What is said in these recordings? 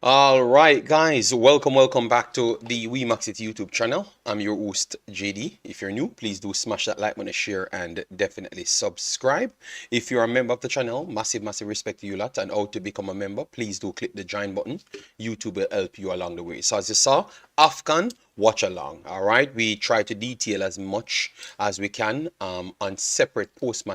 All right, guys, welcome back to the Wemaxit YouTube channel. I'm your host, JD. If you're new, please do smash that like button, share, and definitely subscribe. If you're a member of the channel, massive respect to you lot. And how to become a member, please do click the join button. YouTube will help you along the way. So as you saw, AFCON watch along. All right, we try to detail as much as we can on separate post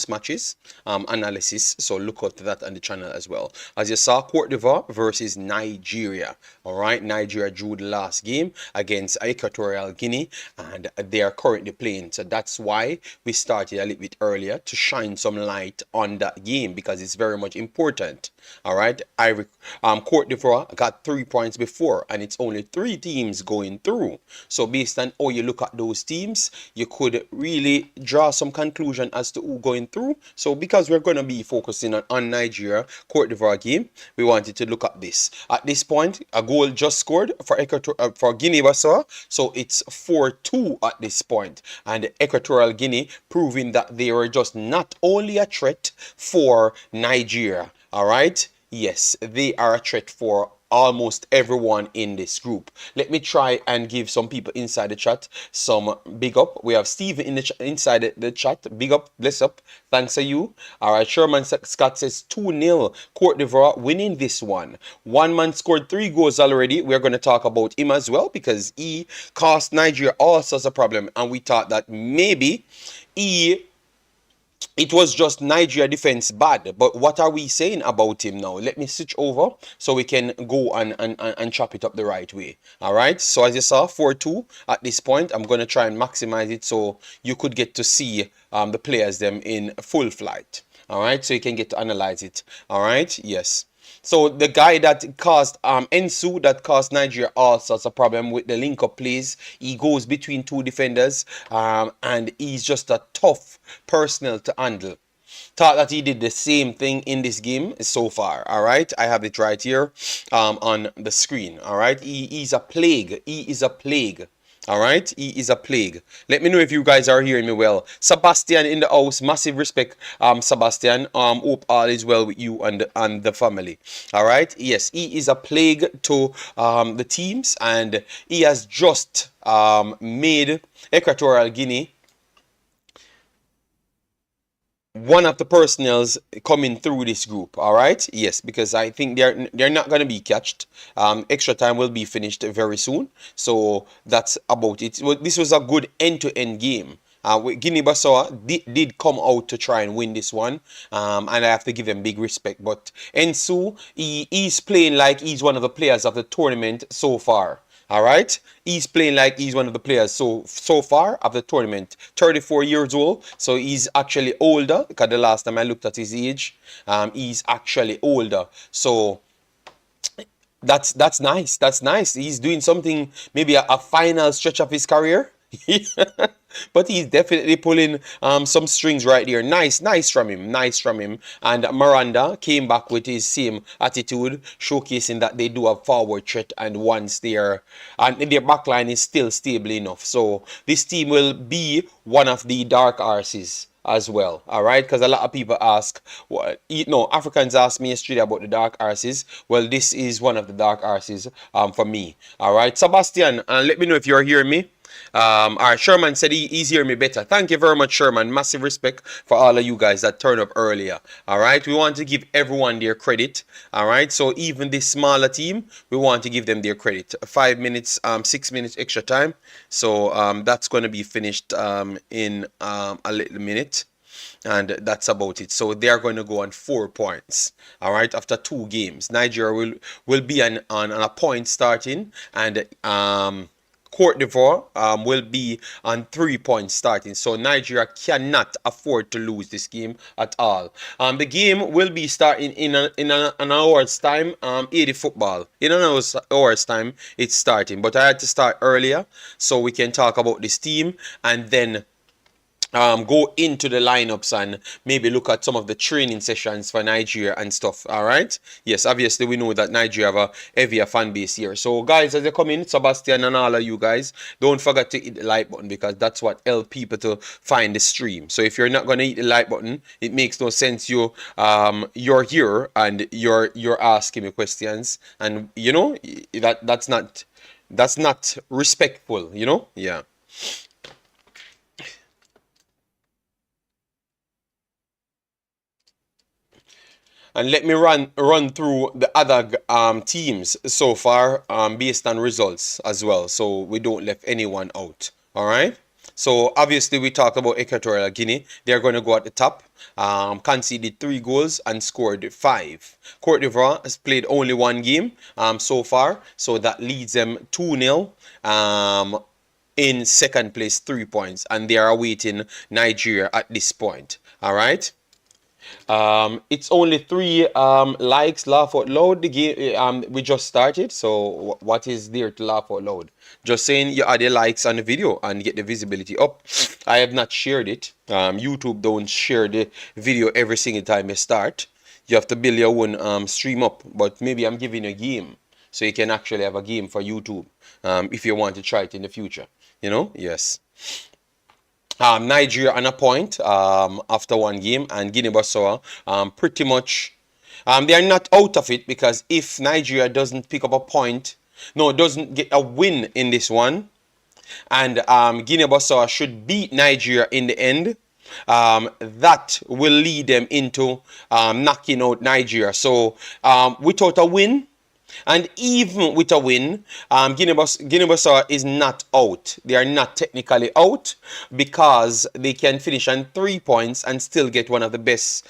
matches analysis, so look out to that on the channel as well. As you saw, Cote d'Ivoire versus Nigeria. All right, Nigeria drew the last game against Equatorial Guinea, and they are currently playing, so that's why we started a little bit earlier to shine some light on that game, because it's very much important. All right, Cote d'Ivoire got 3 points before, and it's only 3 teams going through. So based on how you look at those teams, you could really draw some conclusion as to who going through. So because we're going to be focusing on Nigeria Cote d'Ivoire game, we wanted to look at this. At this point, a goal just scored for Guinea-Bissau, so it's 4-2 at this point, and Equatorial Guinea proving that they were just not only a threat for Nigeria. All right, yes, they are a threat for almost everyone in this group. Let me try and give some people inside the chat some big up. We have Steve in the inside the chat. Big up, bless up. Thanks to you. All right, Sherman Scott says 2-0 Cote d'Ivoire winning this one. One man scored 3 goals already. We're going to talk about him as well, because he cost Nigeria all sorts of problem, and we thought that maybe it was just Nigeria defense bad. But what are we saying about him now? Let me switch over so we can go and chop it up the right way. All right, so as you saw, 4-2 at this point. I'm going to try and maximize it so you could get to see the players them in full flight. All right, so you can get to analyze it. All right, yes. So the guy that caused Ensu, that caused Nigeria all sorts of problem with the link up plays. He goes between 2 defenders, and he's just a tough personnel to handle. Thought that he did the same thing in this game so far. All right, I have it right here on the screen. All right, he's a plague. He is a plague. All right, he is a plague. Let me know if you guys are hearing me well. Sebastian in the house, massive respect, Sebastian. Hope all is well with you and the family. All right, yes, he is a plague to the teams, and he has just made Equatorial Guinea one of the personnels coming through this group. All right, yes, because I think they're not going to be catched. Extra time will be finished very soon, so that's about it. Well, this was a good end-to-end game. Guinea-Bissau did come out to try and win this one, and I have to give them big respect. But Ensu, he's playing like he's one of the players of the tournament so far. All right, he's playing like he's one of the players so far of the tournament. 34 years old, so he's actually older, because the last time I looked at his age, he's actually older. So that's nice. That's nice. He's doing something, maybe a final stretch of his career. But he's definitely pulling some strings right there. Nice from him. Nice from him. And Miranda came back with his same attitude, showcasing that they do have forward threat, and once their backline is still stable enough. So this team will be one of the dark horses as well. All right, because a lot of people ask, Africans ask me yesterday about the dark horses. Well, this is one of the dark horses for me. All right, Sebastian, let me know if you're hearing me. All right, Sherman said he's hearing me better. Thank you very much, Sherman. Massive respect for all of you guys that turned up earlier. All right, we want to give everyone their credit. All right, so even this smaller team, we want to give them their credit. 5 minutes, 6 minutes extra time. So that's going to be finished in a little minute. And that's about it. So they are going to go on 4 points. All right, after 2 games, Nigeria will be on a point starting, and Cote d'Ivoire will be on 3 points starting. So Nigeria cannot afford to lose this game at all. The game will be starting in an hour's time. 80 football. In an hour's time, it's starting. But I had to start earlier so we can talk about this team, and then go into the lineups and maybe look at some of the training sessions for Nigeria and stuff. All right. Yes, obviously we know that Nigeria have a heavier fan base here. So guys, as you come in, Sebastian and all of you guys, don't forget to hit the like button because that's what helps people to find the stream. So if you're not gonna hit the like button, it makes no sense. You're here and you're asking me questions, and you know that's not respectful. You know, yeah. And let me run through the other teams so far based on results as well, so we don't left anyone out. All right. So obviously we talked about Equatorial Guinea. They're going to go at the top. Conceded 3 goals and scored 5. Cote d'Ivoire has played only 1 game so far, so that leads them 2-0. In second place, 3 points, and they are awaiting Nigeria at this point. All right. It's only 3 likes. Laugh out loud. The game we just started. So what is there to laugh out loud? Just saying you add the likes on the video and get the visibility up. I have not shared it. YouTube don't share the video every single time you start. You have to build your own stream up. But maybe I'm giving you a game, so you can actually have a game for YouTube if you want to try it in the future. You know? Yes. Nigeria on a point after 1 game, and Guinea-Bissau pretty much they are not out of it, because if Nigeria doesn't pick up a point, no, doesn't get a win in this one, and Guinea-Bissau should beat Nigeria in the end, that will lead them into knocking out Nigeria. So without a win, and even with a win, Guinea-Bissau is not out. They are not technically out, because they can finish on 3 points and still get one of the best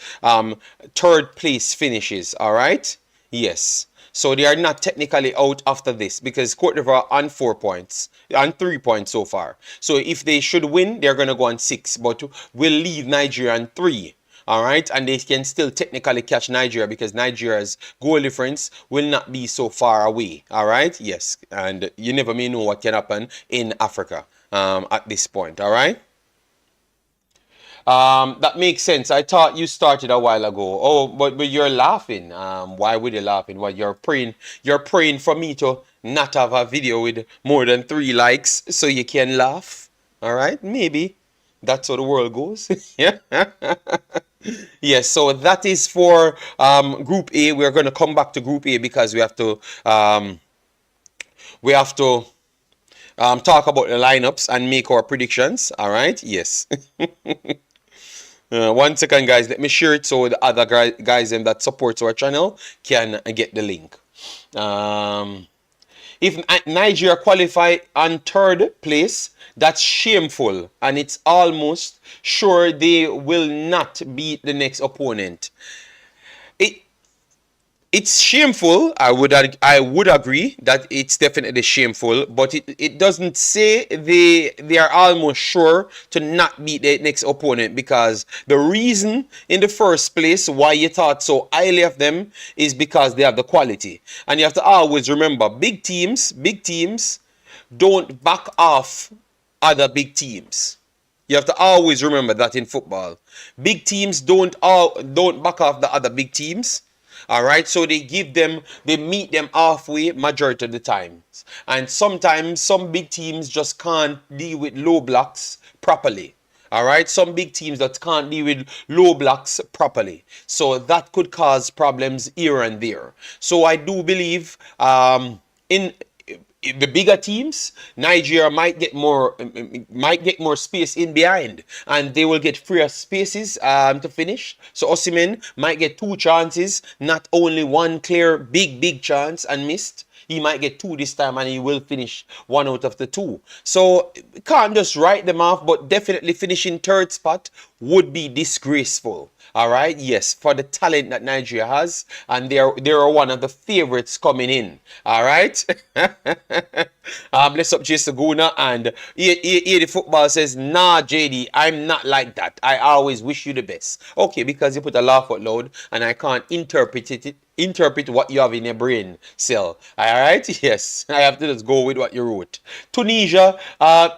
third place finishes. All right? Yes. So they are not technically out after this, because Cote d'Ivoire on 4 points, on 3 points so far. So if they should win, they're going to go on 6, but will leave Nigeria on 3. All right, and they can still technically catch Nigeria, because Nigeria's goal difference will not be so far away. All right, yes, and you never may know what can happen in Africa at this point. All right. That makes sense. I thought you started a while ago. Oh, but you're laughing. Why would you laughing? Well, you're praying for me to not have a video with more than 3 likes so you can laugh. All right, maybe that's how the world goes. Yeah. Yes, so that is for Group A. We're going to come back to Group A because we have to talk about the lineups and make our predictions. All right, yes. 1 second, guys. Let me share it so the other guys that supports our channel can get the link. If Nigeria qualify on 3rd place, that's shameful, and it's almost sure they will not beat the next opponent. It's shameful. I would agree that it's definitely shameful, but it doesn't say they are almost sure to not beat the next opponent, because the reason in the first place why you thought so highly of them is because they have the quality. And you have to always remember, big teams don't back off other big teams. You have to always remember that in football. Big teams don't back off the other big teams. All right, so they meet them halfway majority of the times. And sometimes some big teams just can't deal with low blocks properly. All right, some big teams that can't deal with low blocks properly. So that could cause problems here and there. So I do believe in the bigger teams, Nigeria might get more space in behind, and they will get freer spaces to finish. So Osimhen might get 2 chances, not only 1 clear big chance and missed. He might get 2 this time, and he will finish 1 out of the 2. So can't just write them off, but definitely finishing 3rd spot would be disgraceful. All right, yes, for the talent that Nigeria has, and they are one of the favorites coming in. All right. Bless up Jason Guna, and here the football says, nah, JD, I'm not like that. I always wish you the best. Okay, because you put a laugh out loud, and I can't interpret what you have in your brain cell. All right, yes, I have to just go with what you wrote. Tunisia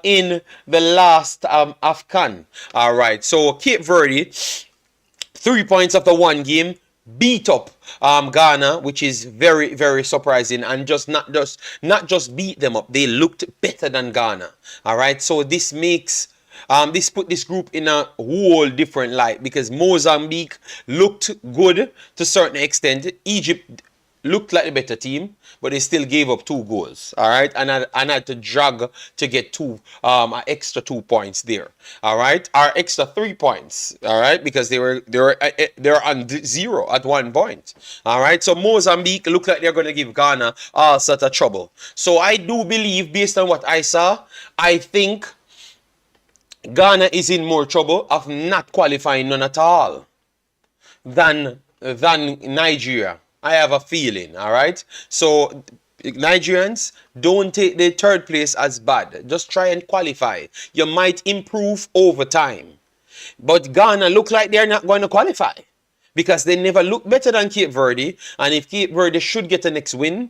in the last AFCON. All right, so Cape Verde, 3 points after one game, beat up Ghana, which is very, very surprising, and just not just beat them up, they looked better than Ghana. All right, so this makes this put this group in a whole different light, because Mozambique looked good to a certain extent. Egypt looked like the better team, but they still gave up 2 goals. All right, and I had to drag to get an extra 2 points there. All right, our extra 3 points. All right, because they were on 0 at one point. All right, so Mozambique looked like they're going to give Ghana all sort of trouble. So I do believe, based on what I saw, I think Ghana is in more trouble of not qualifying none at all than Nigeria. I have a feeling, all right? So Nigerians, don't take the third place as bad. Just try and qualify. You might improve over time. But Ghana look like they're not going to qualify, because they never look better than Cape Verde. And if Cape Verde should get a next win,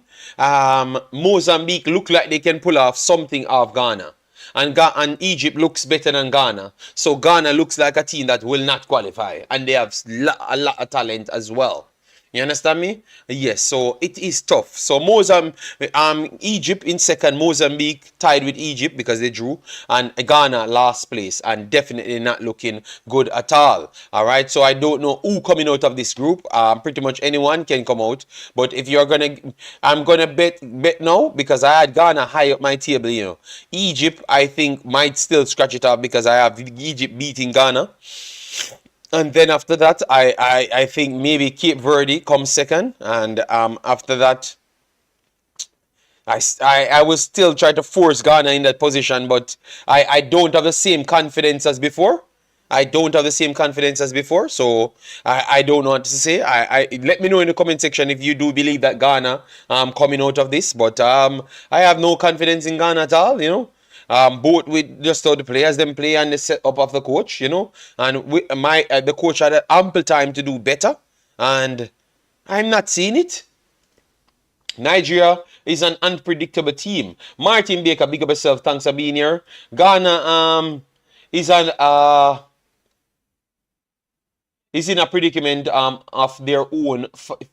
Mozambique look like they can pull off something off Ghana. And Egypt looks better than Ghana. So Ghana looks like a team that will not qualify. And they have a lot of talent as well. You understand me? Yes, so it is tough. So Egypt in second, Mozambique tied with Egypt because they drew, and Ghana last place, and definitely not looking good at all. All right, so I don't know who coming out of this group. Pretty much anyone can come out, but if you're I'm gonna bet now, because I had Ghana high up my table. You know, Egypt I think might still scratch it off, because I have Egypt beating Ghana. And then after that, I think maybe Cape Verde comes second. And after that, I will still try to force Ghana in that position. But I don't have the same confidence as before. I don't have the same confidence as before. So I don't know what to say. Let me know in the comment section if you do believe that Ghana coming out of this. But I have no confidence in Ghana at all, you know. Both with just how the players them play and the setup of the coach, you know, and with the coach had ample time to do better, and I'm not seeing it. Nigeria is an unpredictable team. Martin Baker, big up yourself. Thanks for being here. Ghana is in a predicament of their own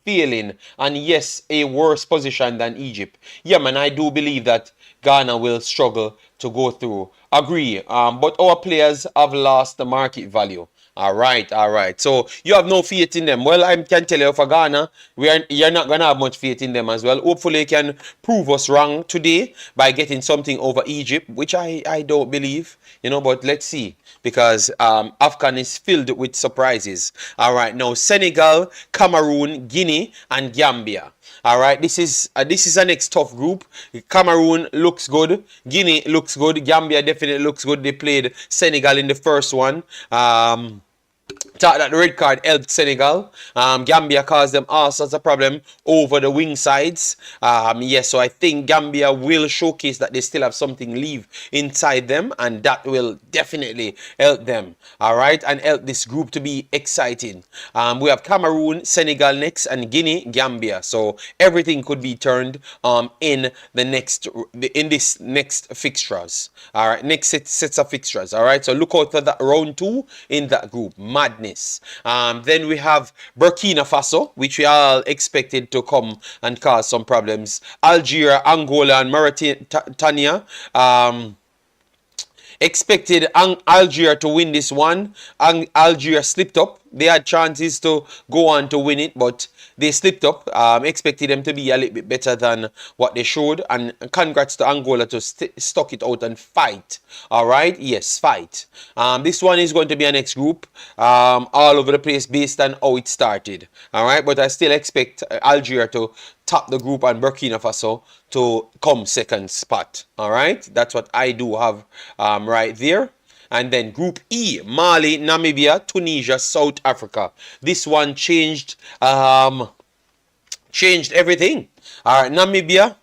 failing, and yes, a worse position than Egypt. Yeah, man, I do believe that Ghana will struggle to go through. Agree. But our players have lost the market value. All right, all right. So you have no faith in them. Well, I can tell you for Ghana, you're not gonna have much faith in them as well. Hopefully, you can prove us wrong today by getting something over Egypt, which I don't believe. You know, but let's see, because AFCON is filled with surprises. All right, now Senegal, Cameroon, Guinea, and Gambia. All right, this is a next tough group. Cameroon looks good. Guinea looks good. Gambia definitely looks good. They played Senegal in the first one. Thought that the red card helped Senegal. Gambia caused them all sorts of problem over the wing sides. Yes, so I think Gambia will showcase that they still have something leave inside them, and that will definitely help them. All right, and help this group to be exciting. We have Cameroon, Senegal next, and Guinea, Gambia. So everything could be turned in this next fixtures. All right, next sets of fixtures. All right, so look out for that round 2 in that group. Madness. Then we have Burkina Faso, which we all expected to come and cause some problems. Algeria, Angola, and Mauritania. Expected Algeria to win this one. Algeria slipped up. They had chances to go on to win it, but they slipped up. Expected them to be a little bit better than what they showed. And congrats to Angola to stuck it out and fight. All right? Yes, fight. This one is going to be a next group. All over the place based on how it started. All right? But I still expect Algeria to top the group and Burkina Faso to come second spot. All right? That's what I do have right there. And then Group E, Mali, Namibia, Tunisia, South Africa. This one changed everything. All right, Namibia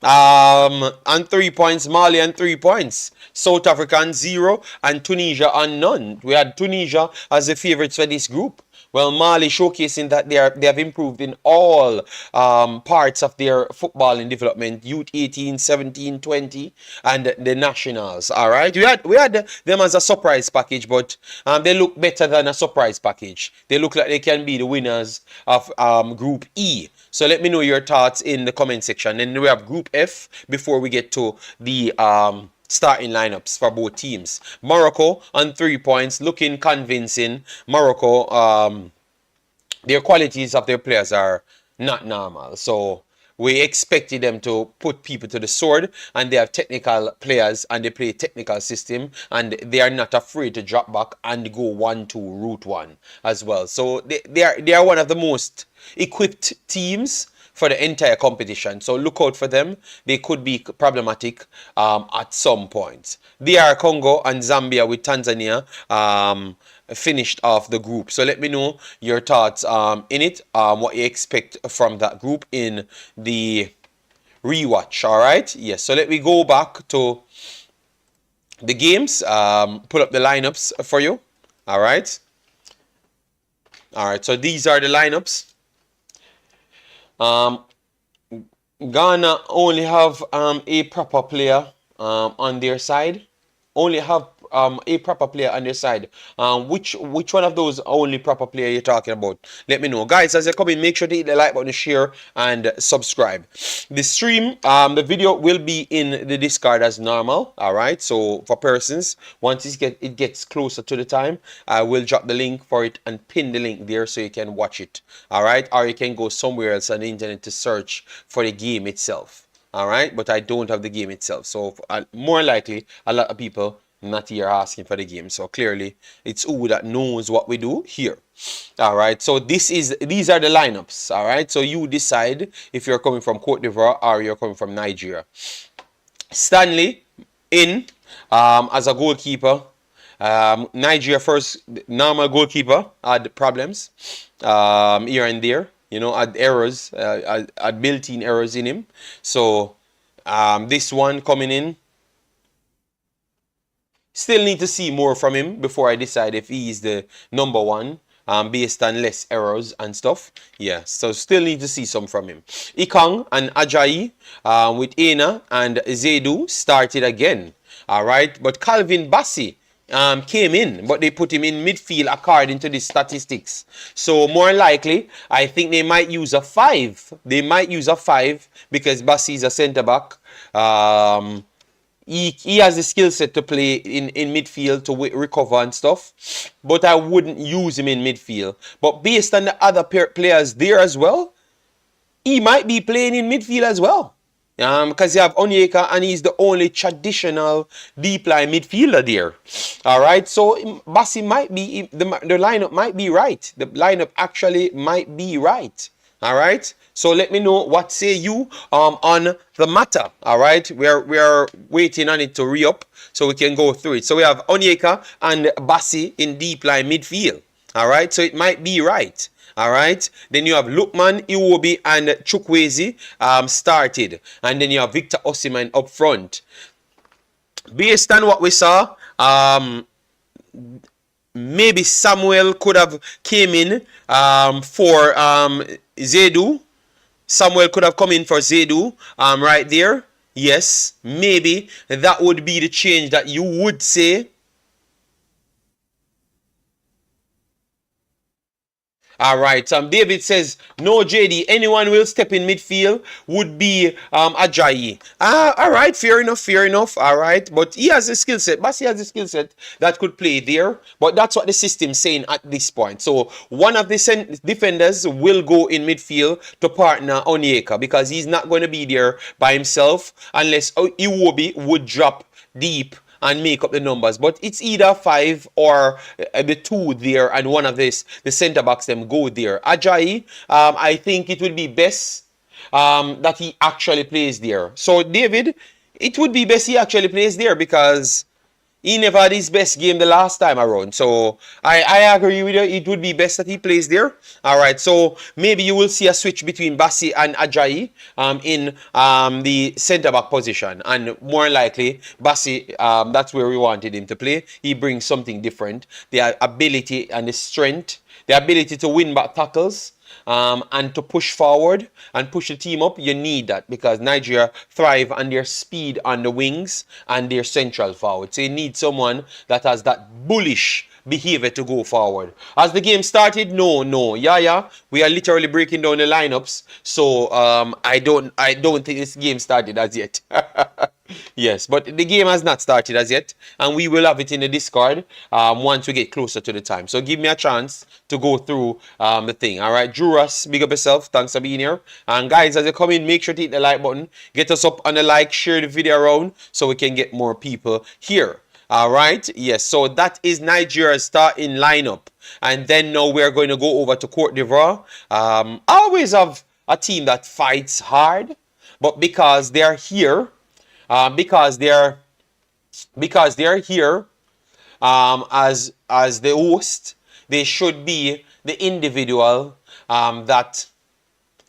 on 3 points, Mali on 3 points, South Africa on 0, and Tunisia on none. We had Tunisia as the favorites for this group. Well, Mali showcasing that they have improved in all parts of their footballing development, youth 18, 17, 20, and the nationals. All right, we had them as a surprise package, but they look better than a surprise package. They look like they can be the winners of Group E. So let me know your thoughts in the comment section. Then we have Group F before we get to the starting lineups for both teams. Morocco on 3 points, looking convincing. Morocco, their qualities of their players are not normal. So we expected them to put people to the sword, and they have technical players and they play technical system, and they are not afraid to drop back and go 1-2 route one as well. So they are one of the most equipped teams for the entire competition. So look out for them. They could be problematic at some point. DR Congo and Zambia with Tanzania finished off the group. So let me know your thoughts in it, what you expect from that group in the rewatch. All right, yes. So let me go back to the games, pull up the lineups for you. All right, so these are the lineups. Ghana only have a proper player on their side. Only have a proper player on their side. Which one of those only proper player you're talking about? Let me know. Guys, as you come in, make sure to hit the like button, share, and subscribe. The stream, the video will be in the Discord as normal. Alright, so for persons, once it gets closer to the time, I will drop the link for it and pin the link there so you can watch it. Alright, or you can go somewhere else on the internet to search for the game itself. Alright, but I don't have the game itself. So more likely, a lot of people not here asking for the game. So clearly, it's who that knows what we do here. Alright, so these are the lineups. Alright, so you decide if you're coming from Cote d'Ivoire or you're coming from Nigeria. Stanley in as a goalkeeper. Nigeria first normal goalkeeper had problems here and there. You know, had errors, had built-in errors in him. So this one coming in, still need to see more from him before I decide if he is the number one, based on less errors and stuff. Yeah, so still need to see some from him. Ikang and Ajayi with Ena and Zedu started again. All right, but Calvin Bassi came in, but they put him in midfield according to the statistics. So more likely, I think they might use a 5. They might use a 5 because Bassi is a centre back. He has the skill set to play in midfield to recover and stuff, but I wouldn't use him in midfield. But based on the other players there as well, he might be playing in midfield as well. Because you have Onyeka and he's the only traditional deep line midfielder there. Alright, so Bassi might be, the lineup might be right. The lineup actually might be right. Alright, so let me know what say you on the matter. Alright, we are waiting on it to re-up so we can go through it. So we have Onyeka and Bassi in deep line midfield. Alright, so it might be right. Alright, then you have Lukman, Iwobi, and Chukwueze started. And then you have Victor Osimhen up front. Based on what we saw, maybe Samuel could have came in for Zedu. Samuel could have come in for Zedu right there. Yes, maybe that would be the change that you would say. Alright, David says, no JD, anyone will step in midfield would be Ajayi. Alright, fair enough, alright. But he has a skill set, Bassi has a skill set that could play there. But that's what the system's saying at this point. So one of the defenders will go in midfield to partner Onyeka because he's not going to be there by himself unless Iwobi would drop deep and make up the numbers. But it's either 5 or the 2 there and one of the centre backs them go there. Ajayi, I think it would be best that he actually plays there. So David, it would be best he actually plays there because He never had his best game the last time around. So I agree with you. It would be best that he plays there. All right. So maybe you will see a switch between Bassi and Ajayi in the centre back position. And more likely, Bassi, that's where we wanted him to play. He brings something different. The ability and the strength, the ability to win back tackles. And to push forward and push the team up, you need that because Nigeria thrive on their speed on the wings and their central forward. So you need someone that has that bullish behavior to go forward. As the game started, no. Yeah. We are literally breaking down the lineups. So I don't think this game started as yet. Yes, but the game has not started as yet, and we will have it in the Discord once we get closer to the time. So give me a chance to go through the thing. All right, Juras, big up yourself. Thanks for being here. And guys, as you come in, make sure to hit the like button. Get us up on the like, share the video around so we can get more people here. All right, yes, so that is Nigeria's starting lineup. And then now we're going to go over to Cote d'Ivoire. I always have a team that fights hard, but because they're here, because they're here as the host, they should be the individual that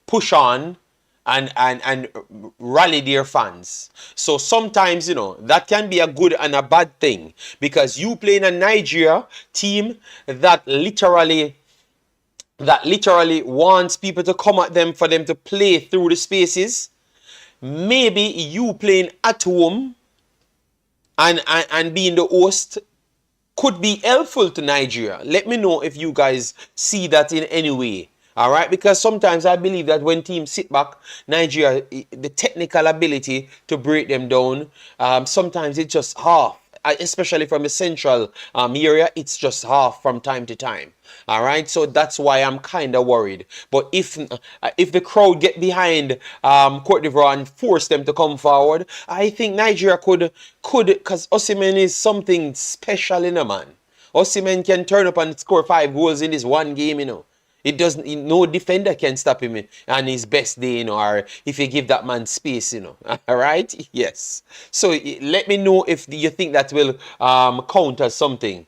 push on and rally their fans. So sometimes, you know, that can be a good and a bad thing because you play in a Nigeria team that literally wants people to come at them for them to play through the spaces. Maybe you playing at home and being the host could be helpful to Nigeria. Let me know if you guys see that in any way. All right, because sometimes I believe that when teams sit back, Nigeria, the technical ability to break them down, sometimes it's just half. Especially from the central area, it's just half from time to time. All right, so that's why I'm kind of worried. But if the crowd get behind Cote d'Ivoire and force them to come forward, I think Nigeria could, because Osimhen is something special in a man. Osimhen can turn up and score 5 goals in this one game, you know. It doesn't. No defender can stop him on his best day, you know, or if you give that man space, you know. All right. Yes. So let me know if you think that will count as something.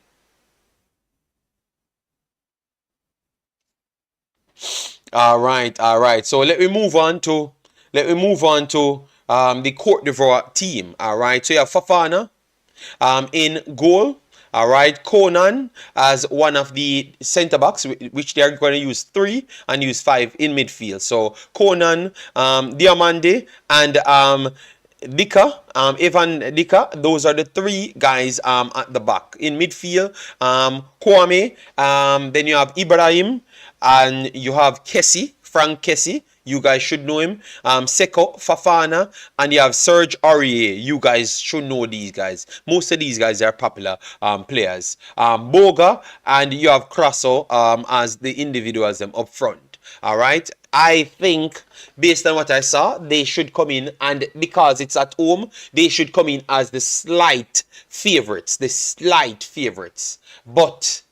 All right. So let me move on to the Cote d'Ivoire team. All right. So you have Fafana in goal. All right, Conan as one of the centre backs, which they are going to use 3 and use 5 in midfield. So Conan, Diamande, and Dika, Evan Dika. Those are the 3 guys at the back. In midfield, Kwame. Then you have Ibrahim, and you have Kessie, Frank Kessie. You guys should know him. Seko, Fafana, and you have Serge Aurier. You guys should know these guys. Most of these guys are popular players. Boga, and you have Crasso as the individuals up front. All right. I think, based on what I saw, they should come in, and because it's at home, they should come in as the slight favorites. But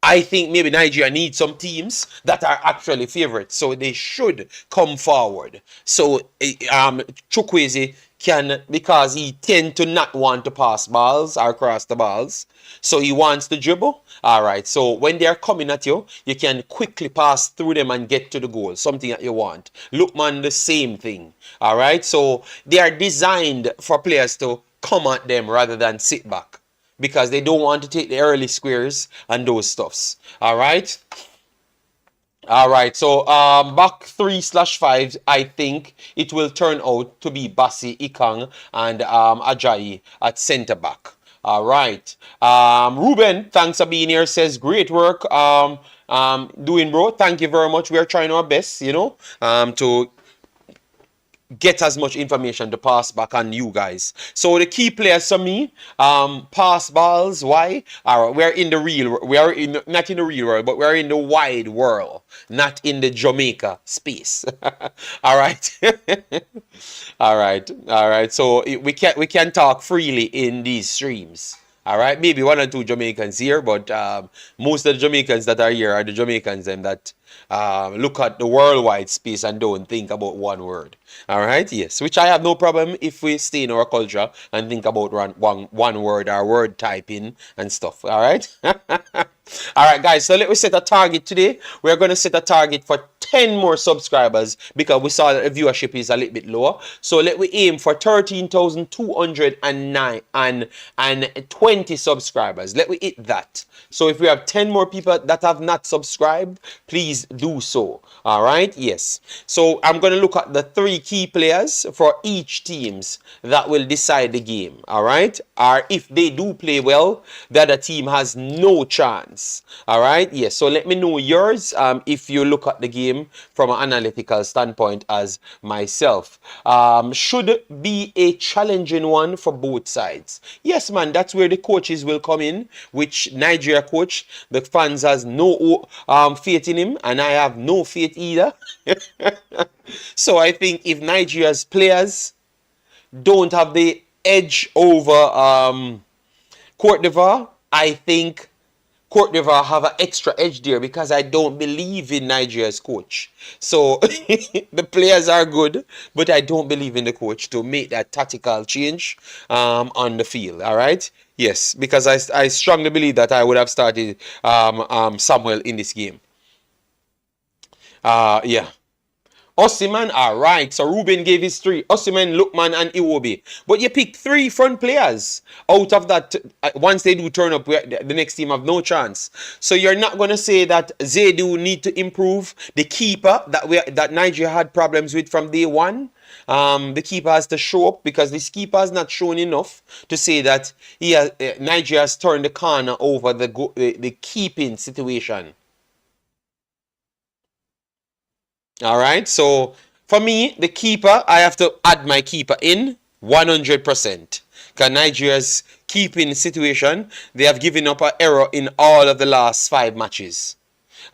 I think maybe Nigeria needs some teams that are actually favorites, so they should come forward. So Chukwueze can, because he tend to not want to pass balls or cross the balls, so he wants to dribble. All right, so when they're coming at you, you can quickly pass through them and get to the goal, something that you want. Lookman, the same thing. All right, so they are designed for players to come at them rather than sit back, because they don't want to take the early squares and those stuffs. All right. So back 3/5, I think it will turn out to be Bassi, Ikang, and Ajayi at centre back. All right. Ruben, thanks for being here. Says great work. Doing, bro. Thank you very much. We are trying our best, you know, to get as much information to pass back on you guys. So the key players for me, pass balls. Why? We're in the real. We are in not in the real world, but we're in the wide world, not in the Jamaica space. All right. All right. So we can talk freely in these streams. All right, maybe one or two Jamaicans here, but most of the Jamaicans that are here are the Jamaicans them that look at the worldwide space and don't think about one word. All right, yes, which I have no problem if we stay in our culture and think about one word or word typing and stuff. All right. All right, guys. So let me set a target today. We're going to set a target for 10 more subscribers because we saw that the viewership is a little bit lower. So let we aim for 13,209 and 20 subscribers. Let we hit that. So if we have 10 more people that have not subscribed, please do so. All right. Yes. So I'm going to look at the 3 key players for each teams that will decide the game. All right. Or if they do play well, the other team has no chance. All right. Yes. So let me know yours if you look at the game from an analytical standpoint as myself. Should be a challenging one for both sides. Yes, man. That's where the coaches will come in. Which Nigeria coach, the fans has no faith in him, and I have no faith either. So I think if Nigeria's players don't have the edge over Cote d'Ivoire, I think Cote d'Ivoire have an extra edge there because I don't believe in Nigeria's coach. So the players are good, but I don't believe in the coach to make that tactical change on the field. All right. Yes, because I strongly believe that I would have started Samuel in this game. Yeah. Osimhen, alright. So Ruben gave his 3. Osimhen, Lookman, and Iwobi. But you pick 3 front players. Out of that, once they do turn up, the next team have no chance. So you're not going to say that they do need to improve the keeper that Nigeria had problems with from day one. The keeper has to show up because this keeper has not shown enough to say that Nigeria has turned the corner over the keeping situation. All right, so for me, the keeper, I have to add my keeper in 100%. Because Nigeria's keeping situation, they have given up an error in all of the last 5 matches.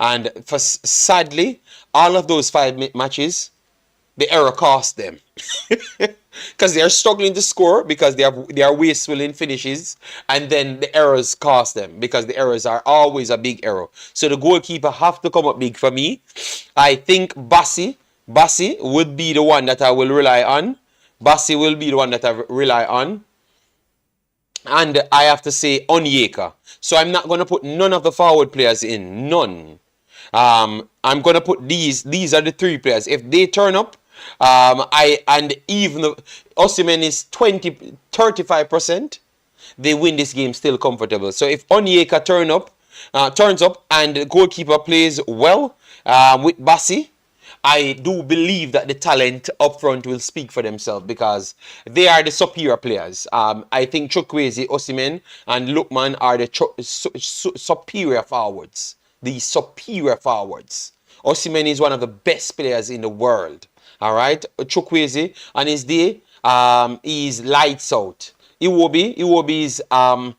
And sadly, all of those 5 matches, the error cost them. Because they are struggling to score because they are wasteful in finishes, and then the errors cost them because the errors are always a big error. So the goalkeeper have to come up big for me. I think Bassi would be the one that I will rely on. Bassi will be the one that I rely on. And I have to say Onyeka. So I'm not going to put none of the forward players in. None. I'm going to put these. These are the 3 players. If they turn up, even Osimhen is 35%, they win this game still comfortable. So if Onyeka turns up and the goalkeeper plays well with Bassi, I do believe that the talent up front will speak for themselves because they are the superior players. I think Chukwueze, Osimhen, and Lookman are the superior forwards. The superior forwards. Osimhen is one of the best players in the world. All right, Chukwueze on his day, he's lights out. Iwobi is a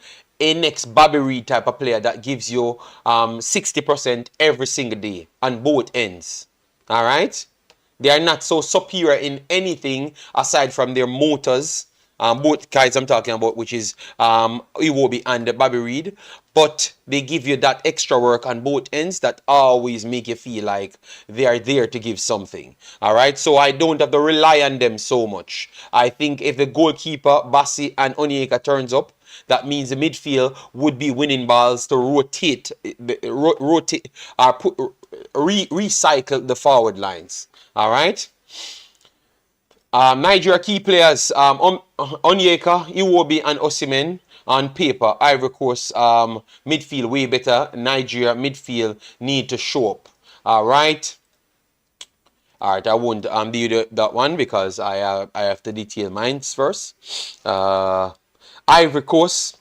next Bobby Reed type of player that gives you 60% every single day on both ends. All right, they are not so superior in anything aside from their motors. Both guys I'm talking about, which is Iwobi and Bobby Reed, but they give you that extra work on both ends that always make you feel like they are there to give something. All right, so I don't have to rely on them so much. I think if the goalkeeper Bassi and Onyeka turns up, that means the midfield would be winning balls to recycle the forward lines. All right. Nigeria key players, Onyeka, Iwobi, and Osimhen. On paper, Ivory Coast midfield way better. Nigeria midfield need to show up. All right. All right, I won't do that one because I have to detail mine first. Ivory Coast,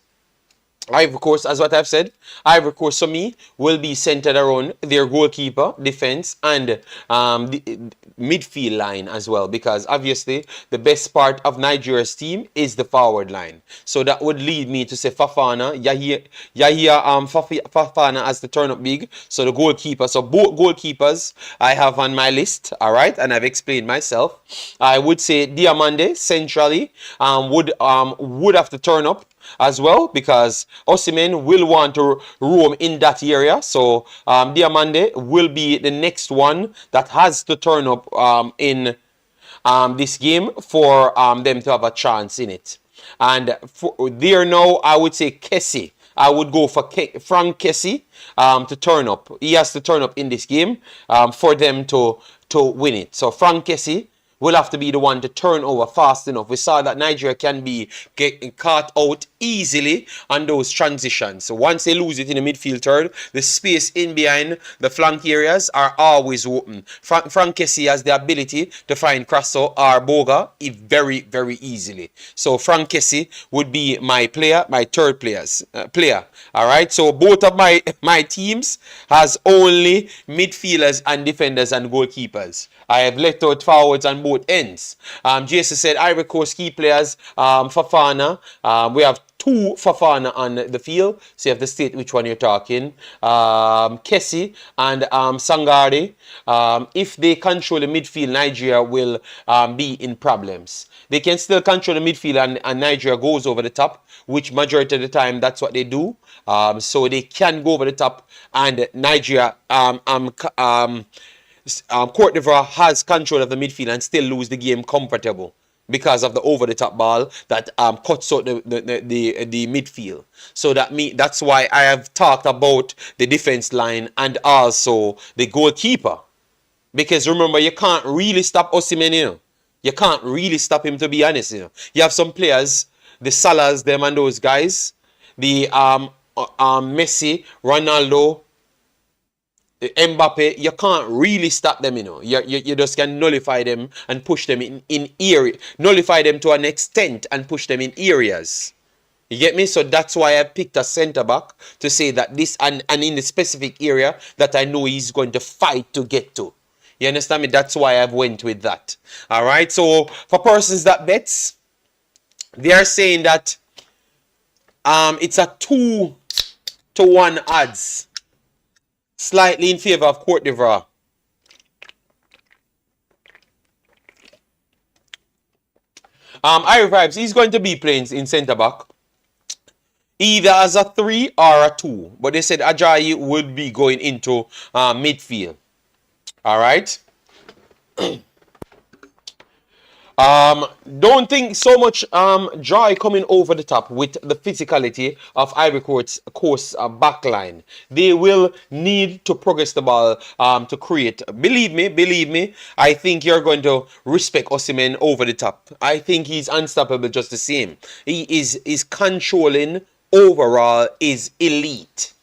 as what I've said, Ivory Coast for me will be centered around their goalkeeper, defense, and the midfield line as well. Because obviously the best part of Nigeria's team is the forward line. So that would lead me to say Yahia Fafana as the turn up big. So the goalkeeper. So both goalkeepers I have on my list. All right, and I've explained myself. I would say Diamande centrally would have to turn up. as well, because Osimhen will want to roam in that area. So Diamande will be the next one that has to turn up in this game for them to have a chance in it. And for there now, I would say Kessie. I would go for Frank Kessie to turn up. He has to turn up in this game for them to win it. So Frank Kessie will have to be the one to turn over fast enough. We saw that Nigeria can be getting caught out easily on those transitions. So once they lose it in the midfield third, the space in behind the flank areas are always open. Frank Kessie has the ability to find Crasso or Boga very, very easily. So Frank Kessie would be my player, my third player. All right. So both of my teams has only midfielders and defenders and goalkeepers. I have left out forwards on both ends. Jason said Ivory Coast key players, Fafana. We have two Fafana on the field. So you have to state which one you're talking. Kessie and Sangare. If they control the midfield, Nigeria will be in problems. They can still control the midfield and Nigeria goes over the top, which majority of the time that's what they do. So they can go over the top, and Nigeria Cote d'Ivoire has control of the midfield and still lose the game comfortable because of the over-the-top ball that cuts out the midfield. So that's why I have talked about the defense line and also the goalkeeper. Because remember, you can't really stop Osimhen, you know. You can't really stop him, to be honest, you know. You have some players, the Salahs, them and those guys, the Messi, Ronaldo, Mbappe, you can't really stop them, you know. You just can nullify them and push them in area. Nullify them to an extent and push them in areas. You get me? So that's why I picked a centre-back to say that this, and in the specific area that I know he's going to fight to get to. You understand me? That's why I've went with that. All right? So for persons that bets, they are saying that it's a 2-1 odds. Slightly in favor of Cote d'Ivoire. Ivory Vibes, he's going to be playing in centre-back. Either as a 3 or a 2. But they said Ajayi would be going into midfield. Alright? Don't think so much joy coming over the top with the physicality of Ivory Coast's backline. They will need to progress the ball to create. Believe me, I think you're going to respect Osimhen over the top. I think he's unstoppable just the same. His controlling overall is elite.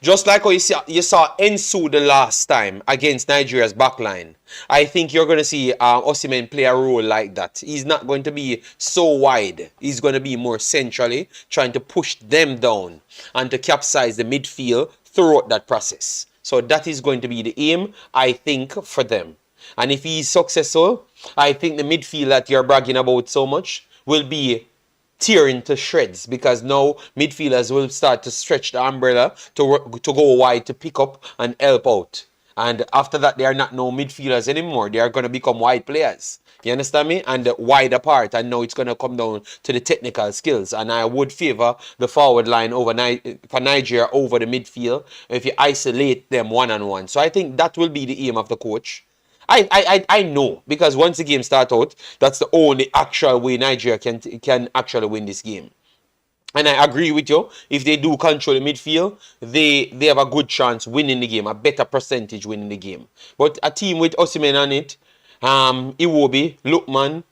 Just like how you saw Ensu the last time against Nigeria's backline. I think you're going to see Osimhen play a role like that. He's not going to be so wide. He's going to be more centrally, trying to push them down and to capsize the midfield throughout that process. So that is going to be the aim, I think, for them. And if he's successful, I think the midfield that you're bragging about so much will be tearing to shreds, because now midfielders will start to stretch the umbrella to go wide to pick up and help out. And after that, they are not no midfielders anymore. They are going to become wide players. You understand me? And wide apart. And now it's going to come down to the technical skills. And I would favor the forward line for Nigeria over the midfield if you isolate them one-on-one. So I think that will be the aim of the coach. I know, because once the game starts out, that's the only actual way Nigeria can actually win this game. And I agree with you. If they do control the midfield, they have a good chance winning the game, a better percentage winning the game. But a team with Osimhen on it, Iwobi, Lookman,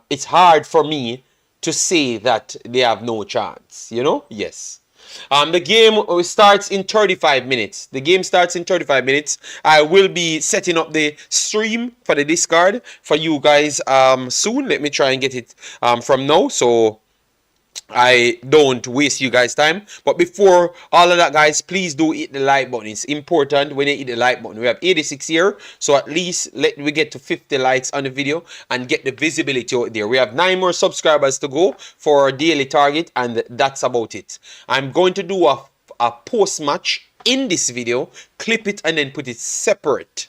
it's hard for me to say that they have no chance. You know? Yes. The game starts in 35 minutes. The game starts in 35 minutes. I will be setting up the stream for the Discord for you guys soon. Let me try and get it from now, so I don't waste you guys' time. But before all of that, guys, please do hit the like button. It's important when you hit the like button. We have 86 here, so at least let me get to 50 likes on the video and get the visibility out there. We have 9 more subscribers to go for our daily target, and that's about it. I'm going to do a post-match in this video, clip it and then put it separate.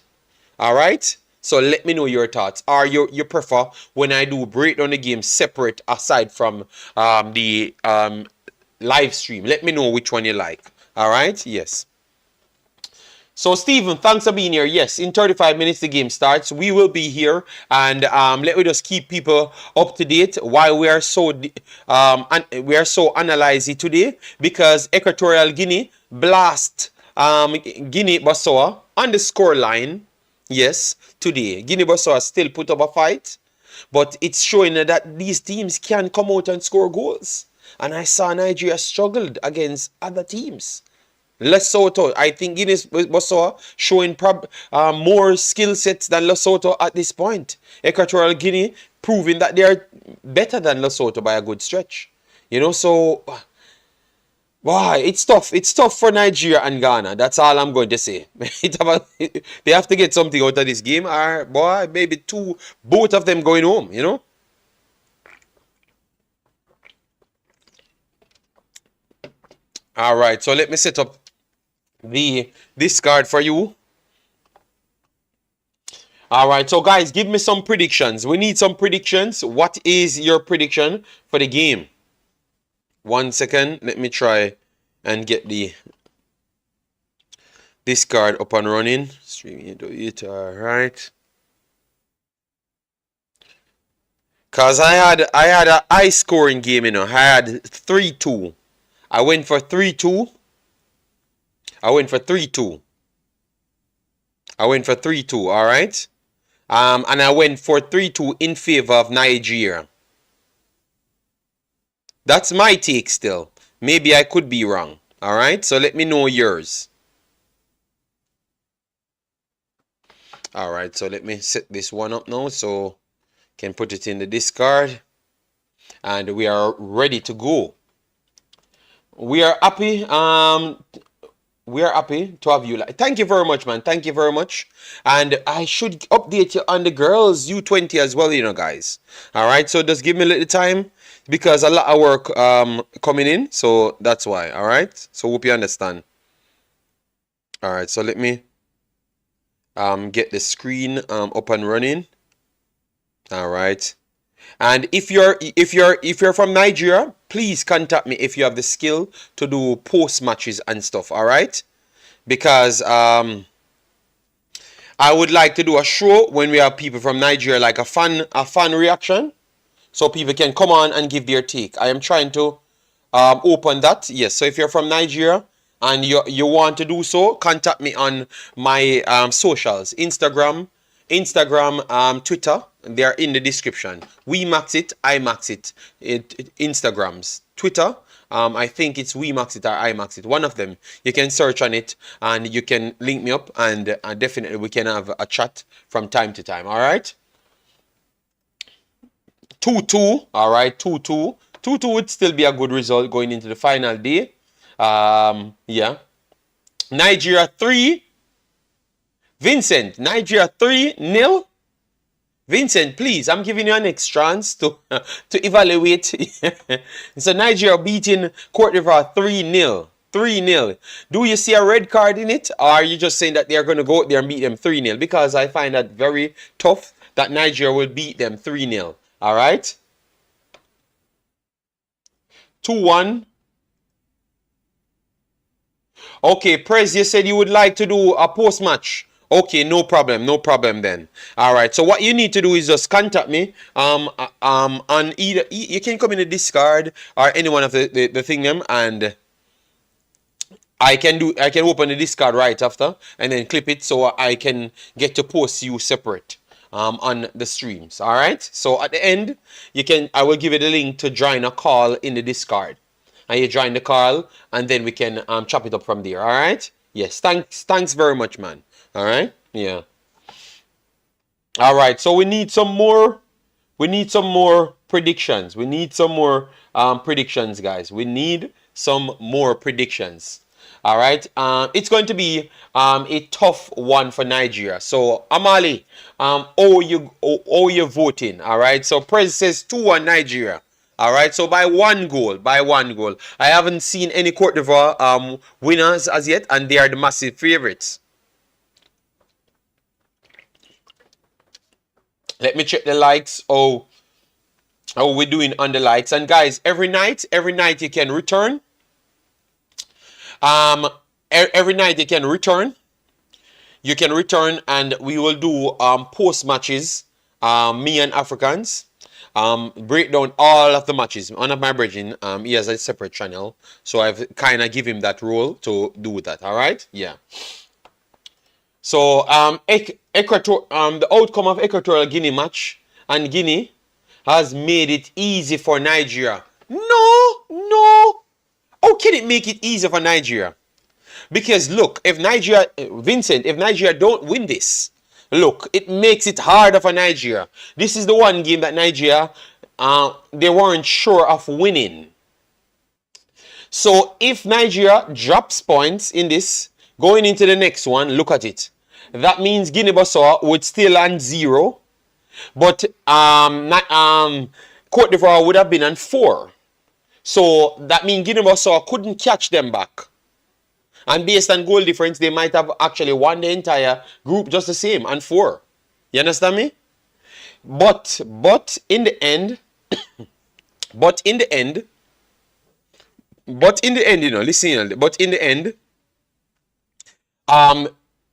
All right? So let me know your thoughts. Or you prefer when I do break down the game separate aside from the live stream? Let me know which one you like. All right? Yes. So, Stephen, thanks for being here. Yes, in 35 minutes the game starts. We will be here, and let me just keep people up to date why we are so analyzing today, because Equatorial Guinea blast Guinea-Bissau on the score line. Yes, today Guinea-Bissau still put up a fight, but it's showing that these teams can come out and score goals. And I saw Nigeria struggled against other teams. Lesotho, I think Guinea-Bissau showing more skill sets than Lesotho at this point. Equatorial Guinea proving that they are better than Lesotho by a good stretch. You know, so boy, it's tough. It's tough for Nigeria and Ghana. That's all I'm going to say. They have to get something out of this game, or boy, maybe both of them going home. You know. All right, so let me set up this card for you. All right, so guys, give me some predictions. We need some predictions. What is your prediction for the game? 1 second. Let me try and get this card up and running. Streaming into it. All right. Cause I had a high scoring game, you know. I had 3-2. I went for 3-2. I went for 3-2. All right. And I went for 3-2 in favor of Nigeria. That's my take still. Maybe I could be wrong. All right. So let me know yours. All right. So let me set this one up now so can put it in the discard. And we are ready to go. We are happy. We are happy to have you. Thank you very much, man. Thank you very much. And I should update you on the girls U20 as well, you know, guys. All right. So just give me a little time because a lot of work coming in. So that's why. All right. So hope you understand. All right. So let me get the screen up and running. All right. And if you're from Nigeria, please contact me if you have the skill to do post matches and stuff. All right, because I would like to do a show when we have people from Nigeria, like a fan reaction, so people can come on and give their take. I am trying to open that. Yes, so if you're from Nigeria and you want to do so, contact me on my socials, Instagram, Twitter. They are in the description. Wemaxit, iMaxit, Instagrams, Twitter. I think it's Wemaxit or iMaxit. One of them. You can search on it and you can link me up, and definitely we can have a chat from time to time. All right. 2-2. All right. 2-2. 2-2 would still be a good result going into the final day. Yeah. Nigeria 3. Vincent, Nigeria 3-0. Vincent, please, I'm giving you an next chance to evaluate. So Nigeria beating Cote d'Ivoire 3-0. 3-0. Do you see a red card in it? Or are you just saying that they're going to go out there and beat them 3-0? Because I find that very tough that Nigeria will beat them 3-0. All right? 2-1. Okay, Prez, you said you would like to do a post-match. Okay, no problem then. All right, so what you need to do is just contact me on either, you can come in the Discord or any one of the thing them, and I can open the Discord right after and then clip it so I can get to post you separate on the streams. All right, so at the end I will give you the link to join a call in the Discord, and you join the call and then we can chop it up from there. All right, yes, thanks very much, man. All right. Yeah. All right. So we need some more. We need some more predictions. We need some more predictions, guys. We need some more predictions. All right. It's going to be a tough one for Nigeria. So Amali, how you voting? All right. So Prez says 2-1 Nigeria. All right. So by one goal. I haven't seen any Cote d'Ivoire winners as yet, and they are the massive favorites. Let me check the likes. Oh, how we're doing on the likes. And guys, every night you can return. Um, every night you can return. You can return, and we will do post matches. Me and Africans. Break down all of the matches. One of my brethren, he has a separate channel, so I've kind of give him that role to do that. All right, yeah. So the outcome of Equatorial Guinea match and Guinea has made it easy for Nigeria. No. How can it make it easy for Nigeria? Because look, if Nigeria, Vincent, if Nigeria don't win this, look, it makes it harder for Nigeria. This is the one game that Nigeria, they weren't sure of winning. So if Nigeria drops points in this, going into the next one, look at it. That means Guinea-Bissau would still on 0. But Cote d'Ivoire would have been on 4. So that means Guinea-Bissau couldn't catch them back. And based on goal difference, they might have actually won the entire group just the same on 4. You understand me? But in the end, you know, listen, but in the end,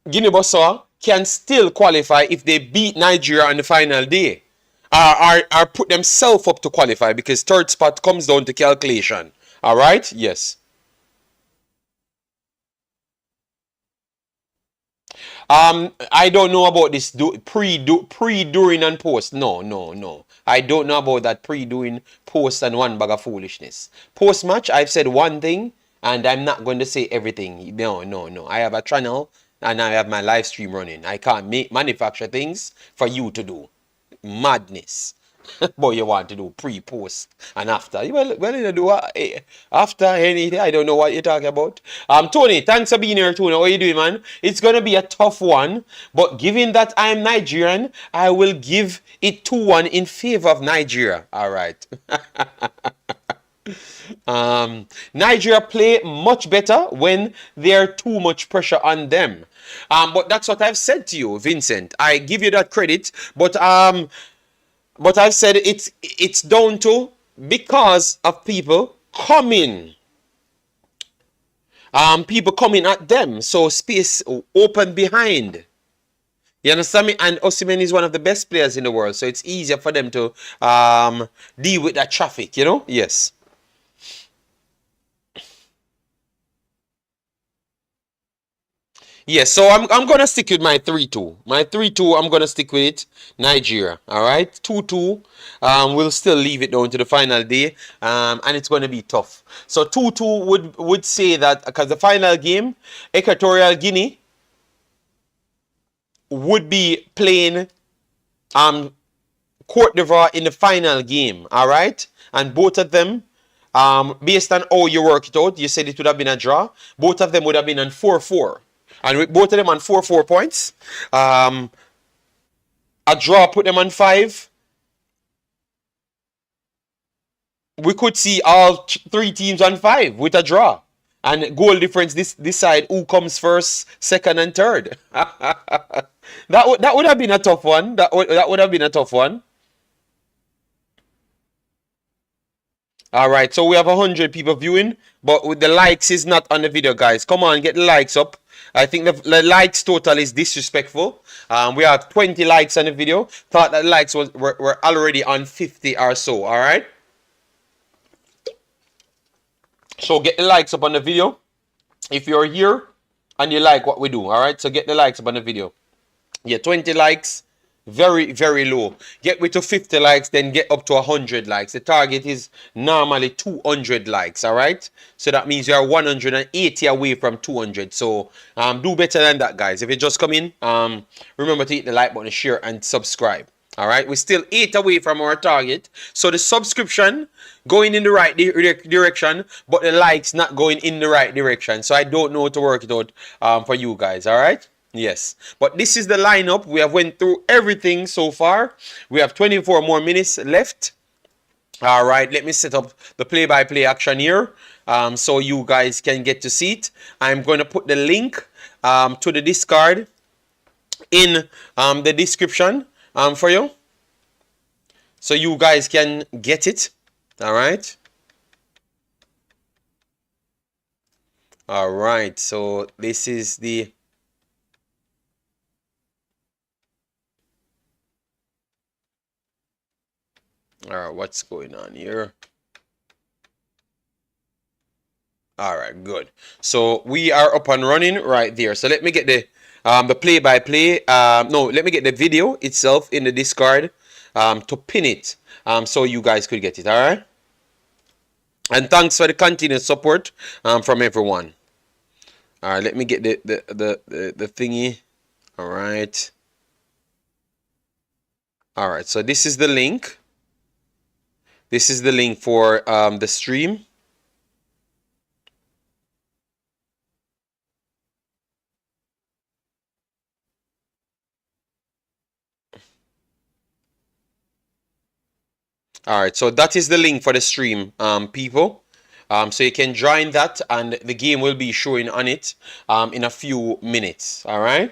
Guinea-Bissau can still qualify if they beat Nigeria on the final day. Or put themselves up to qualify, because third spot comes down to calculation. All right? Yes. I don't know about this pre, during, and post. No. I don't know about that pre, during, post, and one bag of foolishness. Post match, I've said one thing, and I'm not going to say everything. No. I have a channel, and I have my live stream running. I can't manufacture things for you to do. Madness. But you want to do pre, post, and after. Well, you do after anything. I don't know what you're talking about. Tony, thanks for being here, Tony. How are you doing, man? It's gonna be a tough one, but given that I'm Nigerian, I will give it 2-1 in favor of Nigeria. All right. Nigeria play much better when there's too much pressure on them. But that's what I've said to you, Vincent. I give you that credit, but I've said it's down to because of people coming. People coming at them, so space open behind. You understand me? And Osimhen is one of the best players in the world, so it's easier for them to deal with that traffic, you know? Yes. Yes, so I'm gonna stick with my 3-2. My 3-2, I'm gonna stick with it. Nigeria. Alright? 2-2. We'll still leave it down to the final day. And it's gonna be tough. So 2-2 would say that because the final game, Equatorial Guinea would be playing Cote d'Ivoire in the final game. Alright? And both of them, based on how you work it out, you said it would have been a draw. Both of them would have been on 4-4. And with both of them on 4-4 points. A draw put them on 5. We could see all 3 teams on 5 with a draw. And goal difference this side, who comes first, second, and third. That would have been a tough one. That would have been a tough one. Alright, so we have 100 people viewing. But with the likes is not on the video, guys. Come on, get the likes up. I think the likes total is disrespectful. We have 20 likes on the video. Thought that likes were already on 50 or so. All right. So get the likes up on the video if you're here and you like what we do. All right. So get the likes up on the video. Yeah, 20 likes. Very, very low. Get to 50 likes, then get up to 100 likes. The target is normally 200 likes, all right? So that means you are 180 away from 200. So do better than that, guys. If you just come in, remember to hit the like button, share, and subscribe. All right? We're still 8 away from our target. So the subscription going in the right direction, but the likes not going in the right direction. So I don't know how to work it out for you guys, all right? Yes, but this is the lineup. We have went through everything so far. We have 24 more minutes left. All right, let me set up the play-by-play action here so you guys can get to see it. I'm going to put the link to the Discord in the description for you. so you guys can get it. All right. All right. So this is the. All right. What's going on here? All right. Good. So we are up and running right there. So let me get the play-by-play. No, let me get the video itself in the Discord to pin it so you guys could get it. All right. And thanks for the continued support from everyone. All right, let me get the thingy. All right. All right, so this is the link. This is the link for the stream. All right, so that is the link for the stream, people. So you can join that, and the game will be showing on it in a few minutes. All right.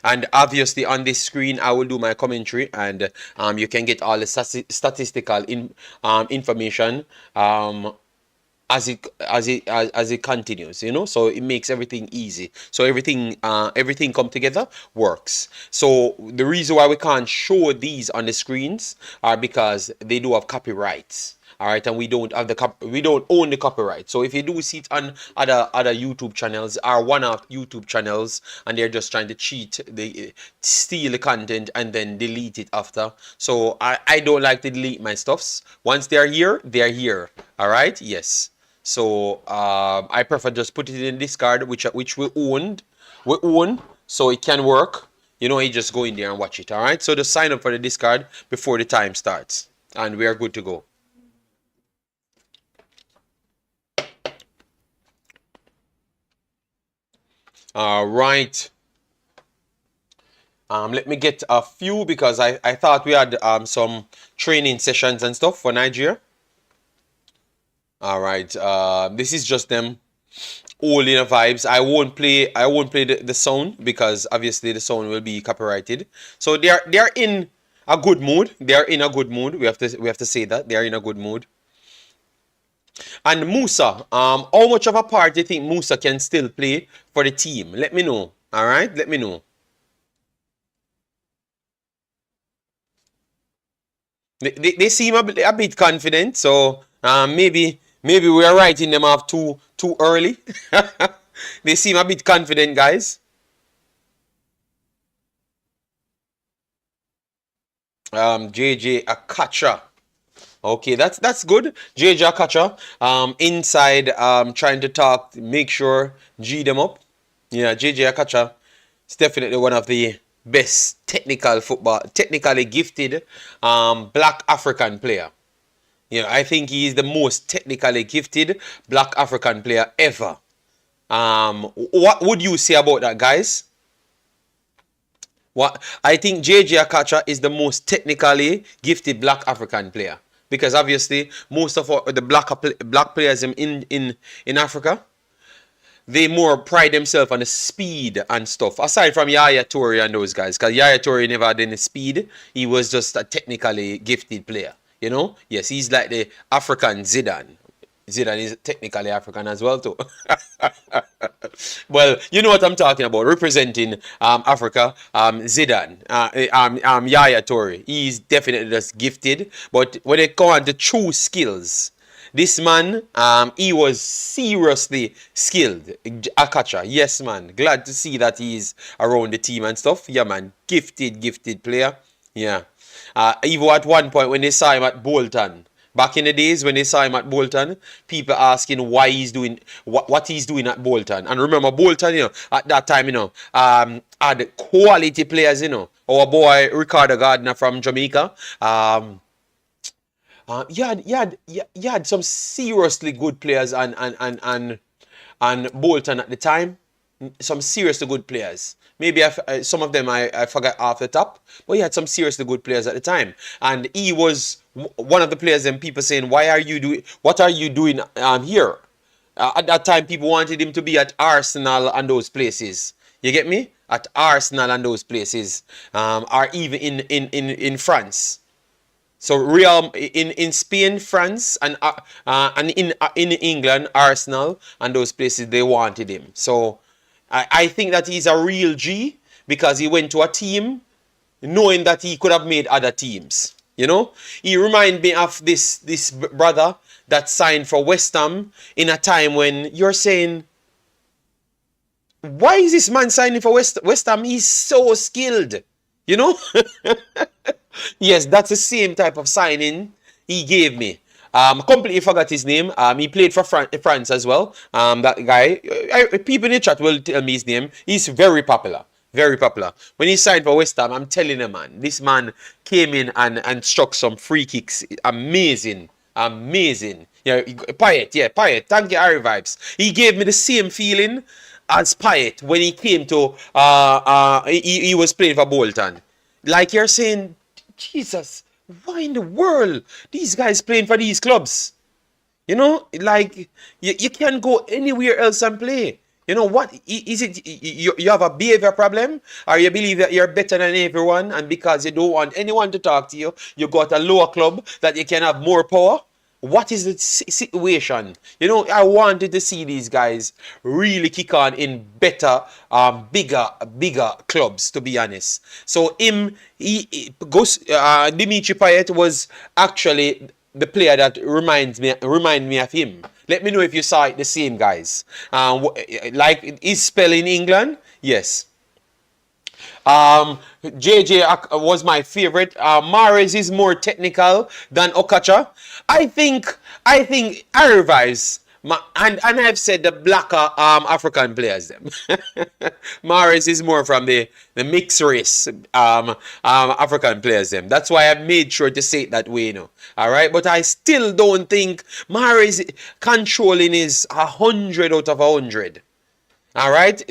And obviously on this screen, I will do my commentary, and you can get all the statistical information as it continues, you know. So it makes everything easy. So everything come together works. So the reason why we can't show these on the screens are because they do have copyrights. All right, and we don't have we don't own the copyright. So if you do see it on other YouTube channels or one-off YouTube channels, and they're just trying to cheat, they steal the content and then delete it after. So I don't like to delete my stuffs. Once they're here, they're here. All right, yes. So I prefer just put it in Discord, which we own, so it can work. You know, you just go in there and watch it. All right. So just sign up for the Discord before the time starts, and we are good to go. All right. Let me get a few because I thought we had some training sessions and stuff for Nigeria. All right. This is just them all in a vibes. I won't play the sound because obviously the sound will be copyrighted. So they're in a good mood. They're in a good mood. We have to say that they're in a good mood. And Musa, how much of a part do you think Musa can still play for the team? Let me know. All right, let me know. They seem a bit confident, so maybe we are writing them off too early. They seem a bit confident, guys. JJ Akacha. Okay, that's good. JJ Akacha. Inside trying to talk, make sure G them up. Yeah, JJ Akacha is definitely one of the best technically gifted black African player. You know, I think he is the most technically gifted black African player ever. What would you say about that, guys? What I think JJ Akacha is the most technically gifted black African player, because obviously most of the black players in Africa, they more pride themselves on the speed and stuff. Aside from Yaya Toure and those guys, because Yaya Toure never had any speed. He was just a technically gifted player. You know? Yes, he's like the African Zidane. Zidane is technically African as well too. Well, you know what I'm talking about. Representing Africa, Zidane, Yaya Toure. He's definitely just gifted. But when it comes on to true skills, this man, he was seriously skilled. Akacha, yes, man. Glad to see that he's around the team and stuff. Yeah, man. Gifted player. Yeah. Even at one point when they saw him at Bolton, back in the days when they saw him at Bolton, people asking why he's doing what he's doing at Bolton. And remember, Bolton, you know, at that time, you know, had quality players, you know. Our boy Ricardo Gardner from Jamaica. You had some seriously good players and Bolton at the time. Some seriously good players. Maybe some of them I forgot off the top, but he had some seriously good players at the time. And he was one of the players, and people saying, what are you doing here? At that time, people wanted him to be at Arsenal and those places. You get me? At Arsenal and those places, or even in France. So Real in Spain, France, and in England, Arsenal and those places they wanted him. So I think that he's a real G because he went to a team knowing that he could have made other teams. You know, he remind me of this brother that signed for West Ham in a time when you're saying, why is this man signing for West Ham? He's so skilled. You know? Yes, that's the same type of signing he gave me. Completely forgot his name. He played for France as well. That guy, people in the chat will tell me his name. He's very popular. Very popular. When he signed for West Ham, I'm telling you, man, this man came in and struck some free kicks. Amazing. Amazing. Yeah, Payet. Thank you, Harry Vibes. He gave me the same feeling as Payet when he came to, he was playing for Bolton. Like you're saying, Jesus, why in the world these guys playing for these clubs? You know, like you can't go anywhere else and play. You know what? Is it you have a behavior problem, or you believe that you're better than everyone, and because you don't want anyone to talk to you, you got a lower club that you can have more power? What is the situation? You know, I wanted to see these guys really kick on in better, bigger clubs, to be honest. So he goes. Dimitri Payet was actually the player that remind me of him. Let me know if you saw it the same, guys. Like his spell in England, yes. JJ was my favorite. Mahrez is more technical than Okacha. I think Arrivals, and I've said the blacker African players them. Mahrez is more from the mixed race African players them. That's why I made sure to say it that way, you know. All right, but I still don't think Mahrez controlling is 100 out of 100. All right,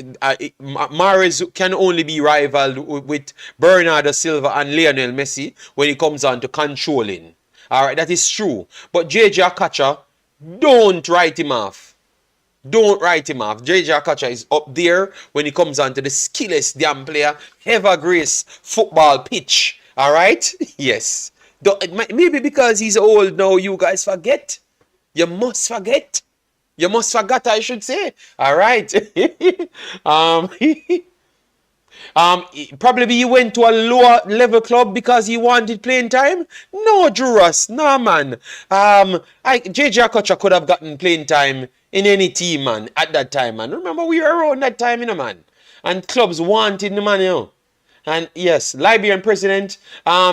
Mahrez can only be rivaled with Bernardo Silva and Lionel Messi when it comes on to controlling. All right, that is true. But JJ Akacha, don't write him off. Don't write him off. JJ Akacha is up there when it comes on to the skillest damn player ever grace football pitch. All right, yes. Maybe because he's old now, you guys forget. You must forget. You must forget, I should say. All right. Probably he went to a lower level club because he wanted playing time. No, Juras, no, man. JJ Akocha could have gotten playing time in any team, man, at that time, man. Remember, we were around that time, you know, man. And clubs wanted the man, you know. And yes, Liberian president,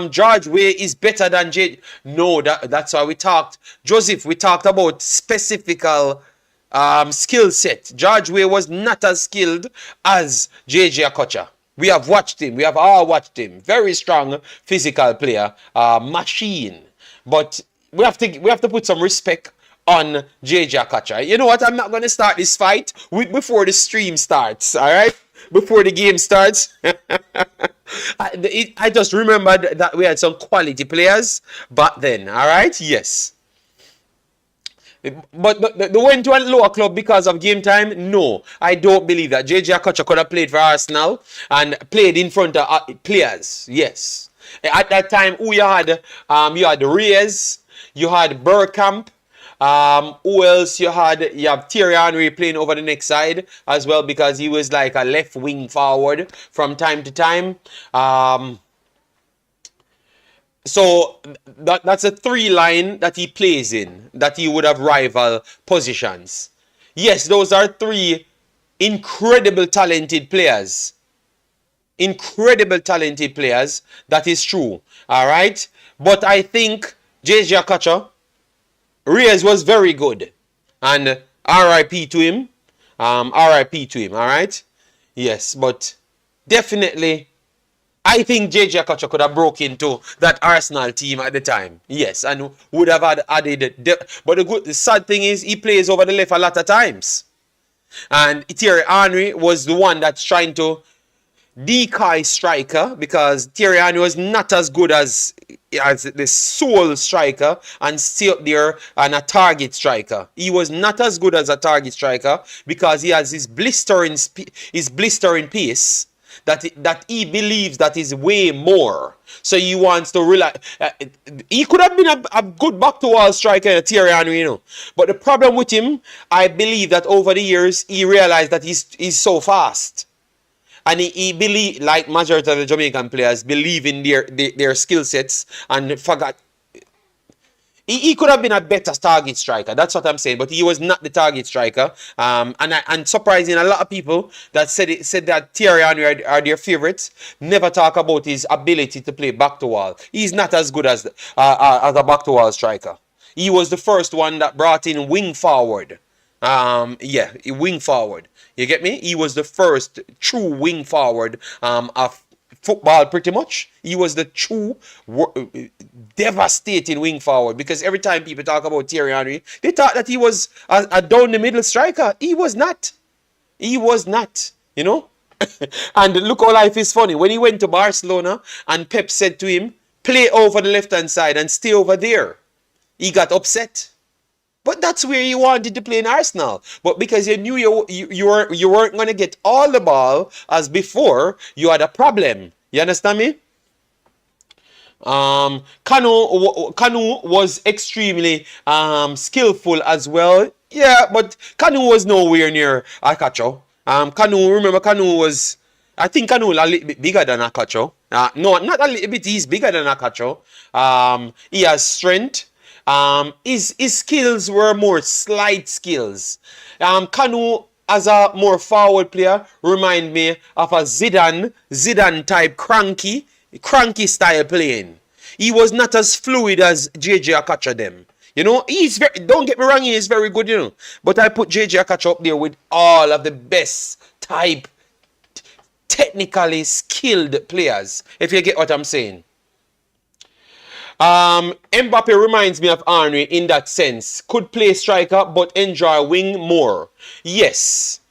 George Weah is better than J. No, that's why we talked. Joseph, we talked about specific skill set. George Weah was not as skilled as JJ Akocha. We have watched him. We have all watched him. Very strong physical player, machine. But we have to put some respect on JJ Akocha. You know what? I'm not going to start this fight before the stream starts. All right. Before the game starts. I just remembered that we had some quality players back then. All right. Yes. But they went to a lower club because of game time? No, I don't believe that. JJ Akocha could have played for Arsenal and played in front of players. Yes. At that time, who you had? You had Reyes, you had Bergkamp. Who else you had? You have Thierry Henry playing over the next side as well because he was like a left wing forward from time to time. So that's a three line that he plays in, that he would have rival positions. Yes, those are three incredible talented players. Incredible talented players. That is true. All right. But I think JJ Akocha, Reyes was very good. And RIP to him. RIP to him. All right. Yes, but definitely I think JJ Akocha could have broke into that Arsenal team at the time. Yes, and would have added. But the sad thing is he plays over the left a lot of times. And Thierry Henry was the one that's trying to decoy striker because Thierry Henry was not as good as the sole striker and stay up there and a target striker. He was not as good as a target striker because he has his blistering pace. that he believes that is way more. So he wants to rely. He could have been a good back to wall striker, Thierry Henry, you know. But the problem with him, I believe that over the years he realized that he's so fast. And he believe, like majority of the Jamaican players, believe in their skill sets and forgot. He could have been a better target striker. That's what I'm saying. But he was not the target striker. And surprising, a lot of people that said that Thierry Henry are their favorites never talk about his ability to play back to wall. He's not as good as a back to wall striker. He was the first one that brought in wing forward. Wing forward. You get me? He was the first true wing forward of football, pretty much. He was the true devastating wing forward, because every time people talk about Thierry Henry, they thought that he was a down the middle striker. He was not. He was not, you know. And look how life is funny. When he went to Barcelona and Pep said to him, play over the left hand side and stay over there, he got upset. But that's where you wanted to play in Arsenal. But because you knew you weren't going to get all the ball as before, you had a problem. You understand me? Kanu was extremely skillful as well. Yeah, but Kanu was nowhere near Akacho. Kanu was... I think Kanu a little bit bigger than Akacho. No, not a little bit. He's bigger than Akacho. He has strength. His skills were more slide skills. Kanu, as a more forward player, remind me of a Zidane type cranky style playing. He was not as fluid as JJ Akacha them. You know, don't get me wrong, he is very good, you know. But I put JJ Akacha up there with all of the best type, technically skilled players, if you get what I'm saying. Mbappe reminds me of Henry in that sense. Could play striker but enjoy wing more. Yes.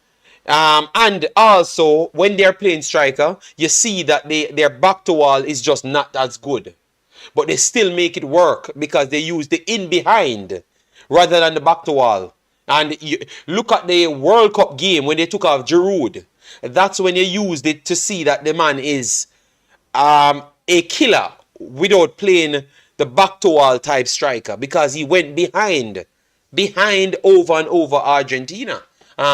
And also, when they're playing striker, you see that their back to wall is just not as good. But they still make it work because they use the in behind rather than the back to wall. And you look at the World Cup game when they took off Giroud. That's when you used it to see that the man is a killer without playing the back to wall type striker, because he went behind over and over Argentina.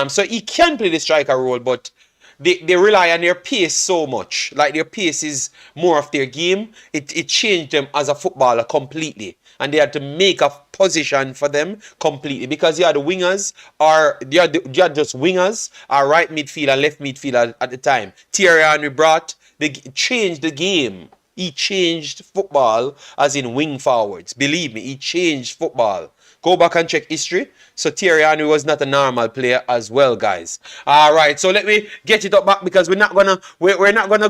So he can play the striker role, but they rely on their pace so much. Like, their pace is more of their game. It changed them as a footballer completely. And they had to make a position for them completely, because you had the wingers, or you had just wingers, or right midfielder, left midfielder at the time. Thierry Henry changed the game. He changed football as in wing forwards. Believe me, he changed football. Go back and check history. So Thierry Henry was not a normal player as well, guys. All right, so let me get it up back, because we're not gonna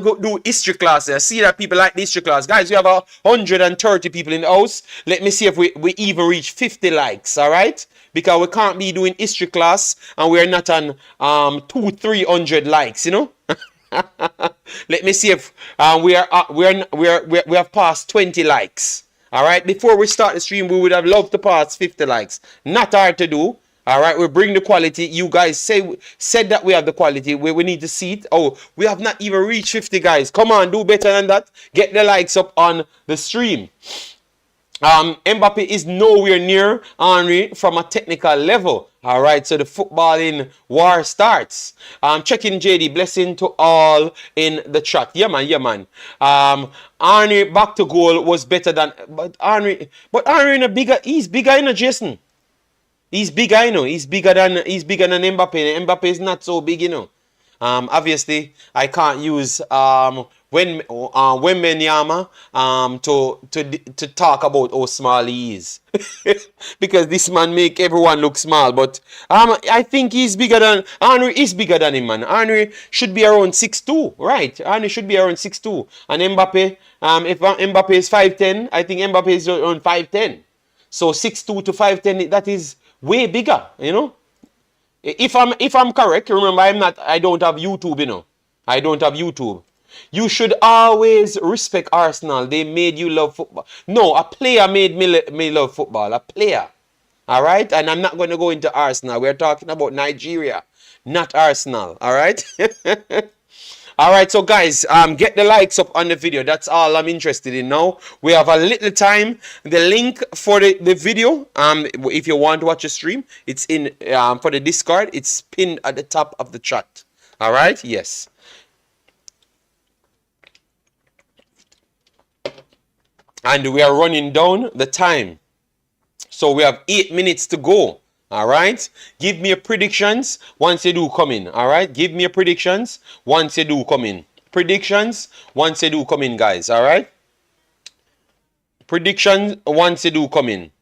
go do history class. I see that people like the history class, guys. We have 130 people in the house. Let me see if we even reach 50 likes. All right, because we can't be doing history class and we're not on 200-300 likes, you know. Let me see if we have passed 20 likes. All right, before we start the stream, we would have loved to pass 50 likes. Not hard to do. All right, we bring the quality. You guys said that we have the quality. We need to see it. Oh, we have not even reached 50, guys. Come on, do better than that. Get the likes up on the stream. Mbappe is nowhere near Henry from a technical level. All right, so the footballing war starts. Checking JD, blessing to all in the chat. Yeah, man. Henry back to goal was better than, but Henry in he's bigger, you know, Jason. He's bigger, you know. He's bigger than Mbappe. Mbappe is not so big, you know. Obviously, I can't use Wembenyama to talk about how small he is. Because this man make everyone look small. But I think he's bigger than... Henry is bigger than him, man. Henry should be around 6'2", right? Henry should be around 6'2". And Mbappe, if Mbappe is 5'10", I think Mbappe is around 5'10". So 6'2" to 5'10", that is way bigger, you know? If I'm correct, remember I don't have YouTube, you know. I don't have YouTube. You should always respect Arsenal. They made you love football. No, a player made me love football. A player. All right? And I'm not going to go into Arsenal. We're talking about Nigeria, not Arsenal. All right? All right, so guys, get the likes up on the video. That's all I'm interested in now. We have a little time. The link for the video, if you want to watch a stream, it's in for the Discord. It's pinned at the top of the chat. All right, yes. And we are running down the time. So we have 8 minutes to go. All right. Give me your predictions once you do come in. All right. Give me your predictions once you do come in. Predictions once you do come in, guys. All right. Predictions once you do come in.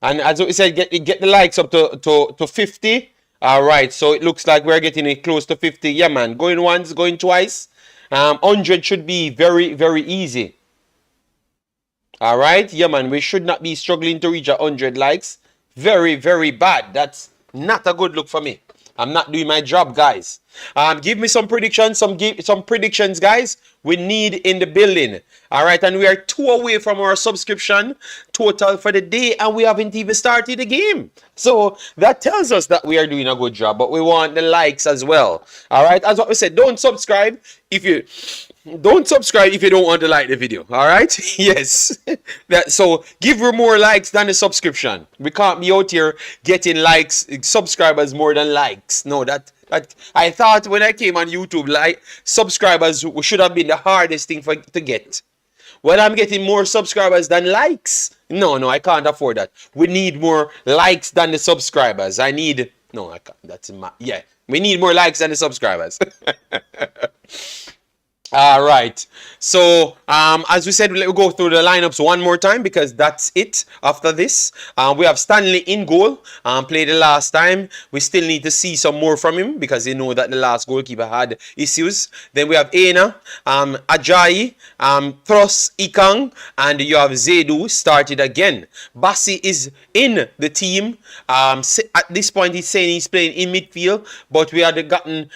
And as we said, get the likes up to 50. All right. So it looks like we're getting it close to 50. Yeah, man. Going once, going twice. 100 should be very, very easy. All right. Yeah, man. We should not be struggling to reach 100 likes. Very, very bad. That's not a good look for me. I'm not doing my job, guys. Give me some predictions. Some predictions, guys. We need in the building. All right, and we are 2 away from our subscription total for the day, and we haven't even started the game. So that tells us that we are doing a good job. But we want the likes as well. All right, as what we said, don't subscribe if you don't want to like the video. All right, yes. So give her more likes than the subscription. We can't be out here getting likes, subscribers more than likes. No, that I thought when I came on YouTube, like subscribers should have been the hardest thing to get. Well, I'm getting more subscribers than likes. No, I can't afford that. We need more likes than the subscribers. I can't. Yeah, we need more likes than the subscribers. All right. So, as we said, let me go through the lineups one more time because that's it after this. We have Stanley in goal. Played the last time. We still need to see some more from him because you know that the last goalkeeper had issues. Then we have Aina, Ajayi, Thros Ikang, and you have Zedu started again. Bassi is in the team. At this point, he's saying he's playing in midfield, but we had gotten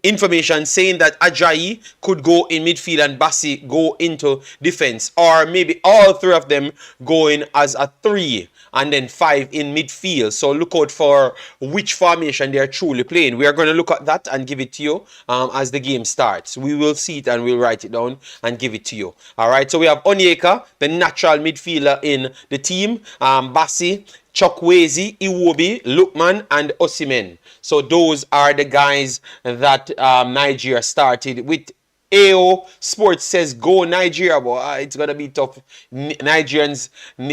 information saying that Ajayi could go in midfield and Bassi go into defense, or maybe all 3 of them going as a 3 and then 5 in midfield. So look out for which formation they are truly playing. We are going to look at that and give it to you as the game starts. We will see it and we'll write it down and give it to you. All right, so we have Onyeka, the natural midfielder in the team, Bassi, Chukwueze, Iwobi, Lukman, and Osimhen. So those are the guys that Nigeria started with. AO Sports says go Nigeria, but it's going to be tough. Nigerians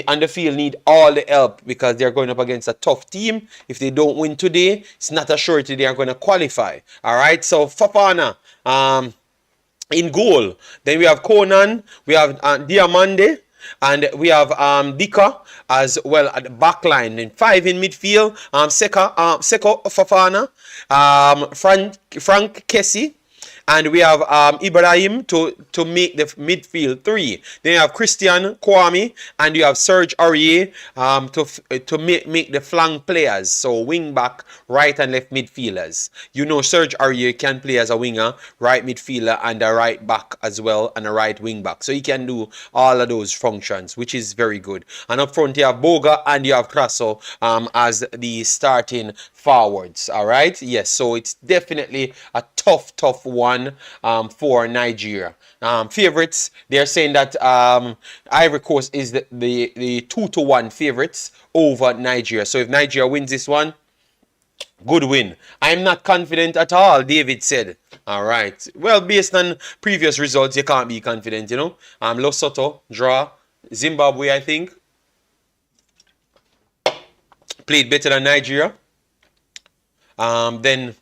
on the field need all the help because they're going up against a tough team. If they don't win today, it's not a surety they are going to qualify. All right, so Fafana in goal. Then we have Conan, we have Diamande, and we have Dika as well at the back line. And 5 in midfield, Seko Fafana, Frank Kessie, and we have Ibrahim to make the midfield 3. Then you have Christian Kwame, and you have Serge Aurier to make the flank players. So wing back, right and left midfielders. You know Serge Aurier can play as a winger, right midfielder, and a right back as well, and a right wing back. So he can do all of those functions, which is very good. And up front you have Boga and you have Crasso as the starting forwards. All right, yes. So it's definitely a tough one for Nigeria. Favorites, they're saying that Ivory Coast is the 2-1 favorites over Nigeria. So if Nigeria wins this one, good win. I'm not confident at all, David said. All right. Well, based on previous results, you can't be confident, you know. Lesotho, draw. Zimbabwe, I think, played better than Nigeria. Then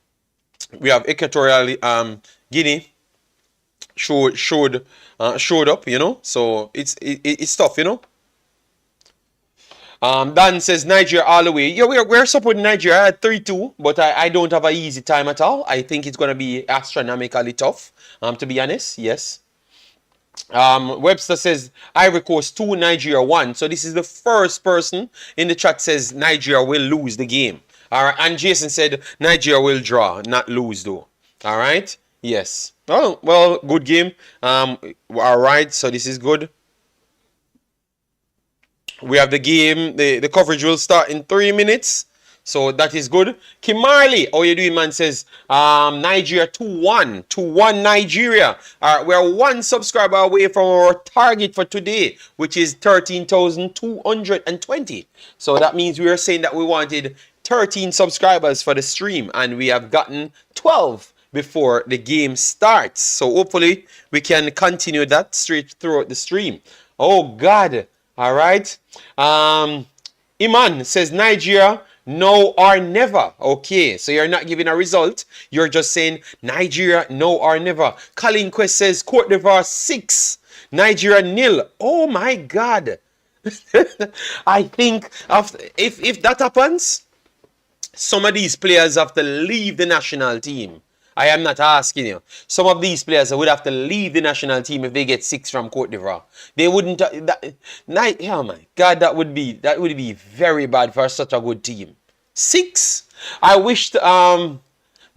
we have Equatorial Guinea showed up, you know. So it's tough, you know. Dan says Nigeria all the way. Yeah, we're supporting Nigeria at 3-2, but I don't have an easy time at all. I think it's gonna be astronomically tough. To be honest, yes. Webster says Ivory Coast 2, Nigeria 1. So this is the first person in the chat says Nigeria will lose the game. All right, and Jason said Nigeria will draw, not lose though. All right, yes. Oh, well, good game. All right, so this is good. We have the game. The coverage will start in 3 minutes. So that is good. Kimali, how you doing, man? Says Nigeria 2-1. 2-1 Nigeria. We're one subscriber away from our target for today, which is 13,220. So that means we are saying that we wanted 13 subscribers for the stream, and we have gotten 12 before the game starts. So hopefully we can continue that straight throughout the stream. Oh God. All right. Iman says Nigeria no or never. Okay, so you're not giving a result. You're just saying Nigeria no or never. Colin Quest says Cote d'Ivoire 6, Nigeria 0. Oh my God. I think after, if that happens, some of these players have to leave the national team. I am not asking you. Some of these players would have to leave the national team if they get 6 from Cote d'Ivoire. They wouldn't. Oh my God, that would be very bad for such a good team. 6. I wished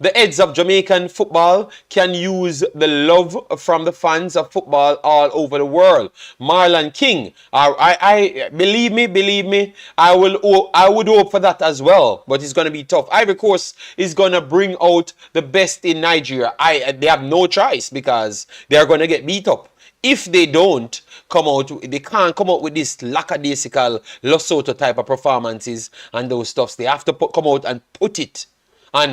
the heads of Jamaican football can use the love from the fans of football all over the world. Marlon King, I believe me, I would hope for that as well, but it's going to be tough. Ivory Coast is going to bring out the best in Nigeria. They have no choice because they are going to get beat up. If they don't come out, they can't come out with this lackadaisical Lesotho type of performances and those stuffs. They have to come out and put it on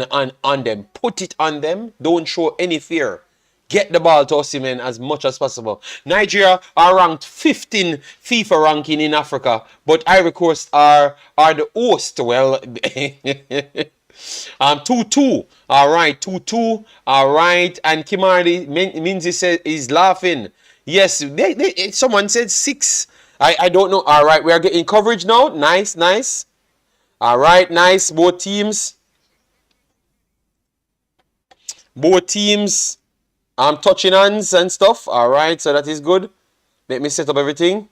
them. Put it on them. Don't show any fear. Get the ball to Osimhen as much as possible. Nigeria are ranked 15 FIFA ranking in Africa, but Ivory Coast are the host. Well, 2-2. All right, 2-2. All right, and Kimari Minzi says is laughing. Yes, someone said 6. I don't know. All right, we are getting coverage now. Nice, nice. All right, nice. Both teams touching hands and stuff. All right, so that is good. Let me set up everything.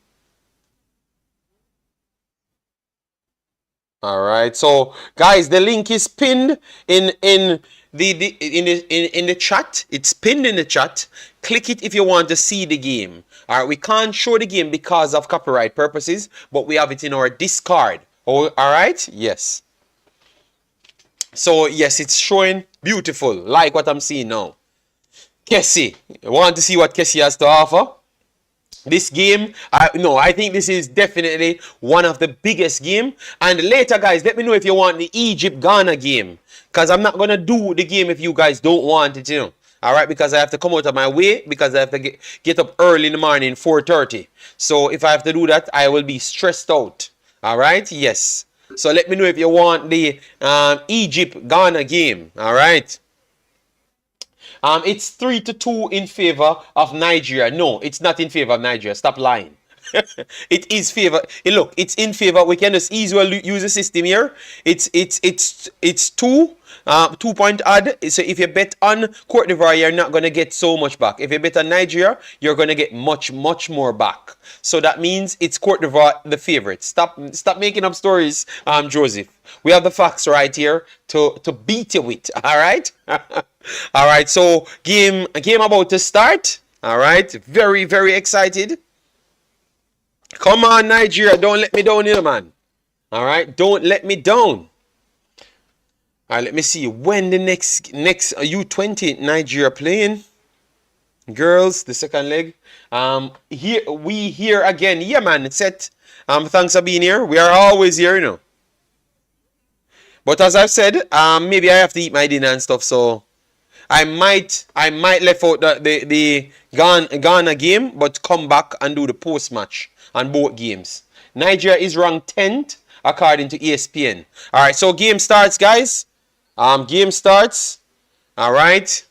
All right, so guys, the link is pinned in the chat. It's pinned in the chat. Click it if you want to see the game. All right, we can't show the game because of copyright purposes, but we have it in our Discord. Oh, all right, yes. So yes, it's showing beautiful, like what I'm seeing now. Kessie, you want to see what Kessie has to offer? This game, I think this is definitely one of the biggest game. And later, guys, let me know if you want the Egypt-Ghana game. Because I'm not going to do the game if you guys don't want it, you know. All right, because I have to come out of my way, because I have to get up early in the morning, 4:30. So if I have to do that, I will be stressed out. All right, yes. So let me know if you want the Egypt-Ghana game. All right. It's 3-2 in favor of Nigeria. No, it's not in favor of Nigeria. Stop lying. It is favor. Look, it's in favor. We can just easily use the system here. It's 2-point odd. So if you bet on Cote d'Ivoire, you're not gonna get so much back. If you bet on Nigeria, you're gonna get much more back. So that means it's Cote d'Ivoire the favorite. Stop making up stories, Joseph. We have the facts right here to beat you with. All right. All right. So game about to start. All right. Very excited. Come on, Nigeria. Don't let me down here, man. All right. Don't let me down. All right. Let me see when the next U20 Nigeria playing. Girls, the second leg. Here again. Yeah, man. It's set. Thanks for being here. We are always here, you know. But as I've said, maybe I have to eat my dinner and stuff, so I might left out the Ghana game, but come back and do the post match on both games. Nigeria is ranked 10th according to ESPN. All right, so game starts, guys. Game starts. All right.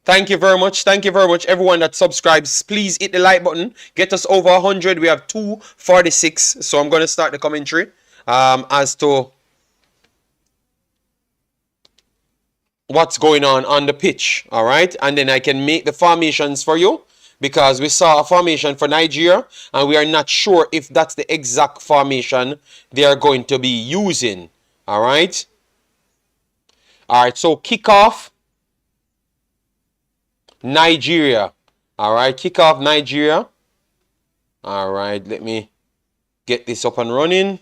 Thank you very much. Thank you very much, everyone that subscribes. Please hit the like button. Get us over 100. We have 246. So I'm going to start the commentary as to what's going on the pitch. All right. And then I can make the formations for you, because we saw a formation for Nigeria and we are not sure if that's the exact formation they are going to be using. All right. All right. So kickoff Nigeria. All right. Kickoff Nigeria. All right. Let me get this up and running.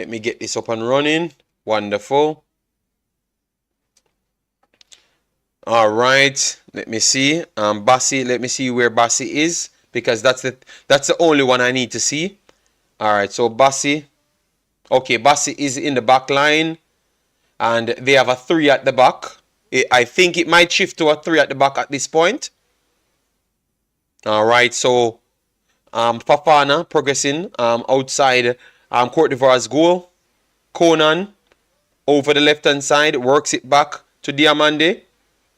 Let me get this up and running. Wonderful. All right. Let me see. Bassi. Let me see where Bassi is, because that's the only one I need to see. All right. So Bassi. Okay, Bassi is in the back line, and they have a 3 at the back. I think it might shift to a 3 at the back at this point. All right. So Fafana progressing outside Cote d'Ivoire's goal. Conan over the left hand side works it back to Diamande.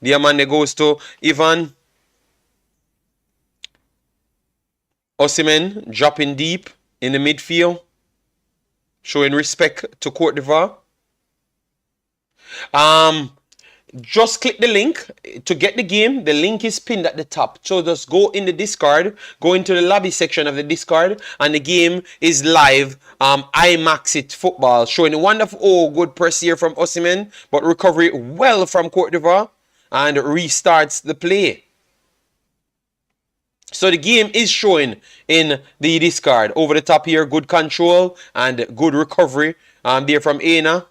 Diamande goes to Ivan. Osimhen dropping deep in the midfield, showing respect to Cote d'Ivoire. Just click the link to get the game. The link is pinned at the top. So just go in the Discord, go into the lobby section of the Discord, and the game is live. Wemaxit football, showing a wonderful, good press here from Osimhen, but recovery well from Cote d'Ivoire, and restarts the play. So the game is showing in the Discord. Over the top here, good control and good recovery there from Aina.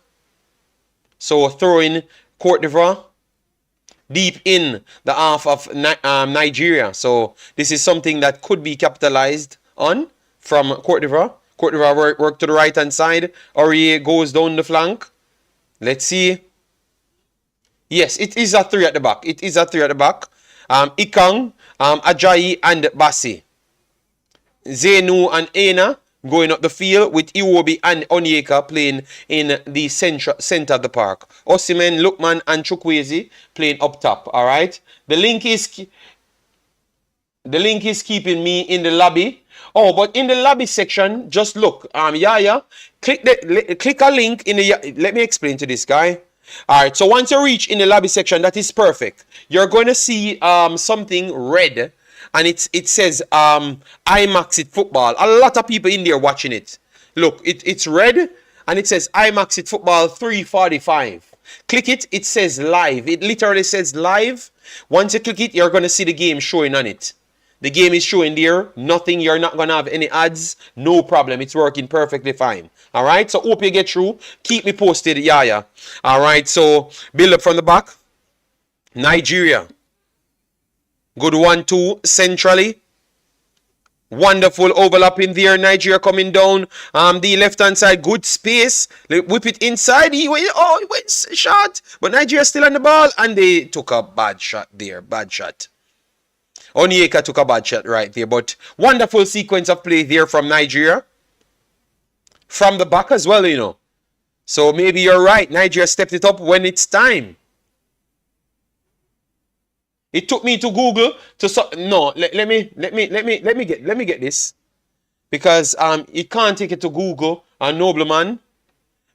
So throwing Cote d'Ivoire deep in the half of Nigeria. So this is something that could be capitalized on from Cote d'Ivoire. Cote d'Ivoire work to the right hand side. Aurier goes down the flank. Let's see. Yes, it is a 3 at the back. It is a 3 at the back. Ikang, Ajayi and Bassi. Zenu and Aina going up the field, with Iwobi and Onyeka playing in the center of the park. Osimhen, Lookman and Chukwueze playing up top. All right. The link is keeping me in the lobby. Oh, but in the lobby section, just look. Yaya, click a link in the. Let me explain to this guy. All right. So once you reach in the lobby section, that is perfect. You're going to see something red. And it says Wemaxit football. A lot of people in there watching it. Look, it's red and it says Wemaxit football 345. Click it, it says live. It literally says live. Once you click it, you're going to see the game showing on it. The game is showing there. Nothing, you're not going to have any ads. No problem. It's working perfectly fine. All right, so hope you get through. Keep me posted, Yaya. All right, so build up from the back. Nigeria. Good 1-2 centrally. Wonderful overlapping there. Nigeria coming down. The left hand side, good space. Whip it inside. He went shot. But Nigeria still on the ball, and they took a bad shot there. Bad shot. Onyeka took a bad shot right there. But wonderful sequence of play there from Nigeria. From the back as well, you know. So maybe you're right. Nigeria stepped it up when it's time. It took me to Google to no. Let me get this, because it can't take it to Google. A nobleman,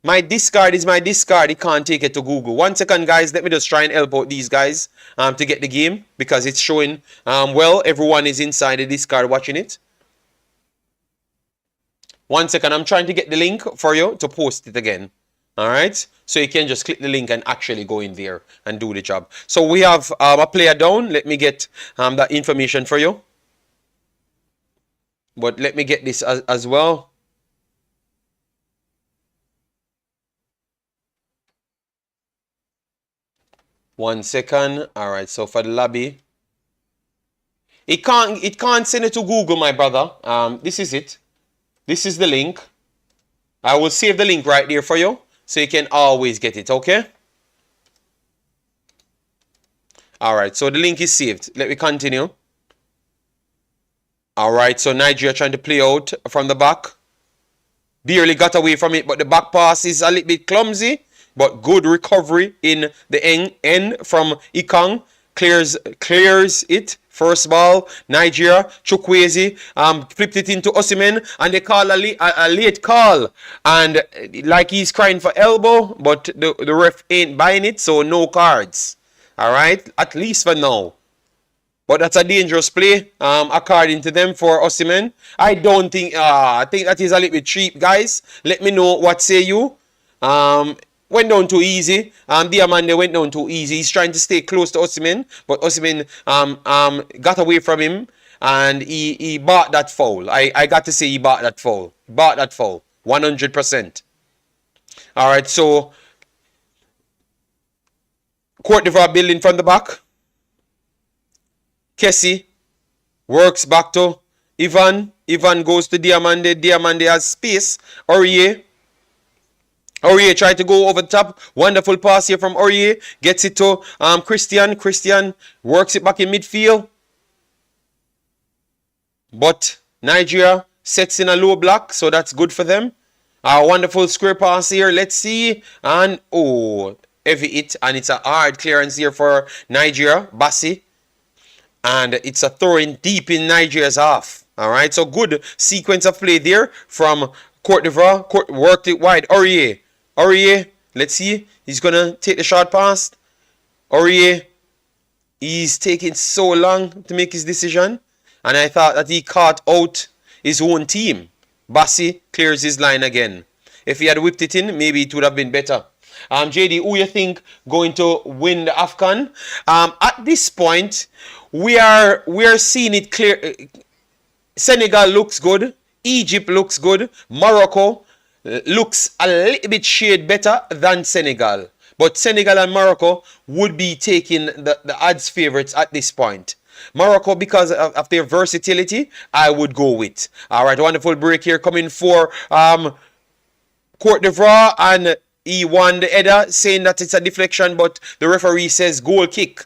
my discard is my discard. It can't take it to Google. 1 second, guys. Let me just try and help out these guys to get the game, because it's showing well. Everyone is inside the discard watching it. 1 second. I'm trying to get the link for you to post it again. All right, so you can just click the link and actually go in there and do the job. So we have a player down. Let me get that information for you. But let me get this as well. One second. All right, so for the lobby, it can't send it to Google, my brother. This is it. This is the link. I will save the link right there for you, so you can always get it, okay? All right, so the link is saved. Let me continue. All right, so Nigeria trying to play out from the back. Barely got away from it, but the back pass is a little bit clumsy. But good recovery in the end from Ikang. Clears it. First ball, Nigeria, Chukwueze flipped it into Osimhen, and they call a late call. And like he's crying for elbow, but the ref ain't buying it, so no cards. All right, at least for now. But that's a dangerous play, according to them, for Osimhen. I don't think, I think that is a little bit cheap, guys. Let me know what say you. Went down too easy. Diamande went down too easy. He's trying to stay close to Osimhen, but Osimhen got away from him, and he bought that foul. I got to say he bought that foul. Bought that foul. 100%. All right, so Cote d'Ivoire building from the back. Kessie works back to Ivan. Ivan goes to Diamande. Diamande has space. Aurier. Aurier tried to go over the top. Wonderful pass here from Aurier. Gets it to Christian. Christian works it back in midfield. But Nigeria sets in a low block, so that's good for them. A wonderful square pass here. Let's see. And, oh, heavy hit. And it's a hard clearance here for Nigeria. Bassi. And it's a throw in deep in Nigeria's half. All right, so good sequence of play there from Cote d'Ivoire. Worked it wide. Aurier. Aurier. Let's see. He's going to take the short pass. Aurier. He's taking so long to make his decision. And I thought that he caught out his own team. Bassi clears his line again. If he had whipped it in, maybe it would have been better. JD, who you think going to win the AFCON? At this point, we are seeing it clear. Senegal looks good. Egypt looks good. Morocco looks a little bit shade better than Senegal. But Senegal and Morocco would be taking the odds favorites at this point. Morocco, because of their versatility, I would go with. All right, wonderful break here coming for Cote d'Ivoire, and he won the header, saying that it's a deflection, but the referee says goal kick.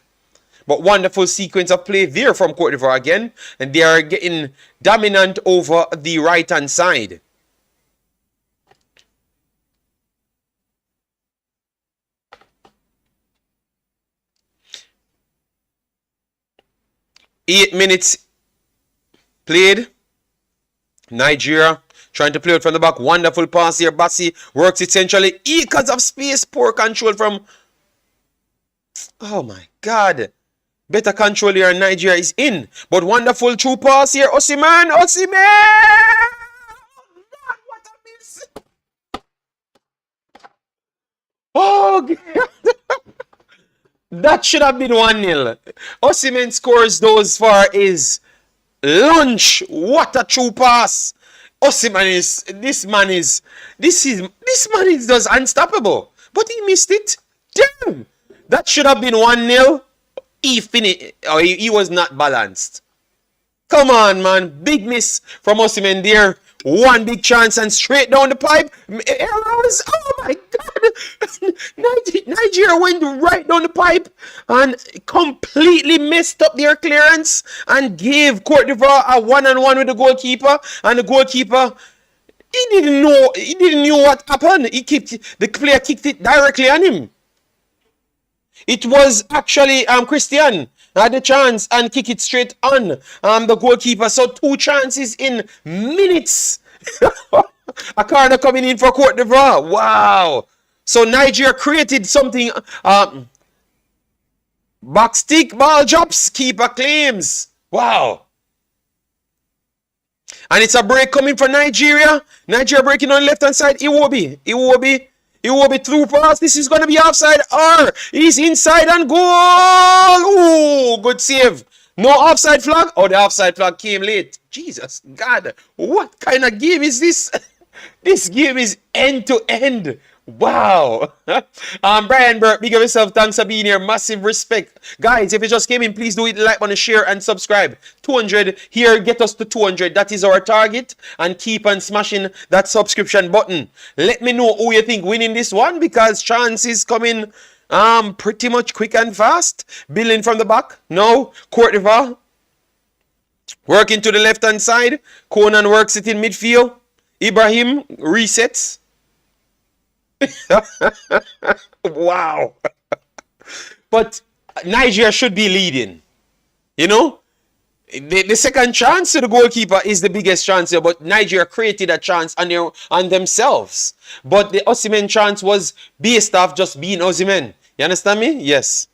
But wonderful sequence of play there from Cote d'Ivoire again, and they are getting dominant over the right-hand side. Eight minutes played. Nigeria trying to play it from the back. Wonderful pass here. Bassi works it centrally. Because of space. Poor control from... Oh my God. Better control here. Nigeria is in. But wonderful true pass here. Osimhen. Osimhen! Oh God, what a miss. Oh God. That should have been 1-0. Osimhen scores those for his lunch. What a true pass. Osimhen is, this man is just unstoppable. But he missed it. Damn. That should have been 1-0. He finished. Oh, he was not balanced. Come on, man. Big miss from Osimhen there. One big chance and straight down the pipe. Arrows. Oh my God. Nigeria went right down the pipe and completely messed up their clearance and gave Cote d'Ivoire a one-on-one with the goalkeeper. And the goalkeeper, he didn't know what happened. The player kicked it directly on him. It was actually Christian had the chance and kick it straight on the goalkeeper. So 2 chances in minutes. A corner coming in for Cote d'Ivoire. Wow. So Nigeria created something. Back stick, ball drops, keeper claims. Wow. And it's a break coming for Nigeria. Nigeria breaking on the left-hand side. Iwobi through pass. This is going to be offside. He's inside and goal. Ooh, good save. No offside flag. Oh, the offside flag came late. Jesus, God. What kind of game is this? This game is end to end. Wow. Brian Burke, big of yourself. Thanks for being here. Massive respect. Guys, if you just came in, please do it, like, button, share, and subscribe. 200 here, get us to 200. That is our target. And keep on smashing that subscription button. Let me know who you think winning this one, because chance is coming pretty much quick and fast. Building from the back. No. Cote d'Ivoire. Working to the left-hand side. Conan works it in midfield. Ibrahim resets. Wow. But Nigeria should be leading. You know? The second chance to the goalkeeper is the biggest chance here, but Nigeria created a chance on themselves. But the Osimhen chance was based off just being Osimhen. You understand me? Yes.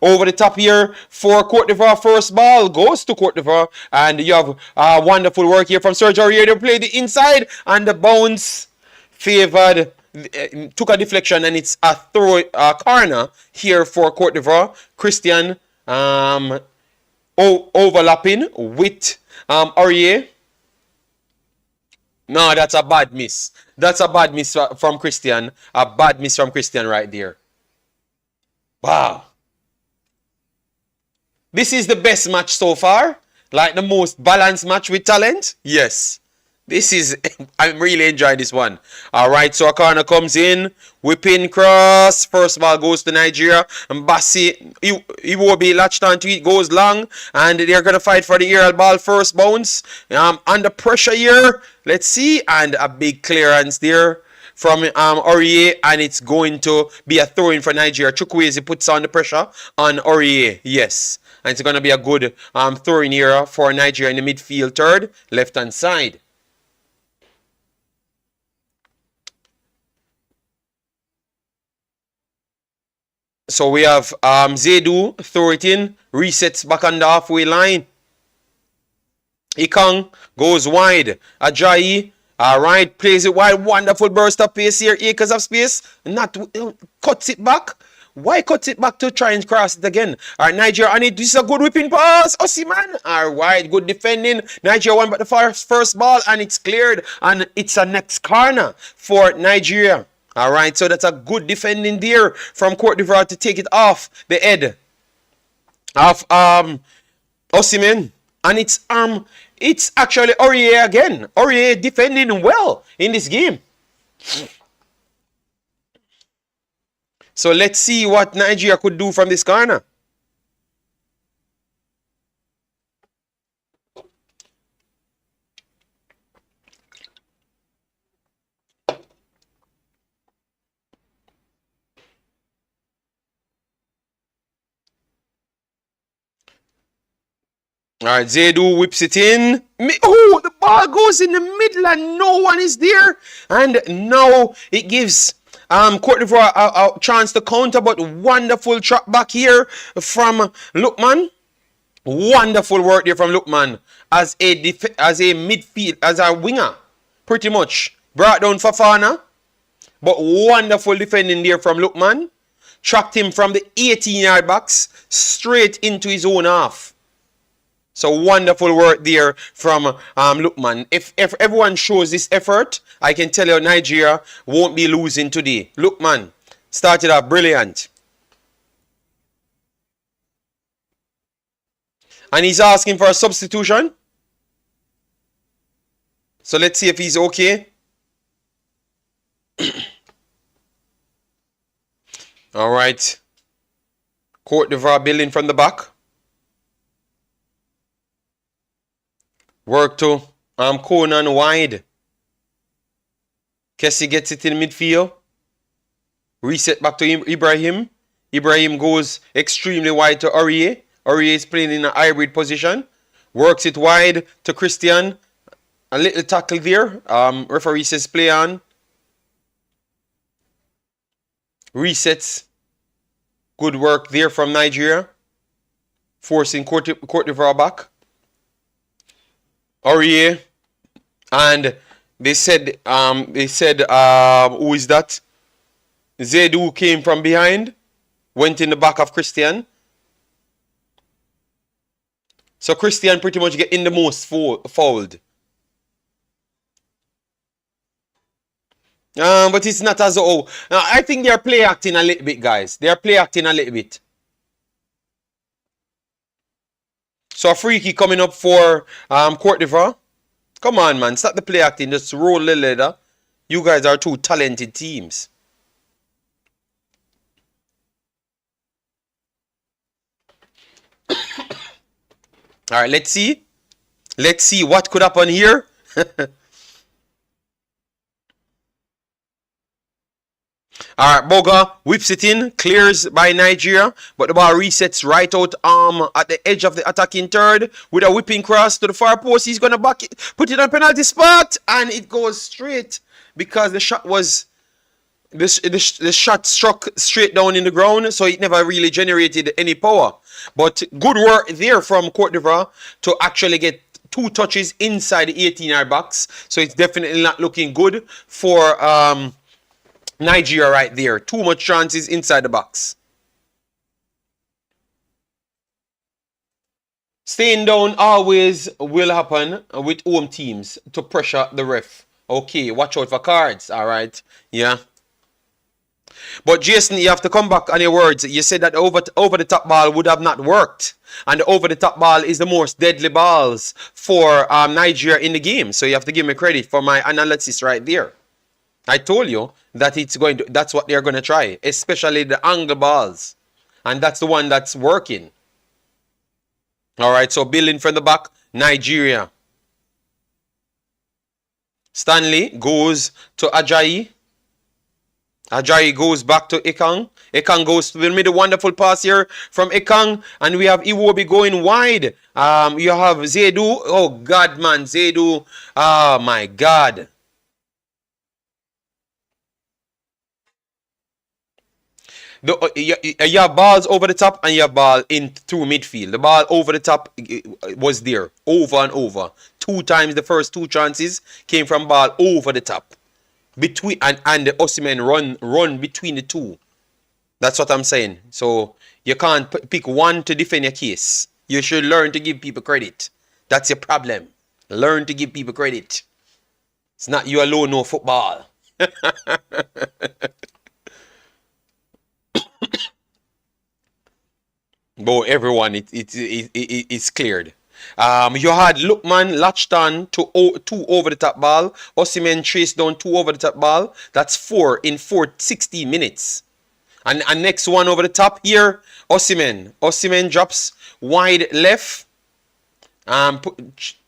Over the top here for Cote d'Ivoire. First ball goes to Cote d'Ivoire. And you have wonderful work here from Serge Aurier to play the inside. And the bounce favored, took a deflection, and it's a corner here for Cote d'Ivoire. Christian overlapping with Aurier. No, that's a bad miss. That's a bad miss from Christian. A bad miss from Christian right there. Wow. This is the best match so far. Like the most balanced match with talent. Yes. This is, I'm really enjoying this one. All right, so a corner comes in. Whipping cross. First ball goes to Nigeria. And Bassi, he will be latched onto it, goes long. And they're going to fight for the aerial ball. First bounce. Under pressure here. Let's see. And a big clearance there from Aurier, and it's going to be a throw-in for Nigeria. Chukwueze puts on the pressure on Aurier. Yes. And it's going to be a good throw-in here for Nigeria in the midfield third, left-hand side. So we have Zedu, throw it in, resets back on the halfway line. Ikong goes wide. Ajayi, all right, plays it wide. Wonderful burst of pace here. Acres of space. Not cuts it back. Why cut it back to try and cross it again? All right, Nigeria on it. This is a good whipping pass. Osimhen. All right, good defending. Nigeria won but the first ball, and it's cleared. And it's a next corner for Nigeria. All right, so that's a good defending there from Cote d'Ivoire to take it off the head of Osimhen. And it's actually Aurier again. Aurier defending well in this game. So let's see what Nigeria could do from this corner. All right, Zedu whips it in. Oh, the ball goes in the middle and no one is there. And now it gives Cote d'Ivoire a chance to counter, but wonderful trap back here from Lookman. Wonderful work there from Lookman as a midfield, as a winger, pretty much. Brought down Fafana, but wonderful defending there from Lookman. Tracked him from the 18-yard box straight into his own half. So wonderful work there from Lookman. If everyone shows this effort, I can tell you Nigeria won't be losing today. Lookman started off brilliant. And he's asking for a substitution. So let's see if he's okay. All right. Cote d'Ivoire building from the back. Work to Conan wide. Kessie gets it in midfield. Reset back to Ibrahim. Ibrahim goes extremely wide to Aurier. Aurier is playing in a hybrid position. Works it wide to Christian. A little tackle there. Referee says play on. Resets. Good work there from Nigeria. Forcing Cote d'Ivoire back. Aurier, and they said who is that? Zedu came from behind, went in the back of Christian. So Christian pretty much getting the most fouled. But it's not as though. I think they're play acting a little bit, guys. They're play acting a little bit. So a free kick coming up for Cote d'Ivoire. Come on, man. Stop the play acting. Just roll the leather. You guys are two talented teams. All right, let's see. Let's see what could happen here. All right, Boga whips it in, clears by Nigeria, but the ball resets right out at the edge of the attacking third with a whipping cross to the far post. He's gonna back it, put it on penalty spot, and it goes straight because the shot was the shot struck straight down in the ground, so it never really generated any power. But good work there from Cote d'Ivoire to actually get 2 touches inside the 18-yard box. So it's definitely not looking good for Nigeria right there. Too much chances inside the box. Staying down always will happen with home teams to pressure the ref. Okay, watch out for cards. All right. Yeah. But Jason, you have to come back on your words. You said that over the top ball would have not worked, and the over the top ball is the most deadly balls for Nigeria in the game. So you have to give me credit for my analysis right there. I told you that that's what they're going to try, especially the angle balls, and that's the one that's working. All right. So building from the back, Nigeria. Stanley goes to Ajayi. Ajayi goes back to Ekang. Ekang goes to the middle. Wonderful pass here from Ekang. And we have Iwobi going wide. You have Zedu. Oh, God, man. Zedu. Oh, my God. You have balls over the top and you have ball in through midfield. The ball over the top was there over and over. 2 times the first 2 chances came from ball over the top. Between and the Osimhen run between the two. That's what I'm saying. So you can't pick one to defend your case. You should learn to give people credit. That's your problem. Learn to give people credit. It's not you alone know football. But everyone, it's cleared. You had Lookman latched on to 2 over the top ball. Osimhen chased down 2 over the top ball. That's 4 in 60 minutes. And next one over the top here, Osimhen. Osimhen drops wide left.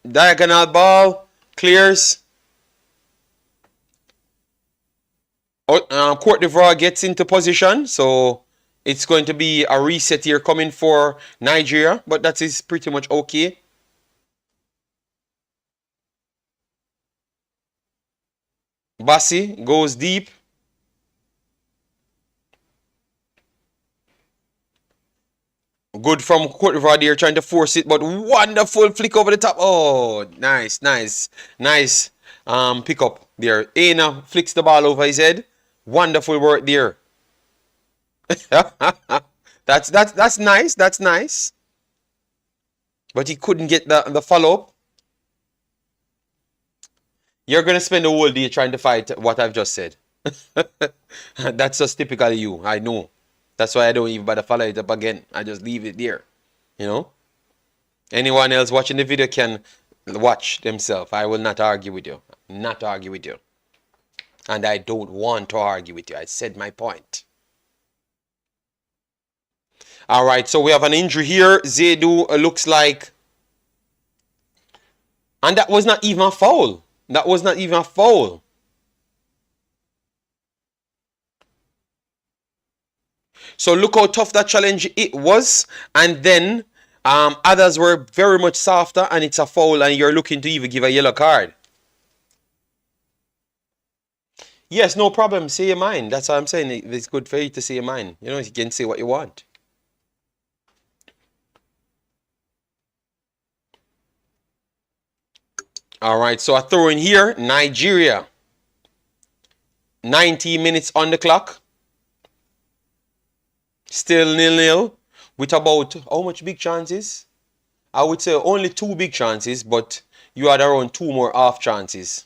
Diagonal ball clears. Cote d'Ivoire gets into position, so it's going to be a reset here coming for Nigeria, but that is pretty much okay. Bassi goes deep. Good from Cote d'Ivoire there, trying to force it, but wonderful flick over the top. Oh, nice, nice, nice pick up there. Aina flicks the ball over his head. Wonderful work there. That's nice. That's nice. But he couldn't get the follow-up. You're gonna spend the whole day trying to fight what I've just said. That's just typically you. I know. That's why I don't even bother follow it up again. I just leave it there. You know? Anyone else watching the video can watch themselves. I will not argue with you. Not argue with you. And I don't want to argue with you. I said my point. Alright, so we have an injury here. Zedu looks like... And that was not even a foul. That was not even a foul. So look how tough that challenge it was. And then others were very much softer and it's a foul and you're looking to even give a yellow card. Yes, no problem. Say your mind. That's what I'm saying. It's good for you to say your mind. You know, you can say what you want. Alright, so a throw in here. Nigeria. 90 minutes on the clock. Still 0-0 with about how much big chances? I would say only 2 big chances, but you had around 2 more half chances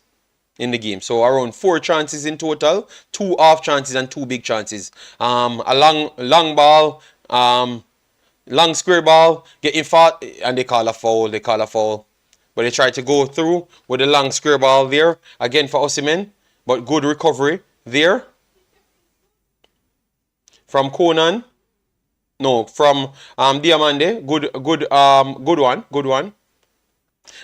in the game. So around 4 chances in total, 2 half chances and 2 big chances. A long ball, long square ball, getting fought, and they call a foul. They call a foul, but they tried to go through with the long square ball there again for Osimhen, but good recovery there from Conan. No, from Diamande. Good one.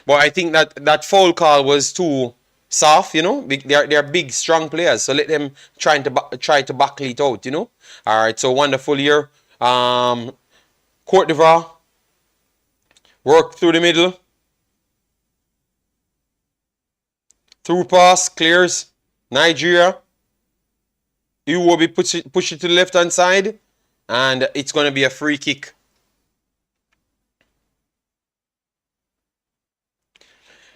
But I think that foul call was too soft, you know. They're big, strong players, so let them try to backle it out, you know. All right, so wonderful here. Cote d'Ivoire work through the middle. Through pass clears. Nigeria. Iwobi push it to the left hand side. And it's going to be a free kick.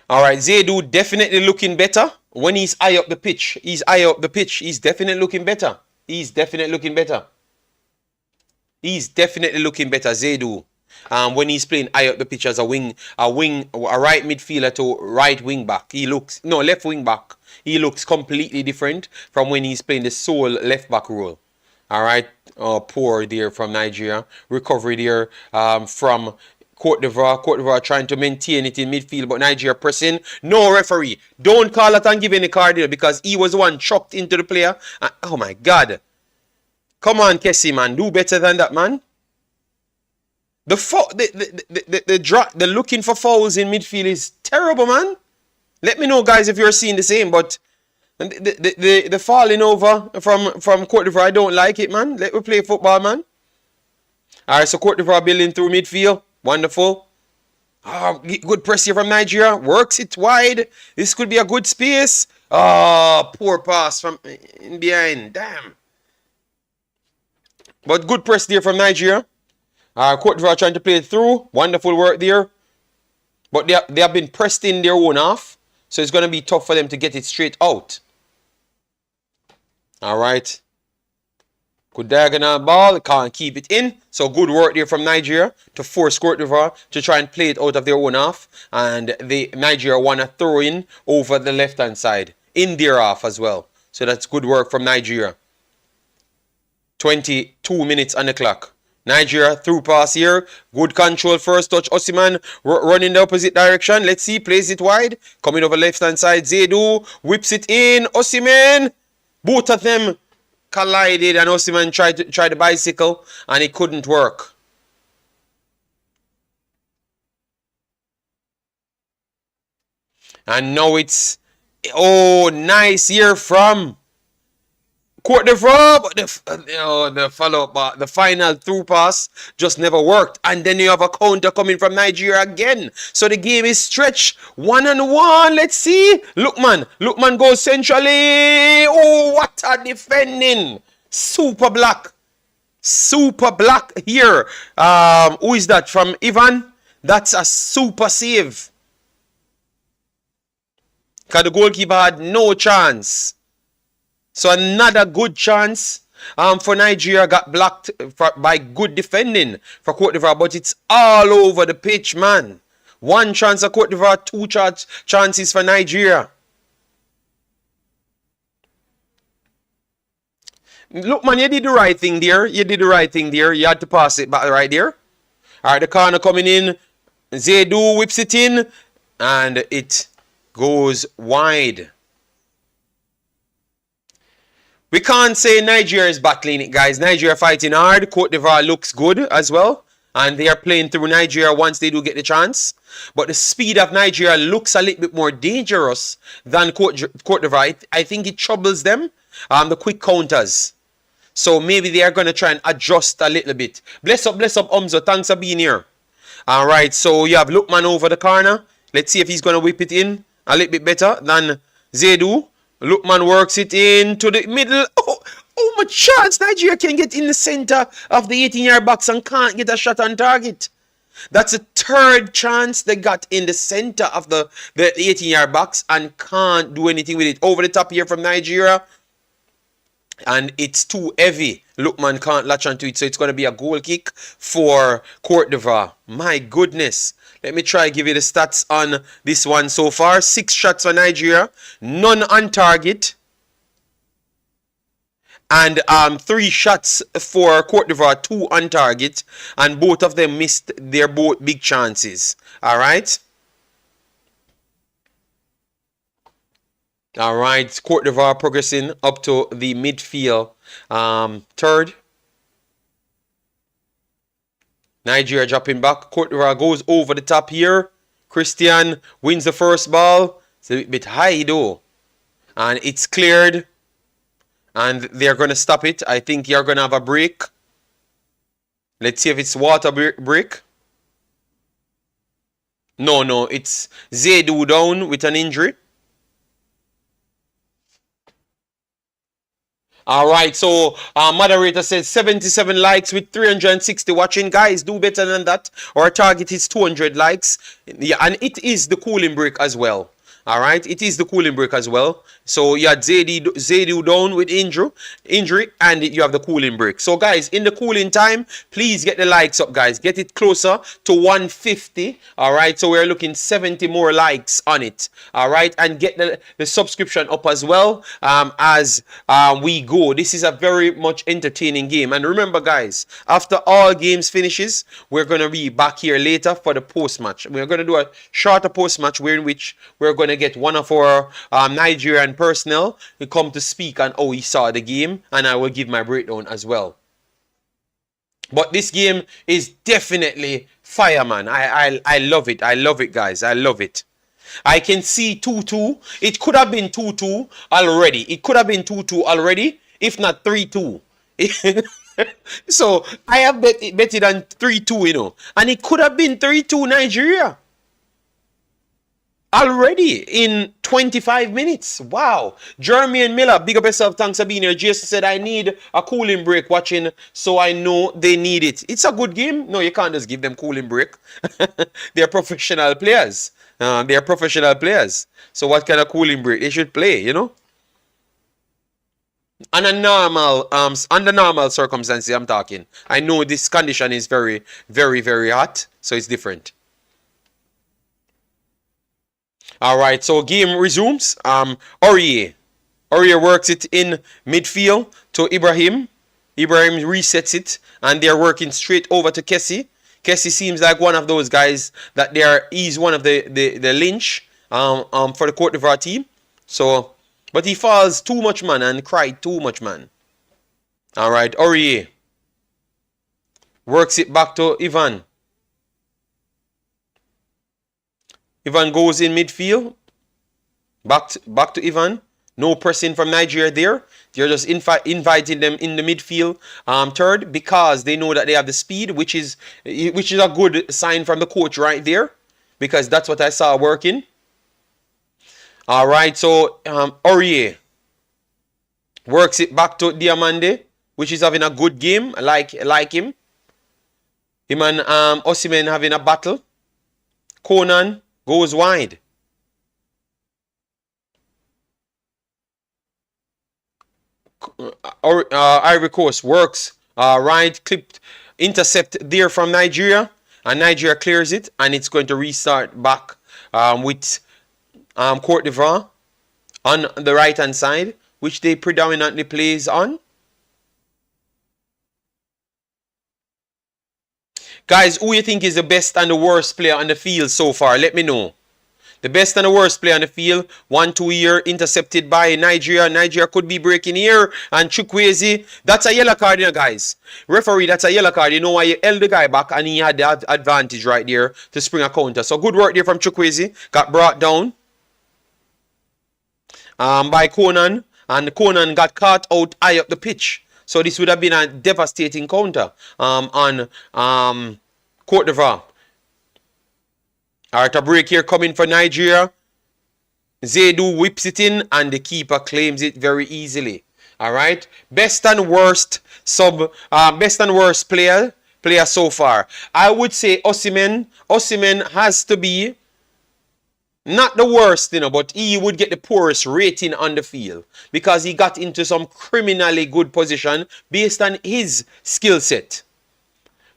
All right, Zedu definitely looking better when he's high up the pitch. He's high up the pitch. He's definitely looking better. He's definitely looking better. He's definitely looking better, Zedu. When he's playing high up the pitch as a right midfielder to right wing back. He looks, no, left wing back. he looks completely different from when he's playing the sole left back role. All right, poor there from Nigeria. Recovery there from Cote d'Ivoire. Cote d'Ivoire trying to maintain it in midfield, but Nigeria pressing. No, referee, don't call it and give any card there because he was the one chucked into the player. Oh my God. Come on, Kessie, man. Do better than that, man. The looking for fouls in midfield is terrible, man. Let me know, guys, if you're seeing the same, but the falling over from Cote d'Ivoire, I don't like it, man. Let me play football, man. All right, so Cote d'Ivoire building through midfield. Wonderful. Oh, good press here from Nigeria. Works it wide. This could be a good space. Oh, poor pass from in behind. Damn. But good press there from Nigeria. Cote d'Ivoire trying to play it through. Wonderful work there. But they have been pressed in their own half. So it's going to be tough for them to get it straight out. All right. Good diagonal ball. Can't keep it in. So good work there from Nigeria to force Cote d'Ivoire to try and play it out of their own half. And Nigeria want to throw in over the left-hand side. In their half as well. So that's good work from Nigeria. 22 minutes on the clock. Nigeria through pass here. Good control. First touch. Osimhen running the opposite direction. Let's see. Plays it wide. Coming over left-hand side. Zedu whips it in. Osimhen. Both of them collided and Osimhen tried the bicycle and it couldn't work. And now it's, oh, nice here from Cote d'Ivoire, but the follow-up, the final through pass just never worked. And then you have a counter coming from Nigeria again. So the game is stretched 1-1. Let's see. Lookman goes centrally. Oh, what a defending. Super block. Super block here. Who is that? From Ivan? That's a super save. Because the goalkeeper had no chance. So another good chance for Nigeria got blocked by good defending for Cote d'Ivoire. But it's all over the pitch, man. One chance for Cote d'Ivoire, two chances for Nigeria. Look, man, you did the right thing there. You did the right thing there. You had to pass it back right there. All right, the corner coming in. Zedu whips it in. And it goes wide. We can't say Nigeria is battling it, guys. Nigeria fighting hard. Cote d'Ivoire looks good as well. And they are playing through Nigeria once they do get the chance. But the speed of Nigeria looks a little bit more dangerous than Cote d'Ivoire. I think it troubles them. The quick counters. So maybe they are going to try and adjust a little bit. Bless up, Umzo. Thanks for being here. All right, so you have Lookman over the corner. Let's see if he's going to whip it in a little bit better than Zedu. Lookman works it into the middle. Oh, my chance. Nigeria can get in the center of the 18-yard box and can't get a shot on target. That's a third chance they got in the center of the 18-yard box and can't do anything with it. Over the top here from Nigeria. And it's too heavy. Lookman can't latch onto it. So it's going to be a goal kick for Cote d'Ivoire. My goodness. Let me try give you the stats on this one so far. 6 shots for Nigeria. None on target. And 3 shots for Cote d'Ivoire. 2 on target. And both of them missed their both big chances. Alright. Alright. Cote d'Ivoire progressing up to the midfield. Third. Nigeria dropping back. Cote d'Ivoire goes over the top here. Christian wins the first ball. It's a bit high though. And it's cleared. And they're going to stop it. I think you're going to have a break. Let's see if it's water break. No. It's Zedu down with an injury. Alright, so moderator says 77 likes with 360 watching. Guys, do better than that. Our target is 200 likes. Yeah, and it is the cooling break as well. All right, it is the cooling break as well. So you had Zaydu down with injury, and you have the cooling break. So guys, in the cooling time, please get the likes up, guys. Get it closer to 150. All right, so we're looking 70 more likes on it. All right, and get the subscription up as well as we go. This is a very much entertaining game. And remember, guys, after all games finishes, we're gonna be back here later for the post match. We're gonna do a shorter post match in which we're going to get one of our Nigerian personnel to come to speak on how he saw the game, and I will give my breakdown as well. But this game is definitely fire, man. I love it. I love it, guys. I love it. I can see 2-2. It could have been 2-2 already. It could have been 2-2 already, if not 3-2. So I have betted on 3-2, you know. And it could have been 3-2 Nigeria. Already in 25 minutes. Wow. Jermaine Miller, big up yourself. Thanks for being here. Jason said, I need a cooling break watching, so I know they need it. It's a good game. No, you can't just give them cooling break. They're professional players. They're professional players. So what kind of cooling break? They should play, you know? Under normal circumstances, I'm talking. I know this condition is very, very, very hot, so it's different. All right, so game resumes. Aurier works it in midfield to Ibrahim. Ibrahim resets it, and they're working straight over to Kessie. Kessie seems like one of those guys that he's one of the lynch for the Cote d'Ivoire team. So, but he falls too much, man, and cried too much, man. All right, Aurier works it back to Ivan. Ivan goes in midfield. Back to Ivan. No pressing from Nigeria there. They're just inviting them in the midfield third because they know that they have the speed, which is a good sign from the coach right there, because that's what I saw working. All right, so Aurier works it back to Diamande, which is having a good game. I like him. Him and Osimhen having a battle. Conan goes wide. Ivory Coast works right, clipped, intercept there from Nigeria, and Nigeria clears it, and it's going to restart back with Cote d'Ivoire on the right hand side, which they predominantly plays on. Guys, who you think is the best and the worst player on the field so far? Let me know. The best and the worst player on the field. 1-2 here, intercepted by Nigeria. Nigeria could be breaking here. And Chukwueze. That's a yellow card, you know, guys. Referee, that's a yellow card. You know why? You held the guy back and he had the advantage right there to spring a counter. So good work there from Chukwueze. Got brought down by Conan. And Conan got caught out high up the pitch. So this would have been a devastating counter on Cote d'Ivoire. All right, a break here coming for Nigeria. Zaydu whips it in, and the keeper claims it very easily. All right, best and worst player so far. I would say Osimhen. Osimhen has to be not the worst, you know, but he would get the poorest rating on the field because he got into some criminally good position based on his skill set.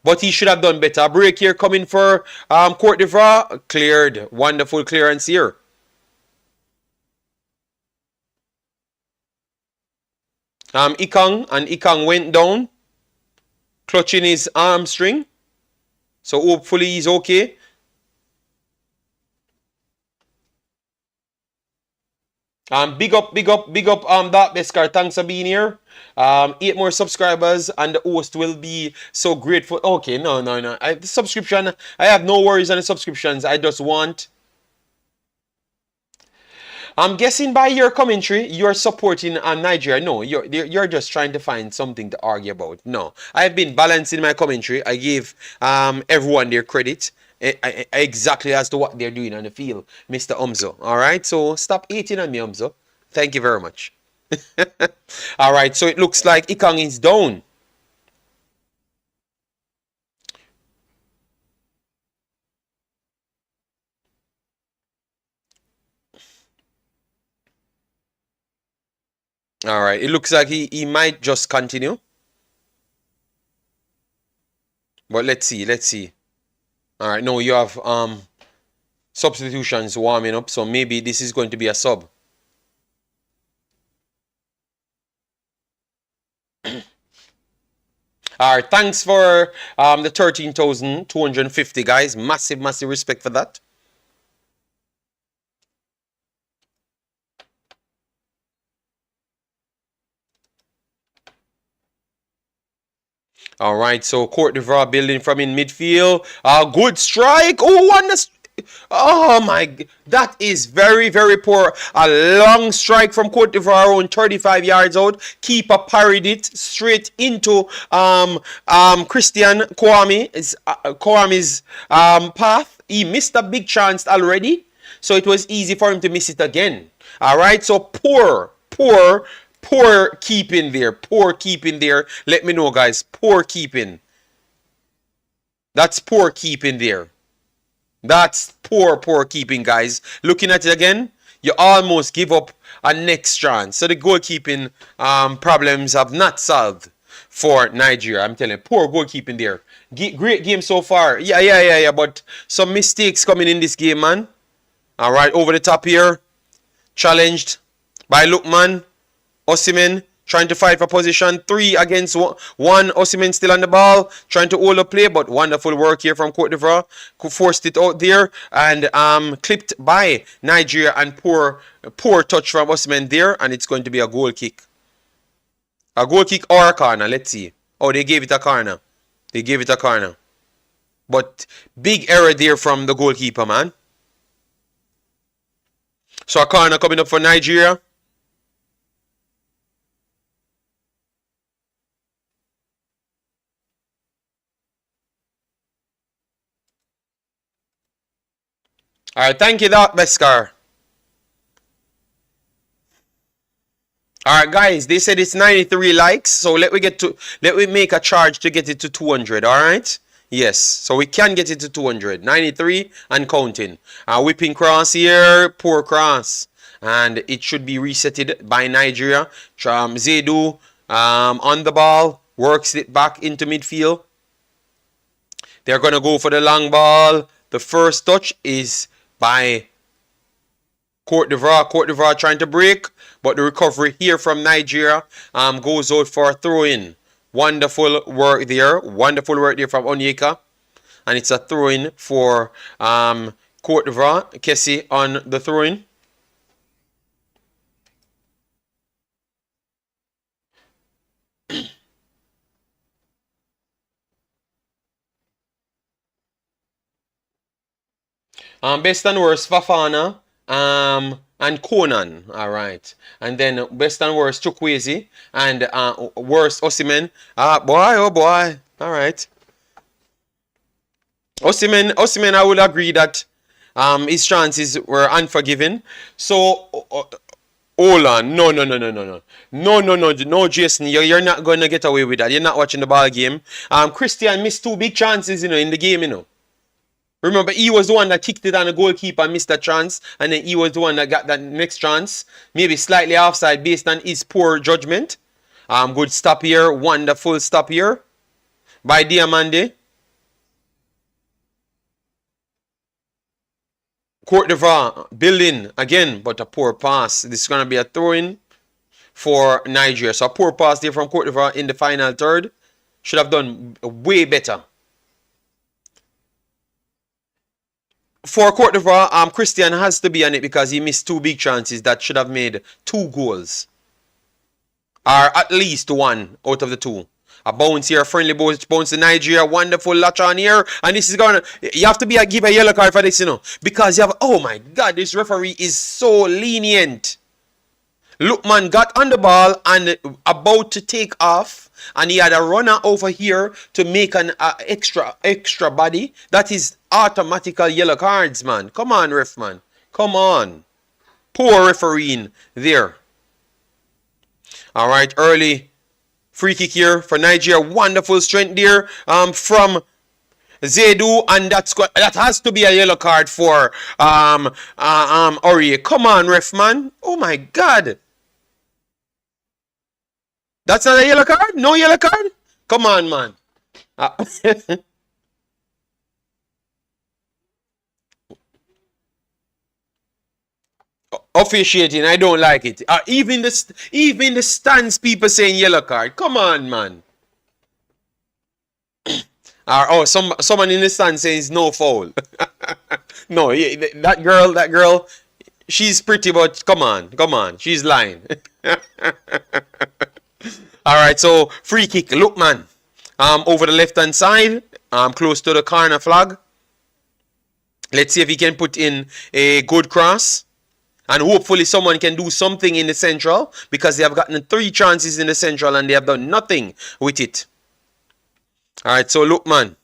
But he should have done better. A break here coming for Cote d'Ivoire. Cleared. Wonderful clearance here. Ikang went down, clutching his hamstring. So hopefully he's okay. Big up that Beskar. Thanks for being here. 8 more subscribers and the host will be so grateful. Okay, no. The subscription, I have no worries on the subscriptions. I just want. I'm guessing by your commentary, you're supporting Nigeria. No, you're just trying to find something to argue about. No, I've been balancing my commentary. I give everyone their credit. Exactly as to what they're doing on the field, Mr. Umzo. All right, so stop eating on me, Umzo. Thank you very much. All right, so it looks like Ikang is down. All right. It looks like he might just continue. But let's see. Let's see. All right. No, you have substitutions warming up. So maybe this is going to be a sub. All right. Thanks for the 13,250, guys. Massive, massive respect for that. All right, so Cote d'Ivoire building from in midfield. Good strike. Oh, oh my, that is very, very poor. A long strike from Cote d'Ivoire on 35 yards out. Keeper parried it straight into Christian Kouame's path. He missed a big chance already, so it was easy for him to miss it again. All right, so poor keeping there. Poor keeping there. Let me know, guys. Poor keeping. That's poor keeping there. That's poor keeping, guys. Looking at it again, you almost give up a next chance. So the goalkeeping problems have not solved for Nigeria. I'm telling you, poor goalkeeping there. Great game so far. Yeah. But some mistakes coming in this game, man. All right, over the top here. Challenged by Lookman. Osimhen trying to fight for position. 3 against 1. Osimhen still on the ball. Trying to hold the play. But wonderful work here from Cote d'Ivoire. Forced it out there. And clipped by Nigeria. And poor touch from Osimhen there. And it's going to be a goal kick. A goal kick or a corner. Let's see. Oh, they gave it a corner. They gave it a corner. But big error there from the goalkeeper, man. So a corner coming up for Nigeria. Alright, thank you, Doc Beskar. Alright, guys, they said it's 93 likes, so let me make a charge to get it to 200, alright? Yes, so we can get it to 200. 93 and counting. Whipping cross here, poor cross. And it should be resetted by Nigeria. Zedu on the ball, works it back into midfield. They're going to go for the long ball. The first touch is by Cote d'Ivoire. Cote d'Ivoire trying to break, but the recovery here from Nigeria goes out for a throw-in. Wonderful work there. Wonderful work there from Onyeka. And it's a throw-in for Cote d'Ivoire. Kessie on the throw-in. Best and worst, Fafana and Conan. All right. And then best and worst, Chukwueze. And worst, Osimhen. Boy, oh boy. All right. Osimhen, I would agree that his chances were unforgiving. So, hold on. No, Jason. You're not going to get away with that. You're not watching the ball game. Christian missed 2 big chances, in the game, Remember, he was the one that kicked it on the goalkeeper, missed that chance, and then he was the one that got that next chance. Maybe slightly offside based on his poor judgment. Good stop here. Wonderful stop here by Diamande. Cote d'Ivoire building again, but a poor pass. This is going to be a throw-in for Nigeria. So a poor pass there from Cote d'Ivoire in the final third. Should have done way better. For Cote d'Ivoire, Christian has to be on it because he missed 2 big chances that should have made 2 goals. Or at least 1 out of the 2. A bounce here, friendly bounce to Nigeria. Wonderful latch on here. And this is going to... You have to give a yellow card for this, Because you have... Oh my God, this referee is so lenient. Lookman got on the ball and about to take off. And he had a runner over here to make an extra body. That is automatical yellow cards, man. Come on, ref, man. Come on. Poor refereeing there. All right, early free kick here for Nigeria. Wonderful strength there from Zedu, and that has to be a yellow card for Aurier. Come on, ref, man. Oh my God. That's not a yellow card? No yellow card? Come on, man. Uh, Officiating, I don't like it. Even the stands people saying yellow card. Come on, man. Someone in the stand says no foul. No, yeah, that girl, she's pretty, but come on, she's lying. All right, so free kick. Look, man, over the left hand side, close to the corner flag. Let's see if he can put in a good cross. And hopefully someone can do something in the central, because they have gotten 3 chances in the central and they have done nothing with it. All right, so look, man.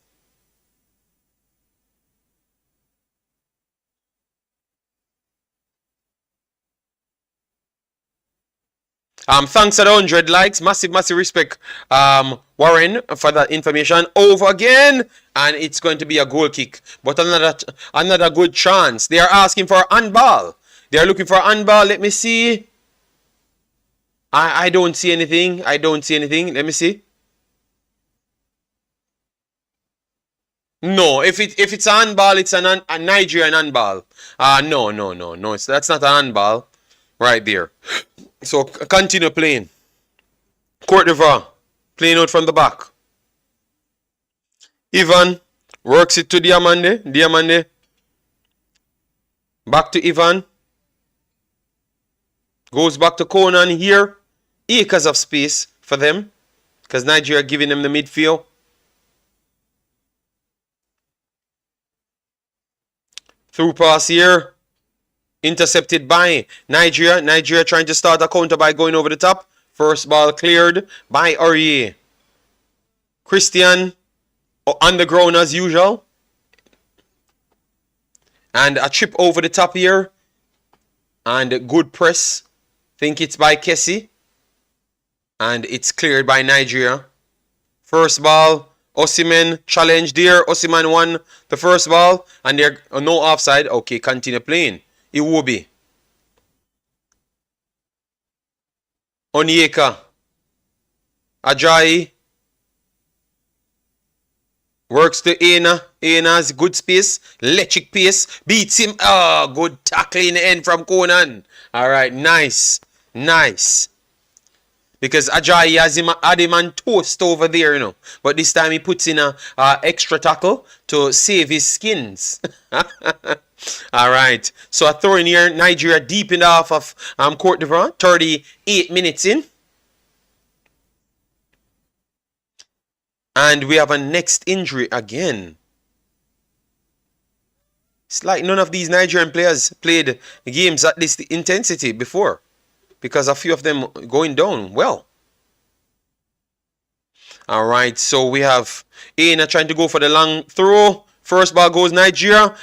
Thanks for the 100 likes. Massive, massive respect, Warren, for that information. Over again, and it's going to be a goal kick. But another good chance. They are asking for a handball. They are looking for a handball. Let me see. I don't see anything. I don't see anything. Let me see. No, if it's a handball, it's a Nigerian handball. No. That's not a handball right there. So continue playing. Cote d'Ivoire playing out from the back. Ivan works it to Diamande. Diamande back to Ivan. Goes back to Conan here. Acres of space for them, because Nigeria giving them the midfield. Through pass here. Intercepted by Nigeria. Nigeria trying to start a counter by going over the top. First ball cleared by Aurier. Christian on the ground as usual. And a chip over the top here. And good press. Think it's by Kessie. And it's cleared by Nigeria. First ball. Osimhen challenged there. Osimhen won the first ball. And there no offside. Okay, continue playing. Iwobi. Onyeka. Ajayi. Works to Aina. Aina's good space. Electric pace. Beats him. Oh, good tackle in the end from Conan. Alright, nice. Nice. Because Ajayi had him on toast over there, you know. But this time he puts in a extra tackle to save his skins. Alright. So a throw in here. Nigeria deep in the half of Cote d'Ivoire. 38 minutes in. And we have a next injury again. It's like none of these Nigerian players played games at this intensity before, because a few of them going down well. Alright, so we have Aina trying to go for the long throw. First ball goes Nigeria.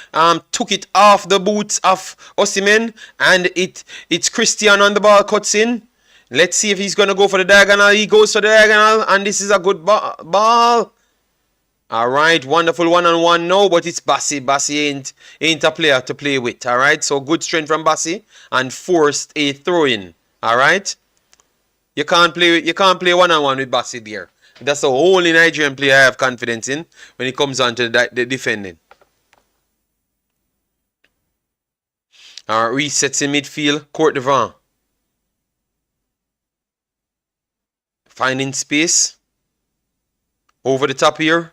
Took it off the boots of Osimhen. And it's Christian on the ball, cuts in. Let's see if he's going to go for the diagonal. He goes for the diagonal. And this is a good ball. Alright, wonderful one-on-one now. But it's Bassi. Bassi ain't a player to play with. Alright, so good strength from Bassi. And forced a throw-in. Alright. You can't play one-on-one with Bassi there. That's the only Nigerian player I have confidence in when it comes on to the defending. Alright, resets in midfield. Cote d'Ivoire. Finding space. Over the top here.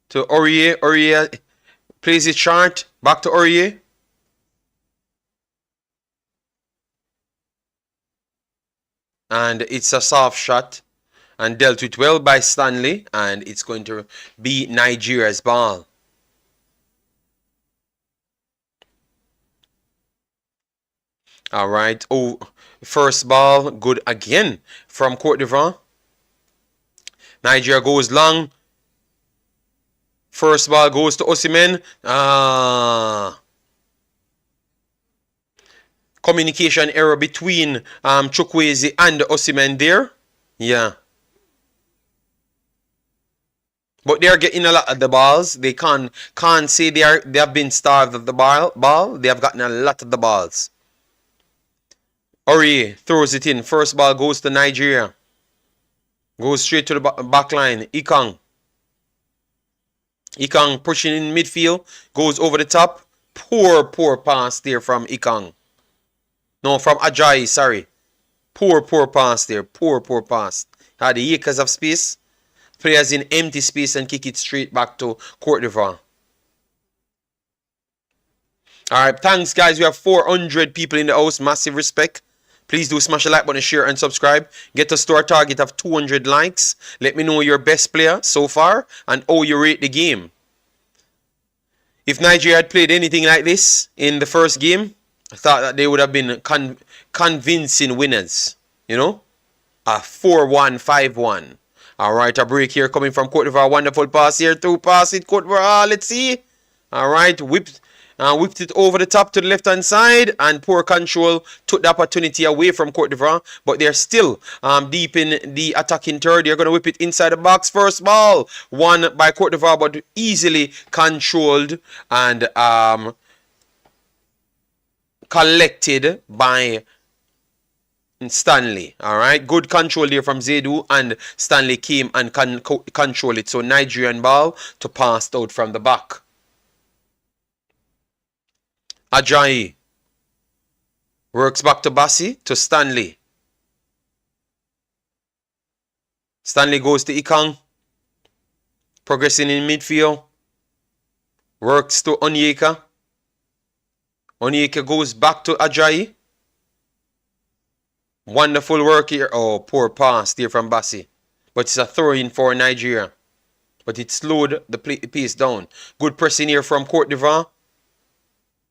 To Aurier. Aurier plays it short. Back to Aurier. And it's a soft shot. And dealt with well by Stanley. And it's going to be Nigeria's ball. Alright. Oh, first ball. Good again from Cote d'Ivoire. Nigeria goes long. First ball goes to Osimhen. Communication error between Chukwueze and Osimhen there. Yeah. But they're getting a lot of the balls. They can't say they have been starved of the ball. They have gotten a lot of the balls. Aurier throws it in. First ball goes to Nigeria. Goes straight to the back line. Ikang pushing in midfield. Goes over the top. Poor pass there from Ikang. No, from Ajayi, sorry. Poor pass there. Poor pass. Had the acres of space. Players in empty space and kick it straight back to Cote d'Ivoire. Alright, thanks guys. We have 400 people in the house. Massive respect. Please do smash the like button, share, and subscribe. Get us to our target of 200 likes. Let me know your best player so far and how you rate the game. If Nigeria had played anything like this in the first game, I thought that they would have been convincing winners. You know? A 4-1, 5-1. Alright, a break here coming from Cote d'Ivoire. Wonderful pass here. Through pass it. Cote d'Ivoire. Let's see. Alright, whipped it over the top to the left hand side, and poor control took the opportunity away from Cote d'Ivoire, but they're still deep in the attacking third. They're going to whip it inside the box. First ball won by Cote d'Ivoire, but easily controlled and collected by Stanley. Alright, good control there from Zedu, and Stanley came and control it. So Nigerian ball to pass out from the back. Ajayi works back to Bassi, to Stanley. Stanley goes to Ikang. Progressing in midfield. Works to Onyeka. Onyeka goes back to Ajayi. Wonderful work here. Oh, poor pass there from Bassi. But it's a throw-in for Nigeria. But it slowed the pace down. Good pressing here from Cote d'Ivoire.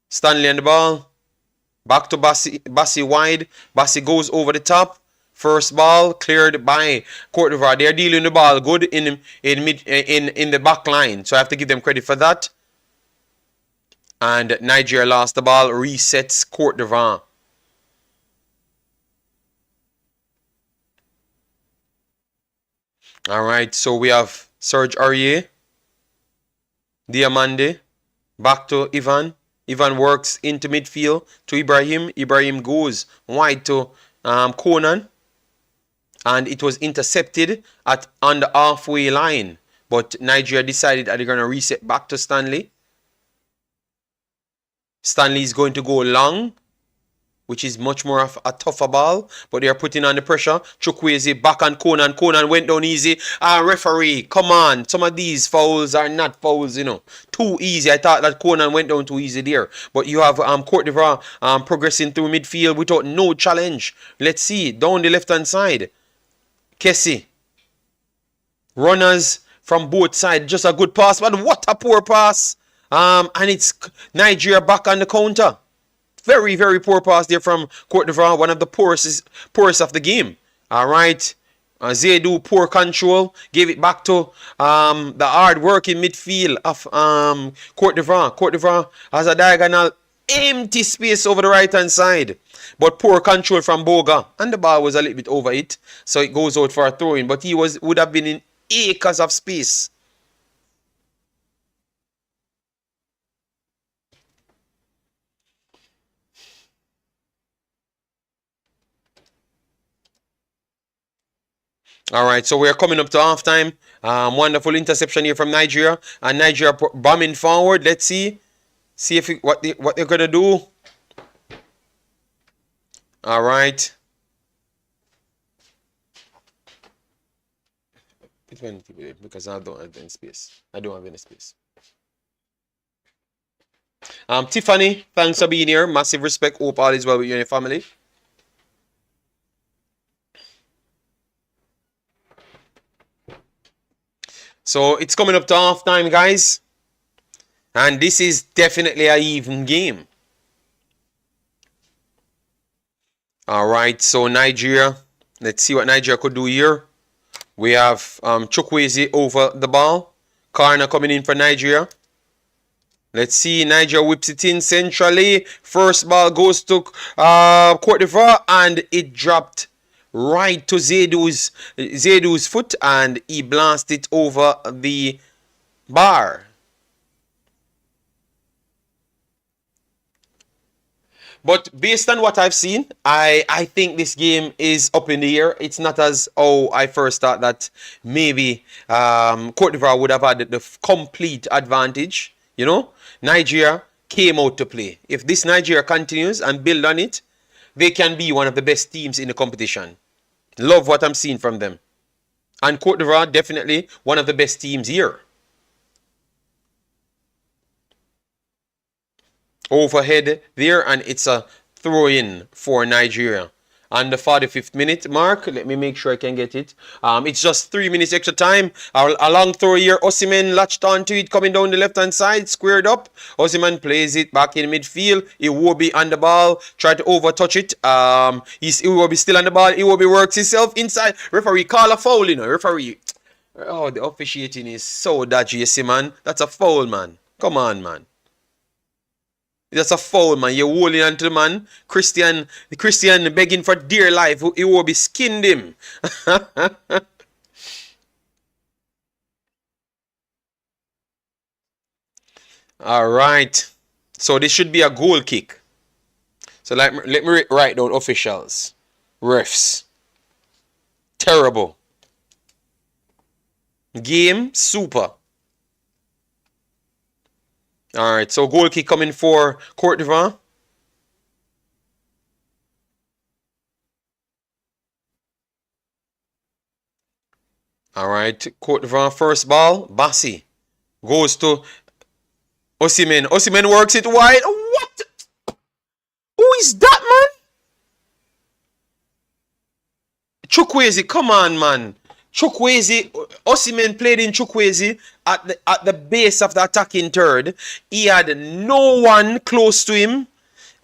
Stanley on the ball. Back to Bassi. Bassi wide. Bassi goes over the top. First ball cleared by Cote d'Ivoire. They're dealing the ball good in the back line. So I have to give them credit for that. And Nigeria lost the ball. Resets Cote d'Ivoire. Alright, so we have Serge Aurier. Diamande. Back to Ivan. Ivan works into midfield to Ibrahim. Ibrahim goes wide to Conan. And it was intercepted on the halfway line. But Nigeria decided that they're going to reset back to Stanley. Stanley is going to go long, which is much more of a tougher ball. But they are putting on the pressure. Chukwueze back on Conan. Conan went down easy. Referee, come on. Some of these fouls are not fouls, you know. Too easy. I thought that Conan went down too easy there. But you have Cote d'Ivoire progressing through midfield without no challenge. Let's see. Down the left-hand side. Kessie. Runners from both sides. Just a good pass. But what a poor pass. And it's Nigeria back on the counter. Very, very poor pass there from Cote d'Ivoire. One of the poorest of the game. Alright. Zedu, poor control. Gave it back to the hard working midfield of Cote d'Ivoire. Cote d'Ivoire has a diagonal empty space over the right hand side. But poor control from Boga. And the ball was a little bit over it. So it goes out for a throw-in. But he would have been in acres of space. Alright, so we're coming up to halftime. Wonderful interception here from Nigeria. And Nigeria bombing forward. Let's see. See if what they're going to do. Alright. Because I don't have any space. I don't have any space. Tiffany, thanks for being here. Massive respect. Hope all is well with you and your family. So it's coming up to halftime, guys. And this is definitely an even game. Alright, so Nigeria. Let's see what Nigeria could do here. We have Chukwueze over the ball. Corner coming in for Nigeria. Let's see. Nigeria whips it in centrally. First ball goes to Cote d'Ivoire. And it dropped right to Zedu's foot, and he blasted over the bar. But based on what I've seen, I think this game is up in the air. It's not as I first thought that maybe Cote d'Ivoire would have had the complete advantage. You know, Nigeria came out to play. If this Nigeria continues and build on it, they can be one of the best teams in the competition. Love what I'm seeing from them. And Cote d'Ivoire, definitely one of the best teams here. Overhead there, and it's a throw-in for Nigeria. On the 45th minute mark, let me make sure I can get it. It's just 3 minutes extra time. A long throw here. Osimhen latched onto it, coming down the left-hand side, squared up. Osimhen plays it back in midfield. Iwobi on the ball, tried to overtouch it. Iwobi still on the ball. Iwobi works himself inside. Referee call a foul, you know. Referee. Oh, the officiating is so dodgy, you see, man. That's a foul, man. Come on, man. That's a foul, man. You're holding onto the man. Christian begging for dear life. He will be skinned him. All right. So this should be a goal kick. So let me write down officials. Refs. Terrible. Game super. All right, so goal kick coming for Cote d'Ivoire. All right, Cote d'Ivoire first ball. Bassi goes to Osimhen. Osimhen works it wide. What? Who is that, man? Chukwueze, come on, man. Chukwueze, Osimhen played in Chukwueze at the base of the attacking third. He had no one close to him.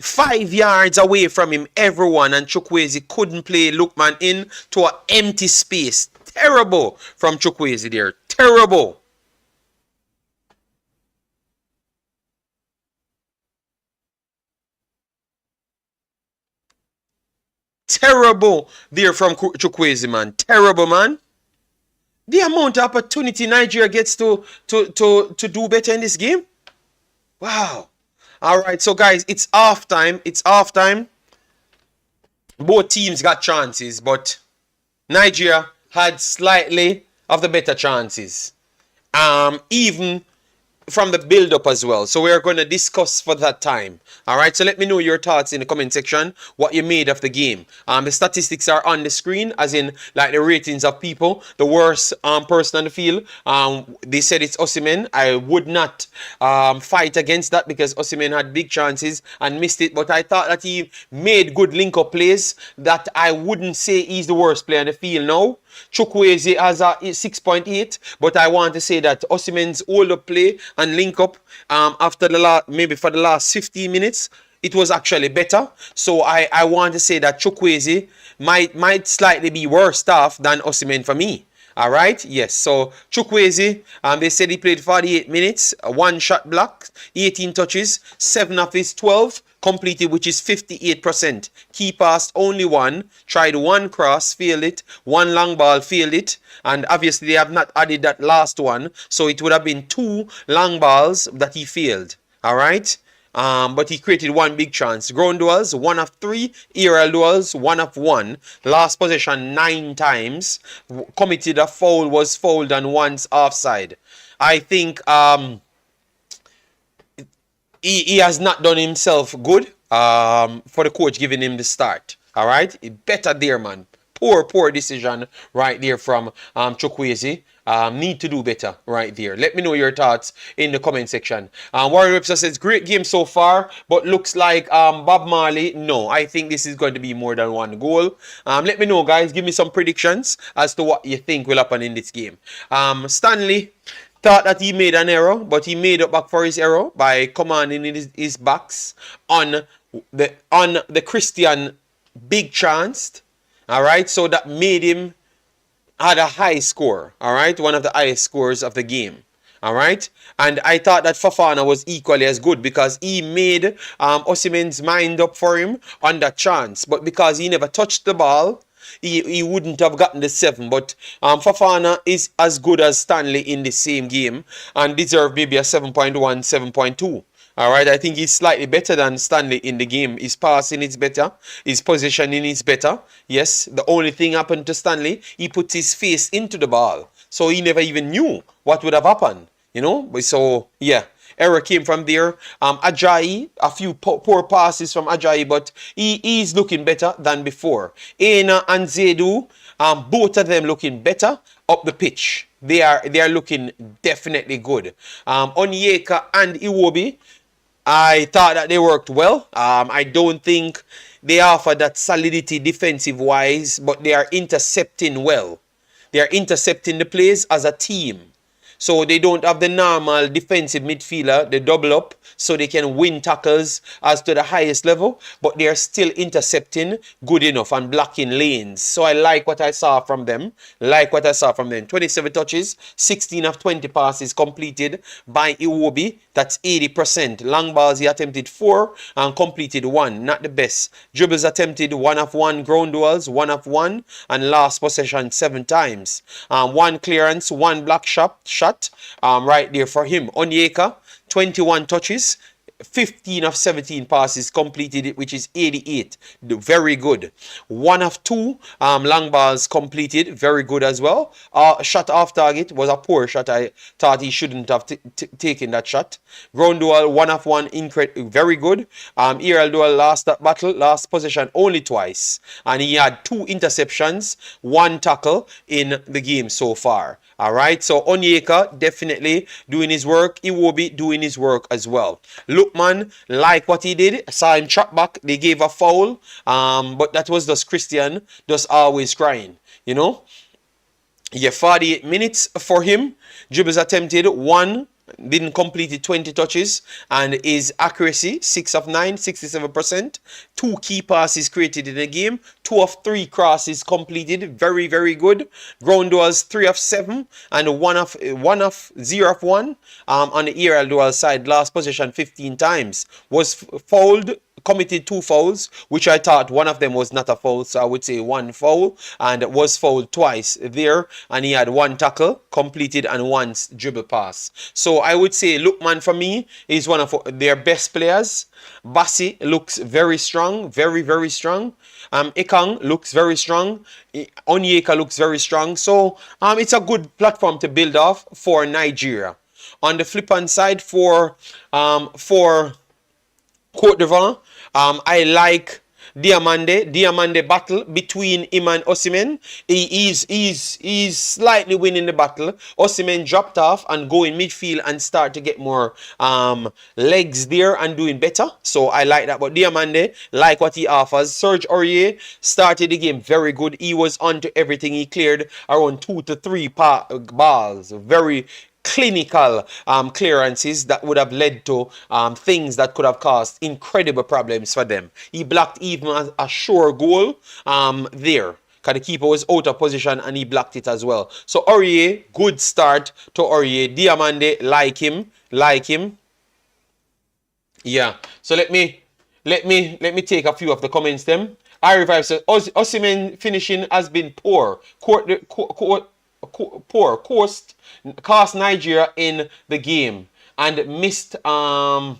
5 yards away from him, everyone, and Chukwueze couldn't play Lookman in to an empty space. Terrible from Chukwueze there. Terrible. Terrible there from Chukwueze, man. Terrible, man. The amount of opportunity Nigeria gets to do better in this game. Wow. All right, so guys, it's half time. It's half time. Both teams got chances, but Nigeria had slightly of the better chances. Even from the build-up as well. So we're going to discuss for that time. All right, so let me know your thoughts in the comment section, what you made of the game. The statistics are on the screen, as in like the ratings of people. The worst person on the field, they said it's Osimhen. I would not fight against that because Osimhen had big chances and missed it. But I thought that he made good link-up plays that I wouldn't say he's the worst player on the field now. Chukwueze has a 6.8, but I want to say that Osimhen's hold-up play and link-up after maybe for the last 15 minutes, it was actually better. So I want to say that Chukwueze might slightly be worse off than Osimhen for me. All right, yes. So Chukwueze, they said he played 48 minutes, 1 shot block, 18 touches, 7 of his 12 completed, which is 58%. Key pass only 1, tried 1 cross, failed it, 1 long ball, failed it, and obviously they have not added that last one, so it would have been 2 long balls that he failed. All right. But he created 1 big chance. Ground duels, 1 of 3. Aerial duels, 1 of 1. Last possession 9 times. Committed a foul, was fouled, and once offside. I think he has not done himself good for the coach giving him the start. All right, better there, man. Poor decision right there from Chukwueze. Need to do better right there. Let me know your thoughts in the comment section. Warren Webster says, great game so far, but looks like Bob Marley. No, I think this is going to be more than 1 goal. Let me know, guys. Give me some predictions as to what you think will happen in this game. Stanley thought that he made an error, but he made up back for his error by commanding his backs on the Christian big chance. All right, so that made him had a high score. All right, one of the highest scores of the game. All right, and I thought that Fofana was equally as good because he made Osimhen's mind up for him on that chance, but because he never touched the ball, he wouldn't have gotten the 7. But Fofana is as good as Stanley in the same game and deserved maybe a 7.1, 7.2. All right, I think he's slightly better than Stanley in the game. His passing is better. His positioning is better. Yes, the only thing happened to Stanley, he put his face into the ball. So he never even knew what would have happened. You know? So, yeah. Error came from there. Ajayi, a few poor passes from Ajayi, but he's looking better than before. Aina and Zedu, both of them looking better up the pitch. They are looking definitely good. Onyeka and Iwobi, I thought that they worked well. I don't think they offer that solidity defensive wise, but they are intercepting well. They are intercepting the plays as a team. So they don't have the normal defensive midfielder, the double up, so they can win tackles as to the highest level, but they are still intercepting good enough and blocking lanes. So I like what I saw from them. 27 touches, 16 of 20 passes completed by Iwobi. That's 80%. Long balls, he attempted 4 and completed 1. Not the best. Dribbles attempted 1 of 1. Ground duels, 1 of 1. And last possession 7 times. 1 clearance, 1 block shot. Right there for him. Onyeka, 21 touches, 15 of 17 passes completed, which is 88. Very good. 1 of 2 long balls completed. Very good as well. Shot off target was a poor shot. I thought he shouldn't have taken that shot. Ground duel, 1 of 1. Very good. Aerial duel, last battle, last possession only twice. And he had 2 interceptions, 1 tackle in the game so far. All right, so Onyeka definitely doing his work. Iwobi doing his work as well. Lookman, like what he did. I saw him trap back. They gave a foul, but that was just Christian, just always crying, you know. Yeah, 48 minutes for him. Dribbles attempted 1. Didn't complete it, 20 touches, and his accuracy 6 of 9, 67%. 2 key passes created in the game, 2 of 3 crosses completed, very good. Ground duels 3 of 7 and 0 of 1 on the aerial duel side. Last possession 15 times. Was fouled, committed 2 fouls, which I thought one of them was not a foul, so I would say 1 foul, and was fouled twice there, and he had 1 tackle completed and 1 dribble pass. So I would say Lookman for me is one of their best players. Bassi looks very strong, very strong. Ekang looks very strong. Onyeka looks very strong. So it's a good platform to build off for Nigeria. On the flip hand side for Cote d'Ivoire, I like Diamande battle between him and Osimhen. He's slightly winning the battle. Osimhen dropped off and go in midfield and start to get more legs there and doing better. So I like that. But Diamande, like what he offers. Serge Aurier started the game very good. He was on to everything. He cleared around 2 to 3 balls. Very clinical clearances that would have led to things that could have caused incredible problems for them. He blocked even a sure goal there, because the keeper was out of position and he blocked it as well. So Aurier, good start to Aurier. Diamande, like him. Yeah. So let me take a few of the comments them. Ivory Coast says Osimhen finishing has been poor. Cost Nigeria in the game and missed a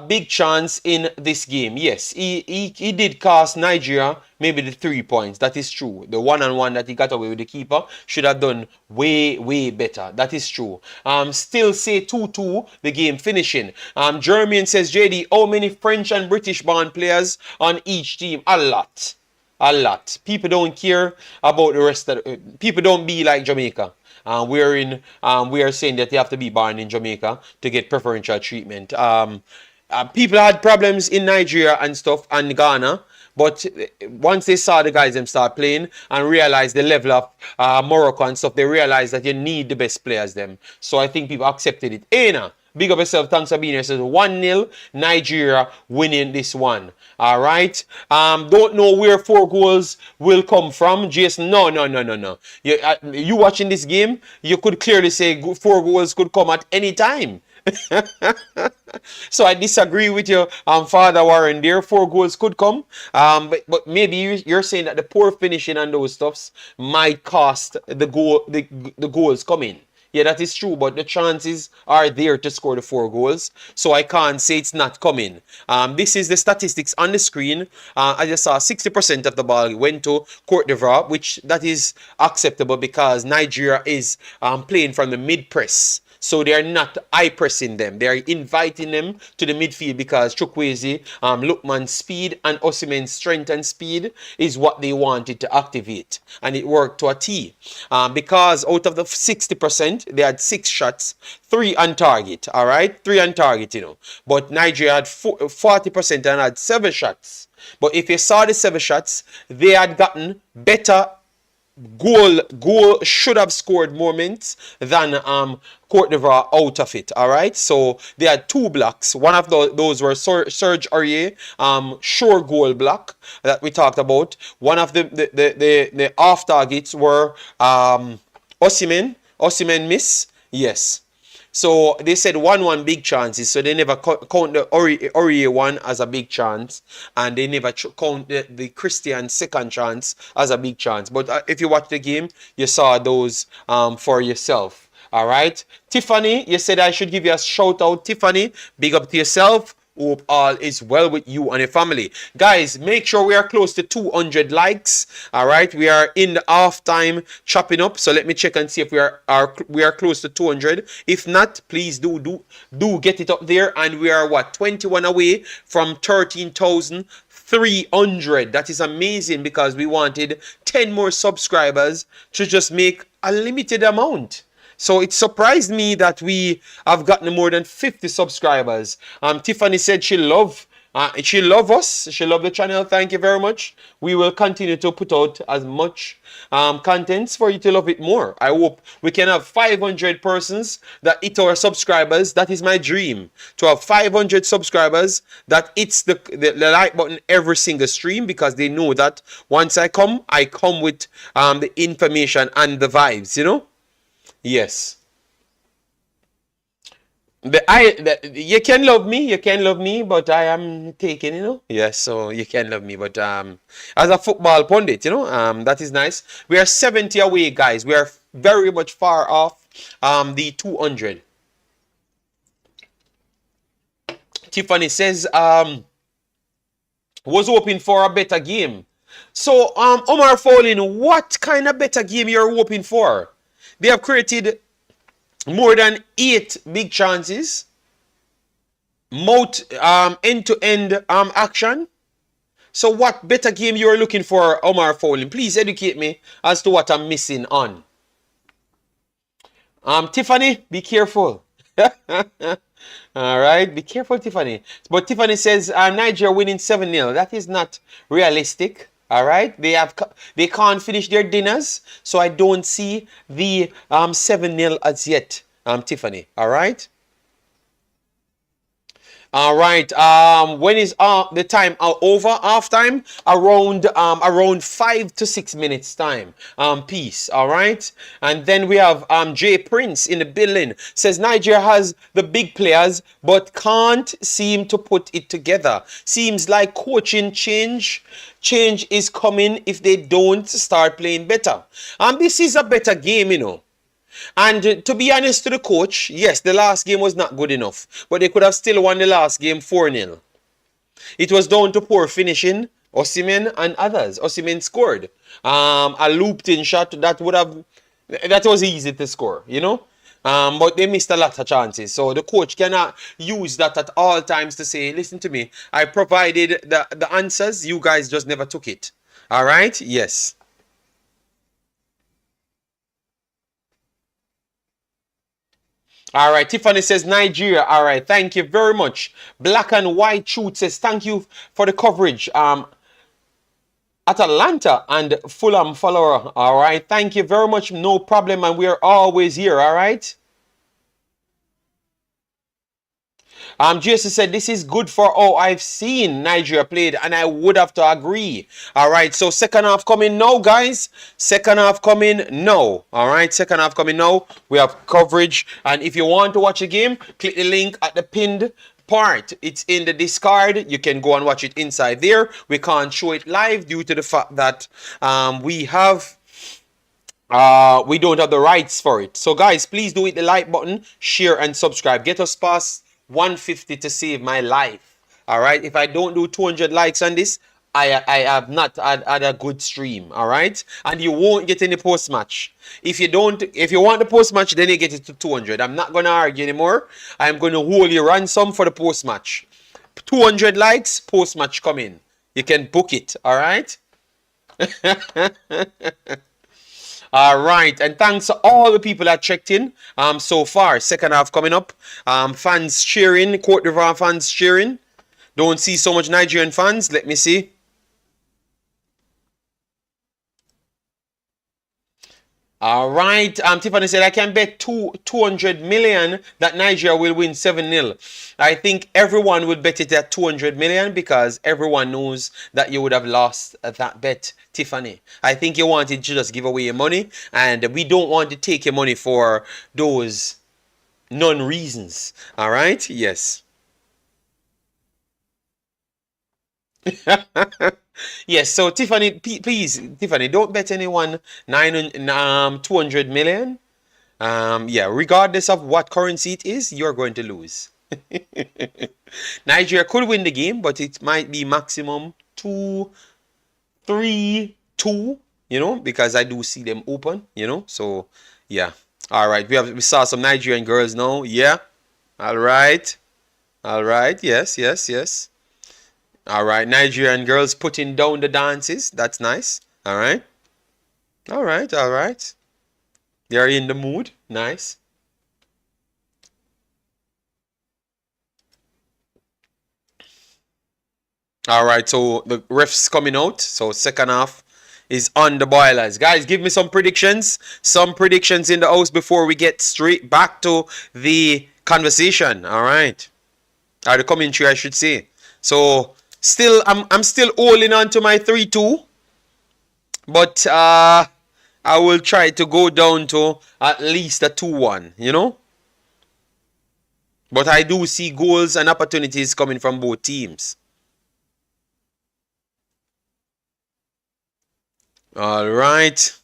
big chance in this game. Yes, he did cost Nigeria maybe the 3 points. That is true. The one-on-one that he got away with the keeper should have done way better. That is true. Still say 2-2 the game finishing. Jeremian says, JD, how many French and British born players on each team? A lot. People don't care about the rest of people don't be like Jamaica. We are saying that they have to be born in Jamaica to get preferential treatment. People had problems in Nigeria and stuff and Ghana, but once they saw the guys them start playing and realized the level of Morocco and stuff, they realized that you need the best players them. So I think people accepted it. Aina, big up yourself. Thanks for being here. Says 1-0 Nigeria winning this one. All right. Don't know where 4 goals will come from. Jason, no. You watching this game, you could clearly say 4 goals could come at any time. So I disagree with your Father Warren there. 4 goals could come. But maybe you're saying that the poor finishing and those stuffs might cost the goals coming. Yeah, that is true, but the chances are there to score the 4 goals. So I can't say it's not coming. This is the statistics on the screen. I just saw 60% of the ball went to Cote d'Ivoire, which that is acceptable because Nigeria is playing from the mid press. So they are not eye pressing them. They are inviting them to the midfield because Chukwueze, Lookman's speed and Osimhen's strength and speed is what they wanted to activate. And it worked to a T. Because out of the 60%, they had 6 shots, 3 on target. All right? 3 on target, you know. But Nigeria had 40% and had 7 shots. But if you saw the 7 shots, they had gotten better goal should have scored moments than Cote d'Ivoire out of it. All right, so they had 2 blocks. One of those were Serge Aurier sure goal block that we talked about. One of the off targets were Osimhen miss. Yes. So they said 1-1 big chances, so they never count the Aurier one as a big chance, and they never count the Christian second chance as a big chance. But if you watch the game, you saw those for yourself. All right, Tiffany, you said I should give you a shout out. Tiffany, big up to yourself. Hope all is well with you and your family. Guys, make sure we are close to 200 likes. All right, we are in the half time chopping up. So let me check and see if we are close to 200. If not, please do get it up there. And we are what, 21 away from 13,300. That is amazing because we wanted 10 more subscribers to just make a limited amount. So it surprised me that we have gotten more than 50 subscribers. Tiffany said she love us. She love the channel. Thank you very much. We will continue to put out as much contents for you to love it more. I hope we can have 500 persons that hit our subscribers. That is my dream, to have 500 subscribers that hits the like button every single stream, because they know that once I come with the information and the vibes, you know. Yes. You can love me, but I am taken, you know. Yes, so you can love me, but as a football pundit, you know, that is nice. We are 70 away, guys. We are very much far off the 200. Tiffany says was hoping for a better game. So Omar Fowlin, what kind of better game you're hoping for? They have created more than 8 big chances, end-to-end action. So what better game you're looking for, Omar Fowlin? Please educate me as to what I'm missing on. Tiffany, be careful. All right, be careful, Tiffany. But Tiffany says Nigeria winning 7-0. That is not realistic. All right, they can't finish their dinners, so I don't see the 7-0 as yet, Tiffany. All right. All right. When is the time over? Half time around 5 to 6 minutes time. Peace. All right. And then we have Jay Prince in the building. Says Nigeria has the big players but can't seem to put it together. Seems like coaching change is coming if they don't start playing better. This is a better game, you know. And to be honest to the coach, yes, the last game was not good enough, but they could have still won the last game 4-0. It was down to poor finishing, Osimhen and others. Osimhen scored a looped-in shot that was easy to score, you know. But they missed a lot of chances. So the coach cannot use that at all times to say, listen to me, I provided the answers, you guys just never took it. All right? Yes. All right, Tiffany says Nigeria. All right, thank you very much. Black and White Truth says thank you for the coverage. Atalanta and Fulham follower. All right, thank you very much. No problem, and we are always here. All right. Jason said this is good for all I've seen Nigeria played, and I would have to agree. All right, so second half coming now, guys. Second half coming now. All right, second half coming now. We have coverage, and if you want to watch a game, click the link at the pinned part. It's in the Discord. You can go and watch it inside there. We can't show it live due to the fact that we have We don't have the rights for it. So guys, please do hit the like button, share and subscribe. Get us past 150 to save my life. All right. If I don't do 200 likes on this, I have not had a good stream. All right. And you won't get any post match. If you want the post match, then you get it to 200. I'm not gonna argue anymore. I'm gonna hold you ransom for the post match. 200 likes, post match coming. You can book it. All right. All right, and thanks to all the people that checked in so far. Second half coming up. Fans cheering, Cote d'Ivoire fans cheering. Don't see so much Nigerian fans. Let me see. All right. Tiffany said, I can bet 200 million that Nigeria will win 7-0. I think everyone would bet it at 200 million because everyone knows that you would have lost that bet, Tiffany. I think you wanted to just give away your money, and we don't want to take your money for those non-reasons. All right? Yes. Yes, so Tiffany, please, Tiffany, don't bet anyone 200 million. Yeah, regardless of what currency it is, you're going to lose. Nigeria could win the game, but it might be maximum 2, 3, 2, because I do see them open, So, yeah. All right, we saw some Nigerian girls now. Yeah. All right. All right. Yes, yes, yes. All right, Nigerian girls putting down the dances. That's nice. All right. All right, all right. They're in the mood. Nice. All right, so the refs coming out. So second half is on the boilers. Guys, give me some predictions. Some predictions in the house before we get straight back to the conversation. All right. Or the commentary, I should say. So still, I'm still holding on to my 3-2, but I will try to go down to at least a 2-1. But I do see goals and opportunities coming from both teams. All right.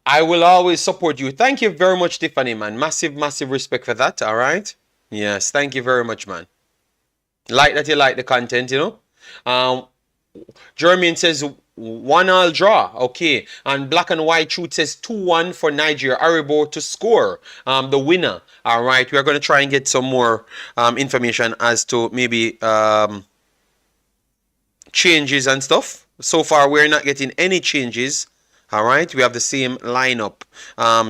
I will always support you. Thank you very much, Tiffany, man. Massive, massive respect for that. All right. Yes, thank you very much, man. Like that you like the content, Jermaine says 1-1 draw. Okay. And Black and White Truth says 2-1 for Nigeria. Aribo to score the winner. All right. We're going to try and get some more information as to maybe changes and stuff. So far, we're not getting any changes. All right, we have the same lineup.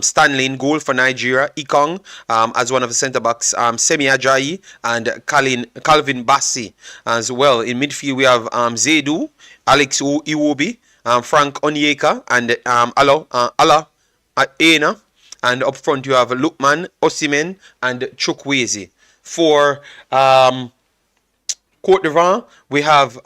Stanley in goal for Nigeria. Ikong as one of the centre backs. Semi Ajayi and Calvin Bassi as well. In midfield, we have Zaidu, Alex Iwobi, Frank Onyeka, and Allah Aina. And up front, you have Lukman, Osimen, and Chukwueze. For Cote d'Ivoire, we have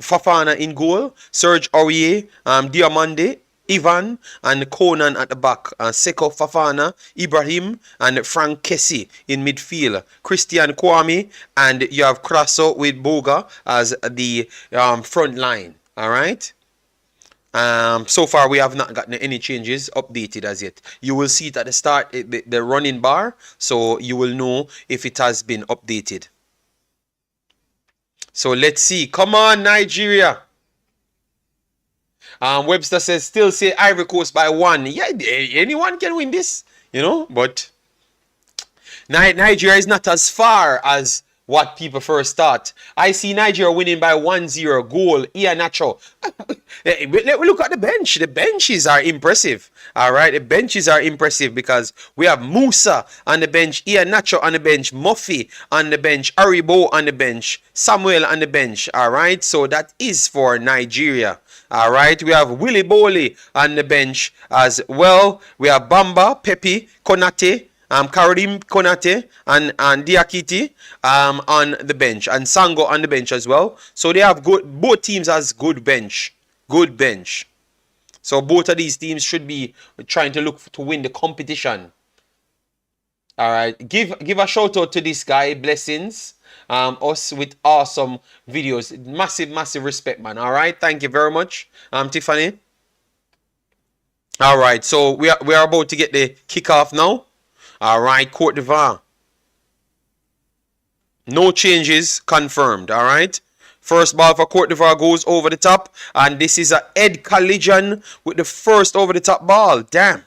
Fafana in goal, Serge Aurier, Diamande, Ivan, and Conan at the back. Seko Fafana, Ibrahim, and Frank Kessie in midfield. Christian Kwame, and you have Kraso with Boga as the front line. All right. So far, we have not gotten any changes updated as yet. You will see it at the start, the running bar, so you will know if it has been updated. So let's see. Come on, Nigeria. Webster says, still say Ivory Coast by 1. Yeah, anyone can win this, but Nigeria is not as far as what people first thought. I see Nigeria winning by 1-0 goal. Iheanacho. Look at the bench. The benches are impressive. All right, the benches are impressive because we have Musa on the bench, Iheanacho on the bench, Murphy on the bench, Aribo on the bench, Samuel on the bench. All right, so that is for Nigeria. All right, we have Willy Bowley on the bench as well. We have Bamba, Pepe, Konate, Karim Konate and Diakite on the bench, and Sango on the bench as well. So they have both teams has good bench. So both of these teams should be trying to look to win the competition. All right. Give a shout out to this guy. Blessings. Us with awesome videos. Massive respect, man. All right. Thank you very much. Tiffany. All right. So we are about to get the kickoff now. All right. Cote d'Ivoire. No changes confirmed. All right. First ball for Cote d'Ivoire goes over the top, and this is a head collision with the first over the top ball. Damn.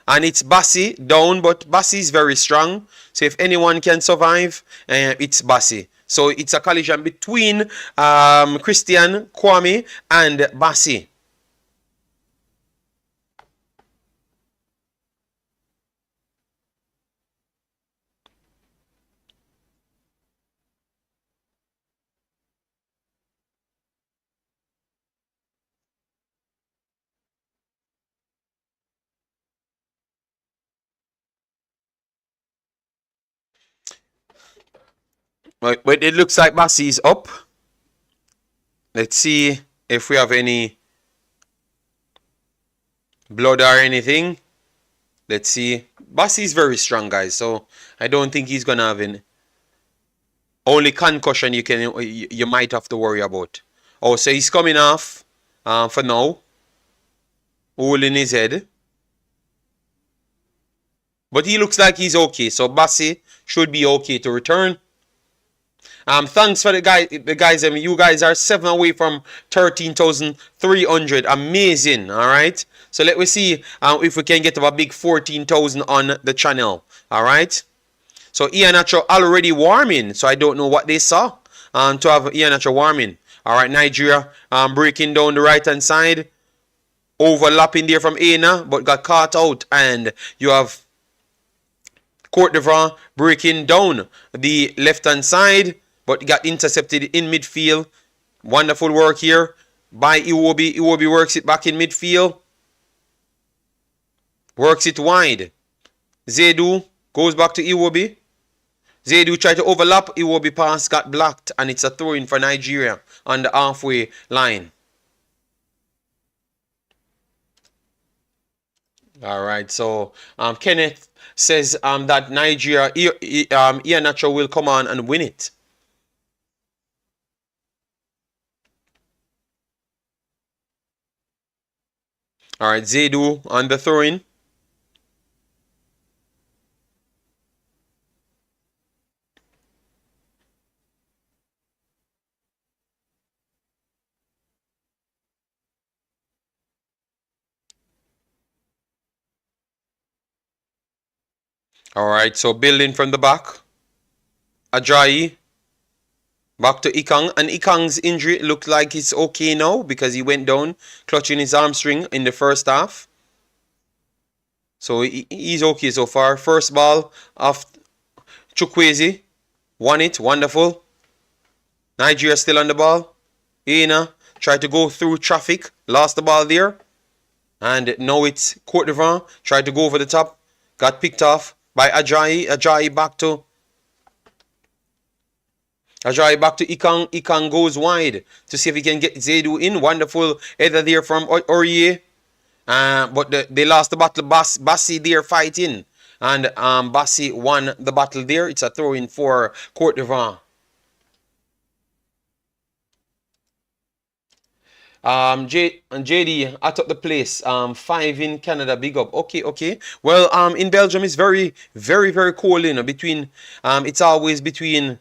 And it's Bassi down, but Bassi is very strong. So if anyone can survive, it's Bassi. So it's a collision between Christian, Kwame, and Bassi. But it looks like Bassi is up. Let's see if we have any blood or anything. Let's see. Bassi is very strong, guys. So I don't think he's gonna have any. Only concussion you might have to worry about. Oh, so he's coming off for now. Hole in his head. But he looks like he's okay. So Bassi should be okay to return. Thanks for the guys. You guys are 7 away from 13,300. Amazing. All right. So let me see if we can get to a big 14,000 on the channel. All right. So Iheanacho already warming. So I don't know what they saw to have Iheanacho warming. All right. Nigeria breaking down the right hand side. Overlapping there from Aina, but got caught out. And you have Cote d'Ivoire breaking down the left hand side, but got intercepted in midfield. Wonderful work here by Iwobi. Iwobi works it back in midfield. Works it wide. Zedu goes back to Iwobi. Zedu tried to overlap. Iwobi pass got blocked, and it's a throw-in for Nigeria on the halfway line. All right, so Kenneth says that Nigeria, Iheanacho will come on and win it. All right, Zedu on the throw-in. All right, so building from the back. Ajayi. Back to Ikang. And Ikang's injury looked like it's okay now because he went down clutching his hamstring in the first half. So he's okay so far. First ball of Chukwueze. Won it. Wonderful. Nigeria still on the ball. Aina tried to go through traffic. Lost the ball there. And now it's Cote d'Ivoire. Tried to go over the top. Got picked off by Ajayi. Ajayi back to Ikang. Ikang goes wide to see if he can get Zedu in. Wonderful header there from Aurier. But they lost the battle. Bassi there fighting. And Bassi won the battle there. It's a throw-in for Cote d'Ivoire. JD at the place. 5 in Canada. Big up. Okay. Well, in Belgium it's very cold. Between it's always between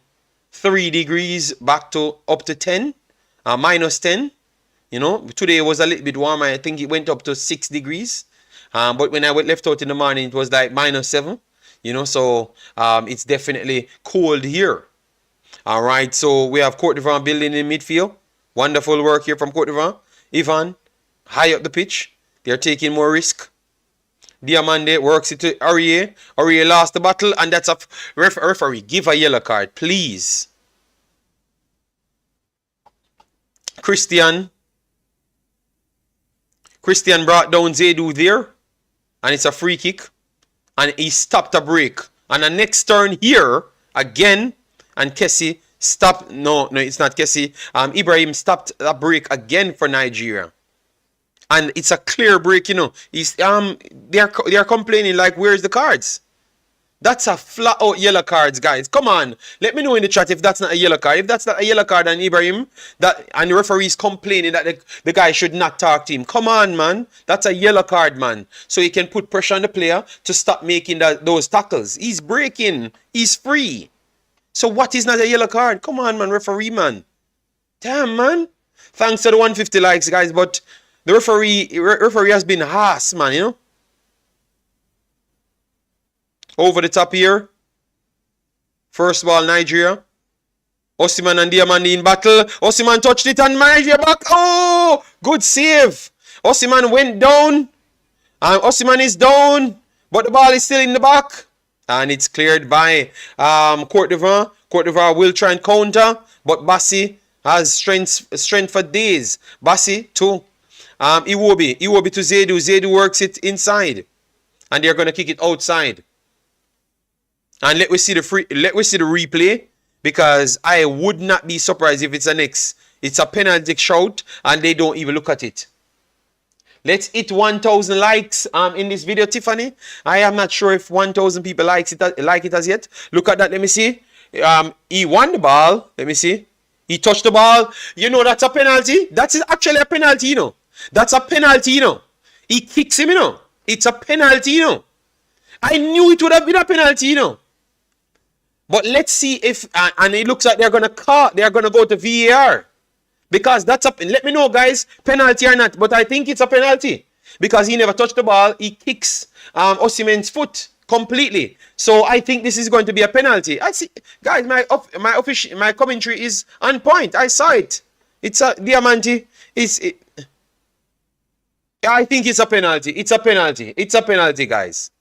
3 degrees back to up to 10, minus 10. Today was a little bit warmer. I think it went up to 6 degrees. But when I left out in the morning, it was like minus 7. So it's definitely cold here. All right, so we have Cote d'Ivoire building in midfield. Wonderful work here from Cote d'Ivoire. Ivan, high up the pitch. They're taking more risk. Diamande works it to Aurier. Aurier lost the battle, and that's a referee. Give a yellow card, please. Christian brought down Zedu there, and it's a free kick. And he stopped a break. And the next turn here, again, and Kessie stopped. No, it's not Kessie. Ibrahim stopped a break again for Nigeria. And it's a clear break, He's they are complaining like, where's the cards? That's a flat out yellow cards, guys. Come on. Let me know in the chat if that's not a yellow card. If that's not a yellow card and Ibrahim, and the referee's complaining that the guy should not talk to him. Come on, man. That's a yellow card, man. So he can put pressure on the player to stop making those tackles. He's breaking. He's free. So what is not a yellow card? Come on, man, referee, man. Damn, man. Thanks to the 150 likes, guys, but the referee has been harsh, man, you know? Over the top here. First ball, Nigeria. Osimhen and Diamandi in battle. Osimhen touched it and Nigeria back. Oh, good save. Osimhen went down. And Osimhen is down. But the ball is still in the back. And it's cleared by Cote d'Ivoire. Cote d'Ivoire will try and counter. But Bassi has strength for days. Bassi to Iwobi. Iwobi to Zedu. Zedu works it inside. And they're going to kick it outside. And let me see the replay, because I would not be surprised if it's an X. It's a penalty shout and they don't even look at it. Let's hit 1,000 likes in this video, Tiffany. I am not sure if 1,000 people like it as yet. Look at that. Let me see. He won the ball. Let me see. He touched the ball. You know that's a penalty. That's actually a penalty, you know. That's a penalty, you know. He kicks him, you know. It's a penalty, you know. I knew it would have been a penalty, you know. But let's see if, and it looks like they're going to go to VAR. Because that's a, let me know, guys, penalty or not. But I think it's a penalty. Because he never touched the ball. He kicks Osimhen's foot completely. So I think this is going to be a penalty. I see, guys, my commentary is on point. I saw it. It's a Diamante. I think it's a penalty. It's a penalty. It's a penalty, guys.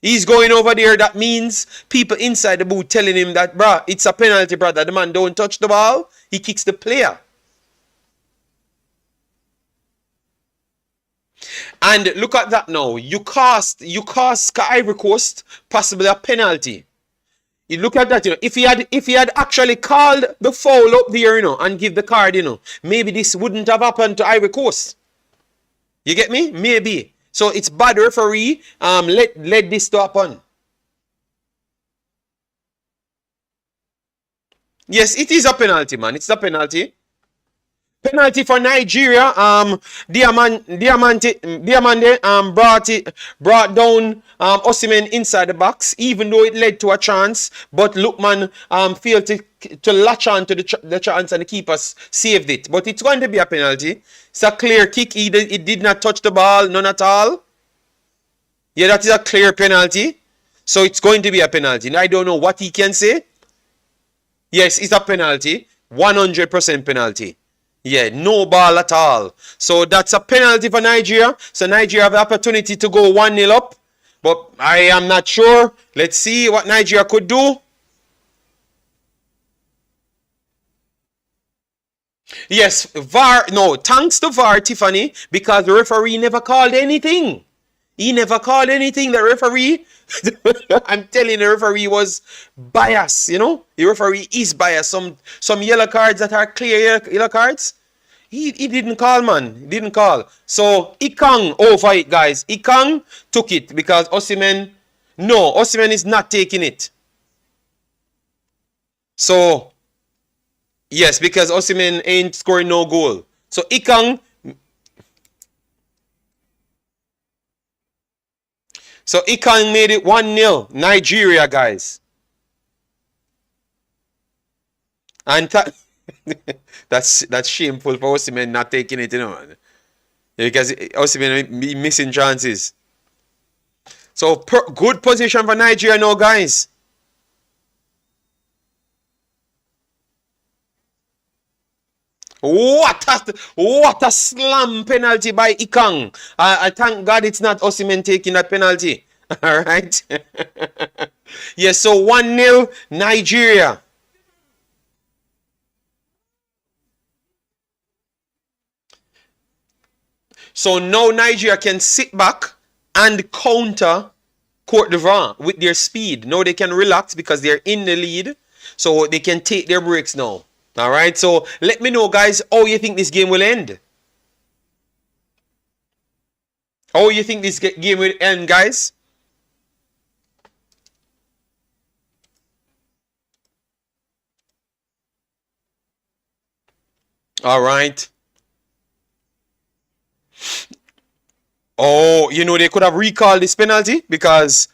He's going over there. That means people inside the booth telling him that, bruh, it's a penalty, brother. The man don't touch the ball. He kicks the player. And look at that now. You cost Ivory Coast possibly a penalty. You look at that, you know. If he had actually called the foul up there, you know, and give the card, you know, maybe this wouldn't have happened to Ivory Coast. You get me? Maybe. So it's bad referee. Let this to happen. Yes, it is a penalty, man. It's a penalty. Penalty for Nigeria. Diamande brought down Osimhen inside the box, even though it led to a chance. But Lookman failed to latch on to the chance, and the keeper saved it. But it's going to be a penalty. It's a clear kick. It did not touch the ball, none at all. Yeah, that is a clear penalty. So it's going to be a penalty. I don't know what he can say. Yes, it's a penalty. 100% penalty. Yeah, no ball at all. So that's a penalty for Nigeria. So Nigeria have the opportunity to go 1-0 up. But I am not sure. Let's see what Nigeria could do. Yes, VAR. No, thanks to VAR, Tiffany, because the referee never called anything. He never called anything. The referee, I'm telling you, the referee was biased, you know. The referee is biased. Some yellow cards that are clear yellow cards, he didn't call, man. He didn't call. So Ikang over it, guys. Ikang took it because Osimhen is not taking it. So, yes, because Osimhen ain't scoring no goal. So Ikang... So Ikang made it 1-0. Nigeria, guys. And that's shameful for Osimhen not taking it, you know. Because Osimhen missing chances. So good position for Nigeria now, guys. What a slam penalty by Ikang. I thank God it's not Osimhen taking that penalty. All right. Yes, so 1-0 Nigeria. So now Nigeria can sit back and counter Cote d'Ivoire with their speed. Now they can relax because they're in the lead. So they can take their breaks now. All right, so let me know, guys, how you think this game will end. How you think this game will end, guys? All right. Oh, you know, they could have recalled this penalty because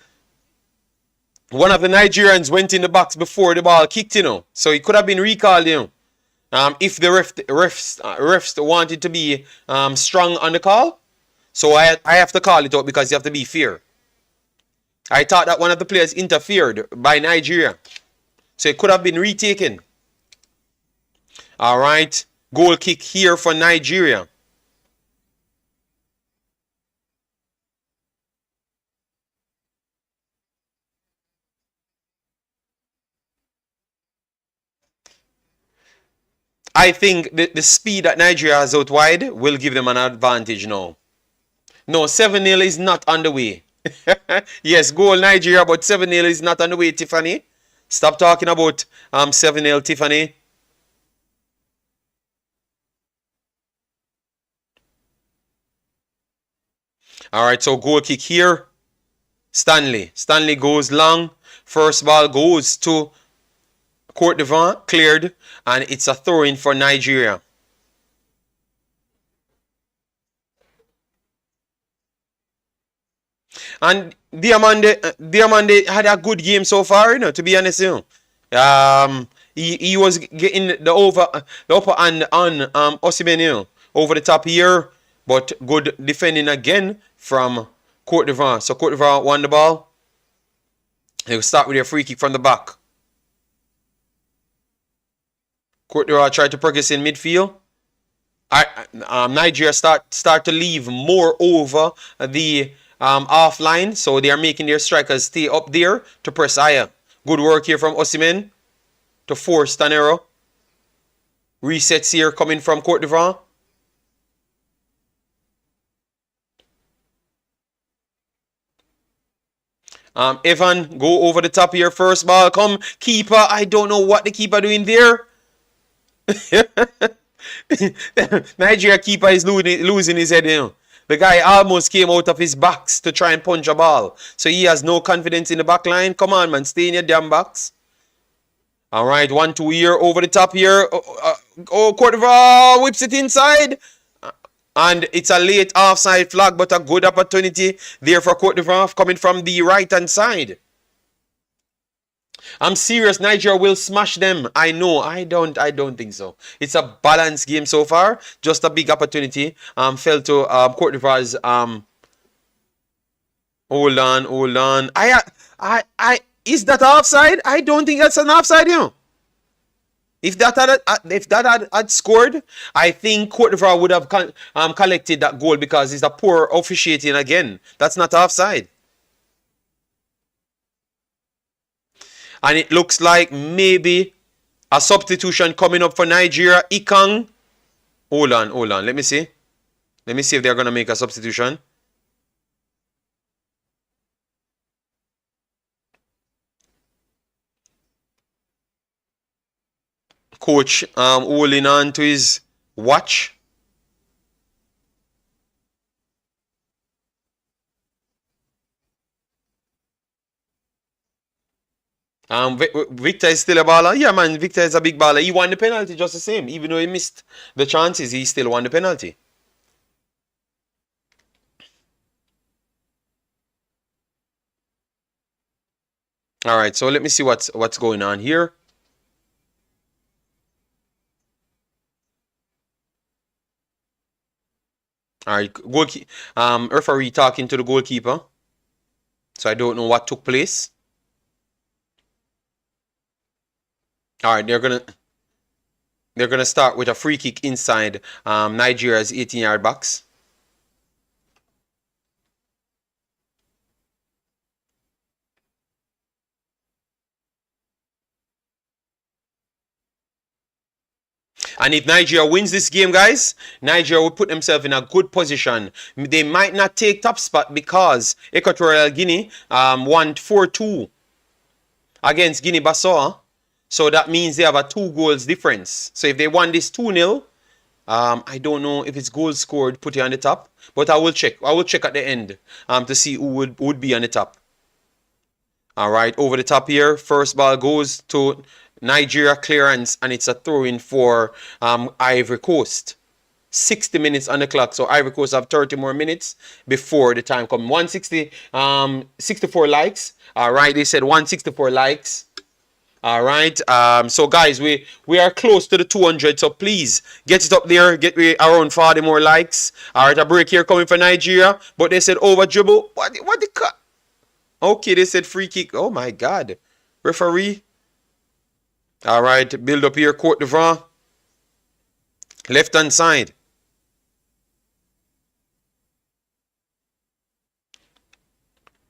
one of the Nigerians went in the box before the ball kicked, you know. So it could have been recalled, you know. If the refs wanted to be strong on the call. So I have to call it out because you have to be fair. I thought that one of the players interfered by Nigeria. So it could have been retaken. All right. Goal kick here for Nigeria. I think the speed that Nigeria has out wide will give them an advantage now. No, 7-0 is not on the way. Yes, goal Nigeria, but 7-0 is not on the way, Tiffany. Stop talking about 7-0, Tiffany. All right, so goal kick here. Stanley. Stanley goes long. First ball goes to Cote d'Ivoire, cleared, and it's a throw-in for Nigeria. And Diamande had a good game so far, you know, to be honest, you know. He was getting the upper hand on Osimhen, you know, over the top here, but good defending again from Cote d'Ivoire. So Cote d'Ivoire won the ball. They will start with their free kick from the back. Cote d'Ivoire tried to progress in midfield. Nigeria start to leave more over the offline, so they are making their strikers stay up there to press higher. Good work here from Osimhen to force Tanero. Resets here coming from Cote d'Ivoire. Evan, go over the top here. First ball, come. Keeper, I don't know what the keeper doing there. Nigeria keeper is losing his head, you know. The guy almost came out of his box to try and punch a ball. So he has no confidence in the back line. Come on, man. Stay in your damn box. All right. 1-2 here. Over the top here. Cote d'Ivoire whips it inside. And it's a late offside flag, but a good opportunity there for Cote d'Ivoire coming from the right-hand side. I'm serious. Nigeria will smash them. I know. I don't think so. It's a balanced game so far. Just a big opportunity. Fell to Cote d'Ivoire's. Hold on. Is that offside? I don't think that's an offside, you know. If that had scored, I think Cote d'Ivoire would have collected that goal because it's a poor officiating again. That's not offside. And it looks like maybe a substitution coming up for Nigeria. Ikang. Hold on. Let me see. Let me see if they're going to make a substitution. Coach holding on to his watch. Victor is still a baller. Yeah, man, Victor is a big baller. He won the penalty just the same. Even though he missed the chances, he still won the penalty. All right, so let me see what's going on here. All right, referee talking to the goalkeeper. So I don't know what took place. All right, they're gonna start with a free kick inside Nigeria's 18-yard box. And if Nigeria wins this game, guys, Nigeria will put themselves in a good position. They might not take top spot because Equatorial Guinea won 4-2 against Guinea-Bissau. So that means they have a 2 goals difference. So if they won this 2-0, I don't know if it's goals scored, put it on the top. But I will check. I will check at the end to see who would be on the top. All right, over the top here. First ball goes to Nigeria clearance, and it's a throw-in for Ivory Coast. 60 minutes on the clock, so Ivory Coast have 30 more minutes before the time comes. 160, 64 likes. All right, they said 164 likes. All right, so guys, we are close to the 200, so please get it up there. Get around 40 more likes. All right, a break here coming for Nigeria, but they said over dribble. What the cut? Okay, they said free kick. Oh my God, referee. All right, build up here, Cote d'Ivoire. Left hand side.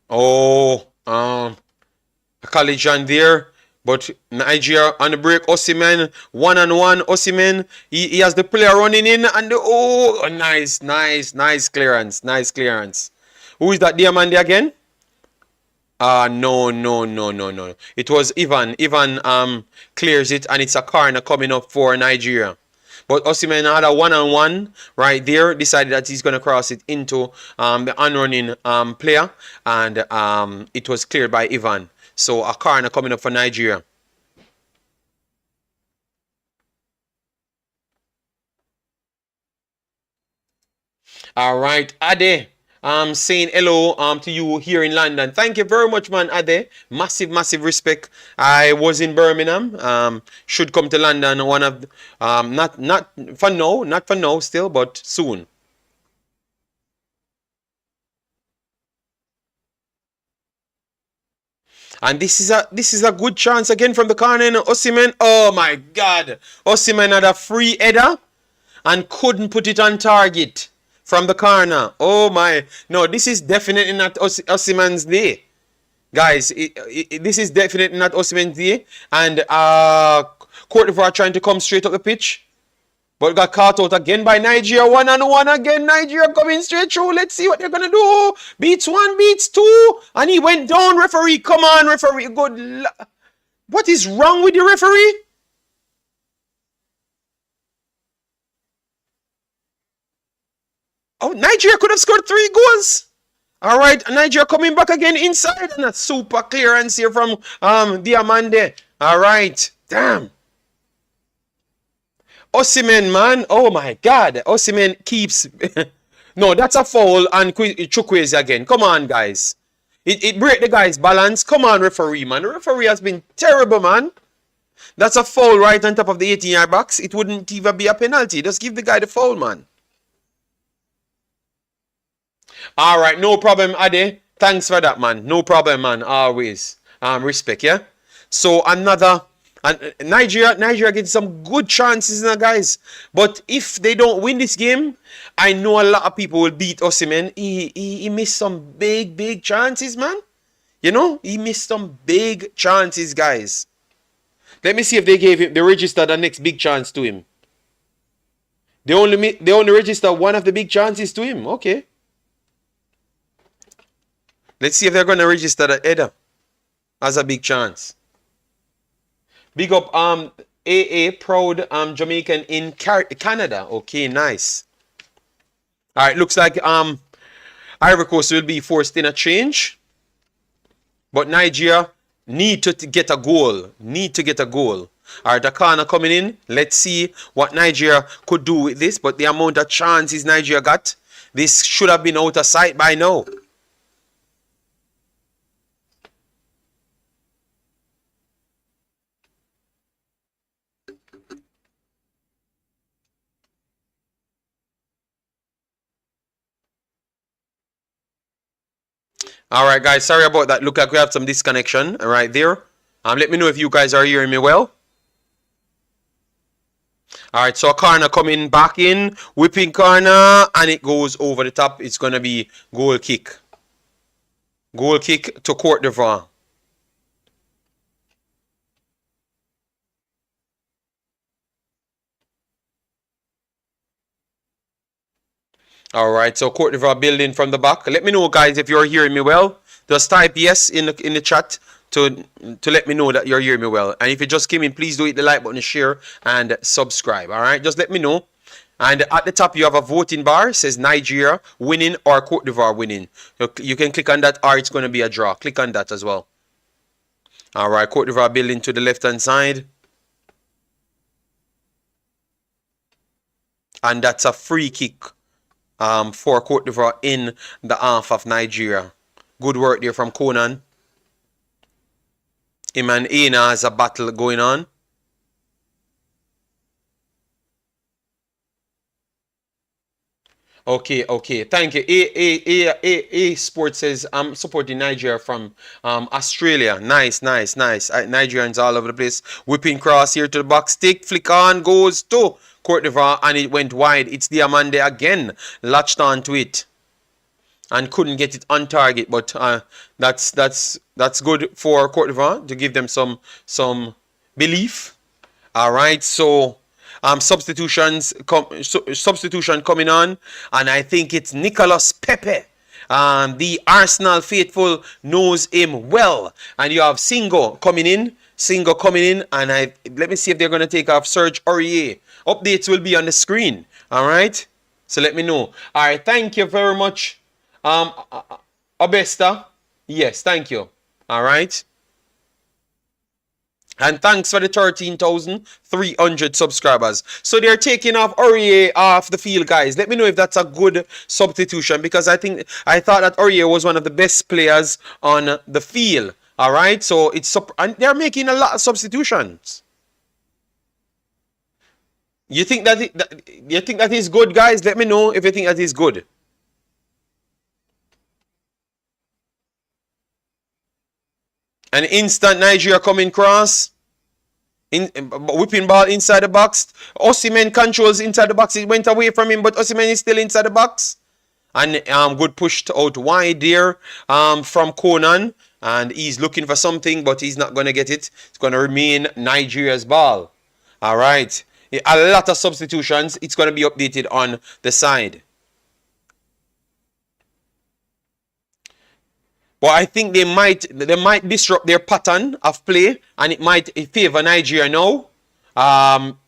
Oh, a collision there. But Nigeria on the break. Osimhen, one-on-one. Osimhen, he has the player running in. And nice clearance. Nice clearance. Who is that Diamande again? No. It was Ivan. Ivan clears it, and it's a corner coming up for Nigeria. But Osimhen had a one-on-one right there. Decided that he's going to cross it into the unrunning player. And it was cleared by Ivan. So a corner coming up for Nigeria. All right, Ade. Saying hello to you here in London. Thank you very much, man, Ade. Massive respect. I was in Birmingham. Should come to London. One of not for now still, but soon. And this is a good chance again from the corner. Osimhen. Oh my God. Osimhen had a free header and couldn't put it on target from the corner. Oh my. No, this is definitely not Osimhen's day. Guys, this is definitely not Osimhen's day. And Cote d'Ivoire trying to come straight up the pitch. But got caught out again by Nigeria. One-on-one again. Nigeria coming straight through. Let's see what they're going to do. Beats one, beats two. And he went down, referee. Come on, referee. Good. What is wrong with the referee? Oh, Nigeria could have scored 3 goals. All right, Nigeria coming back again inside. And a super clearance here from Diamande. All right. Damn. Osimhen, man. Oh my God. Osimhen keeps. No, that's a foul and Chukwueze again. Come on, guys. It break the guy's balance. Come on, referee, man. The referee has been terrible, man. That's a foul right on top of the 18-yard box. It wouldn't even be a penalty. Just give the guy the foul, man. All right, no problem, Ade. Thanks for that, man. No problem, man. Always. Respect, yeah? So another. And Nigeria gets some good chances now, guys. But if they don't win this game, I know a lot of people will beat Osimhen. He missed some big chances, man. You know, he missed some big chances, guys. Let me see if they registered the next big chance to him. They only register one of the big chances to him. Okay. Let's see if they're going to register the header as a big chance. Big up AA proud Jamaican in Canada. Okay, nice. All right, looks like Ivory Coast will be forced in a change. But Nigeria need to get a goal. All right, the corner coming in. Let's see what Nigeria could do with this. But the amount of chances Nigeria got, this should have been out of sight by now. All right, guys. Sorry about that. Look like we have some disconnection right there. Let me know if you guys are hearing me well. All right, so a corner coming back in, whipping corner, and it goes over the top. It's going to be goal kick. Goal kick to Cote d'Ivoire. All right, so Cote d'Ivoire building from the back. Let me know, guys, if you're hearing me well. Just type yes in the chat to let me know that you're hearing me well. And if you just came in, please do hit the like button, share, and subscribe. All right, just let me know. And at the top, you have a voting bar. It says Nigeria winning or Cote d'Ivoire winning. You can click on that, or it's going to be a draw. Click on that as well. All right, Cote d'Ivoire building to the left-hand side. And that's a free kick for Cote d'Ivoire in the half of Nigeria. Good work there from Conan. Him and Aina has a battle going on. Okay. Thank you. A Sports says I'm supporting Nigeria from Australia. Nice. Nigerians all over the place. Whipping cross here to the box. Stick flick on goes to Cote d'Ivoire and it went wide. It's Diamande again. Latched onto it and couldn't get it on target. But that's good for Cote d'Ivoire to give them some belief. All right, so substitution coming on, and I think it's Nicolas Pepe. The Arsenal faithful knows him well, and you have Singo coming in. And let me see if they're gonna take off Serge Aurier. Updates will be on the screen. All right, so let me know. All right, thank you very much, Obesta. Yes, thank you. All right. And thanks for the 13,300 subscribers. So they're taking off Aurier off the field, guys. Let me know if that's a good substitution because I thought that Aurier was one of the best players on the field. All right, so and they're making a lot of substitutions. You think that is good, guys? Let me know if you think that is good. An instant Nigeria coming cross. Whipping ball inside the box. Osimhen controls inside the box. It went away from him, but Osimhen is still inside the box. And good pushed out wide there from Conan. And he's looking for something, but he's not going to get it. It's going to remain Nigeria's ball. All right. A lot of substitutions. It's going to be updated on the side. But I think they might disrupt their pattern of play, and it might favor Nigeria now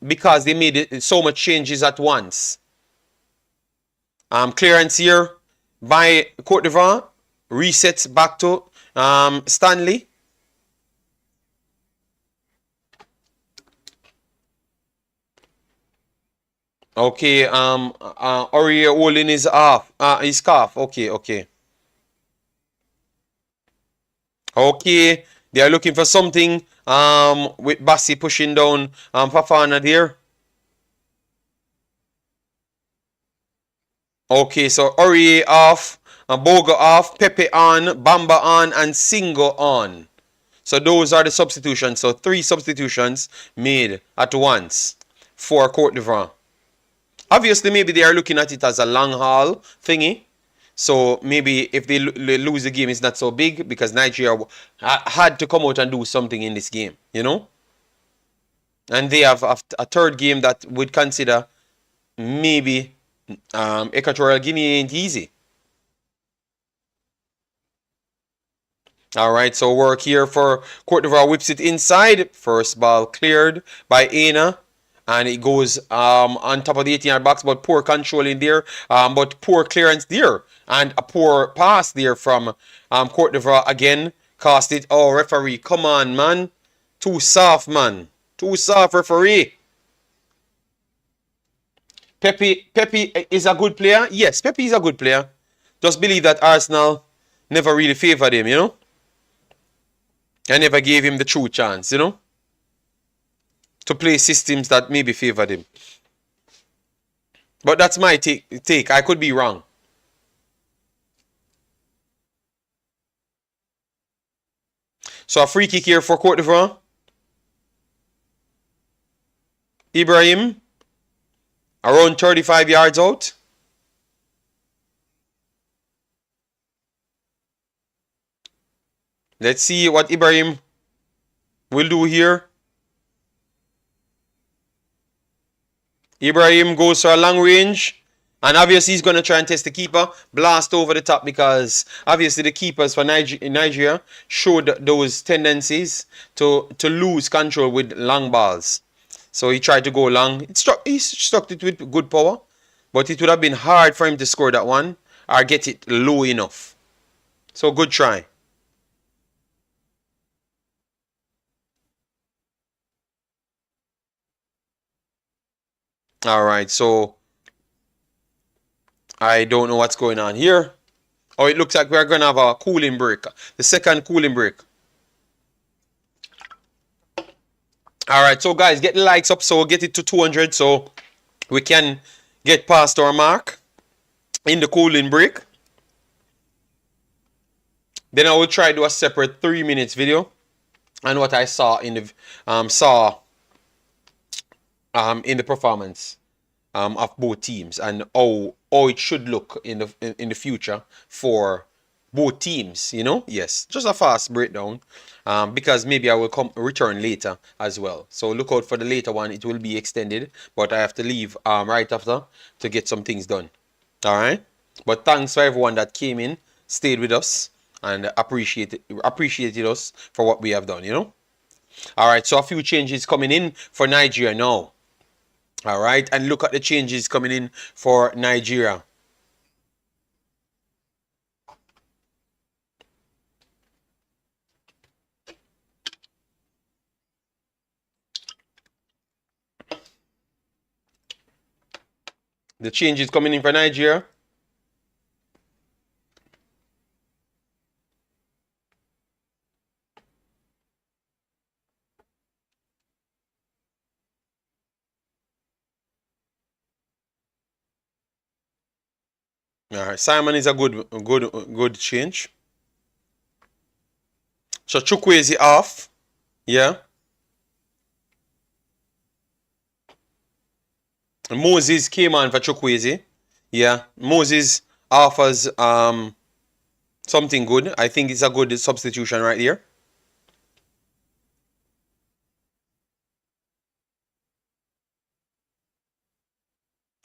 because they made so much changes at once. Clearance here by Cote d'Ivoire. Resets back to Stanley. Okay, Aurier holding his calf. Okay. Okay, they are looking for something with Bassi pushing down Fafana there. Okay, so Aurier off, Boga off, Pepe on, Bamba on, and Singo on. So those are the substitutions. So 3 substitutions made at once for Cote d'Ivoire. Obviously, maybe they are looking at it as a long haul thingy. So maybe if they lose the game, it's not so big because Nigeria had to come out and do something in this game, you know? And they have a third game that would consider maybe Equatorial Guinea ain't easy. All right, so work here for Cote d'Ivoire. Whips it inside. First ball cleared by Aina. And it goes on top of the 18-yard box, but poor control in there. But poor clearance there. And a poor pass there from Cote d'Ivoire again. Cost it. Oh, referee, come on, man. Too soft, man. Too soft, referee. Pepe is a good player. Yes, Pepe is a good player. Just believe that Arsenal never really favored him, you know. I never gave him the true chance, you know, to play systems that maybe favored him. But that's my take. I could be wrong. So a free kick here for Cote d'Ivoire. Ibrahim. Around 35 yards out. Let's see what Ibrahim will do here. Ibrahim goes for a long range. And obviously he's going to try and test the keeper. Blast over the top because obviously the keepers for Nigeria showed those tendencies to lose control with long balls. So he tried to go long. He struck it with good power. But it would have been hard for him to score that one or get it low enough. So good try. All right, so I don't know what's going on here. Oh, it looks like we're going to have a cooling break. The second cooling break. All right, so guys, get the likes up. So get it to 200 so we can get past our mark in the cooling break. Then I will try to do a separate 3 minutes video and what I saw in the in the performance of both teams and how it should look in the future for both teams. You know, yes, just a fast breakdown because maybe I will return later as well. So look out for the later one. It will be extended, but I have to leave right after to get some things done. All right, but thanks for everyone that came in, stayed with us, and appreciated us for what we have done. You know. All right, so a few changes coming in for Nigeria now. All right, and look at the changes coming in for Nigeria. The changes coming in for Nigeria. All right, Simon is a good change. So Chukwueze off, yeah. Moses came on for Chukwueze, yeah. Moses offers something good. I think it's a good substitution right here.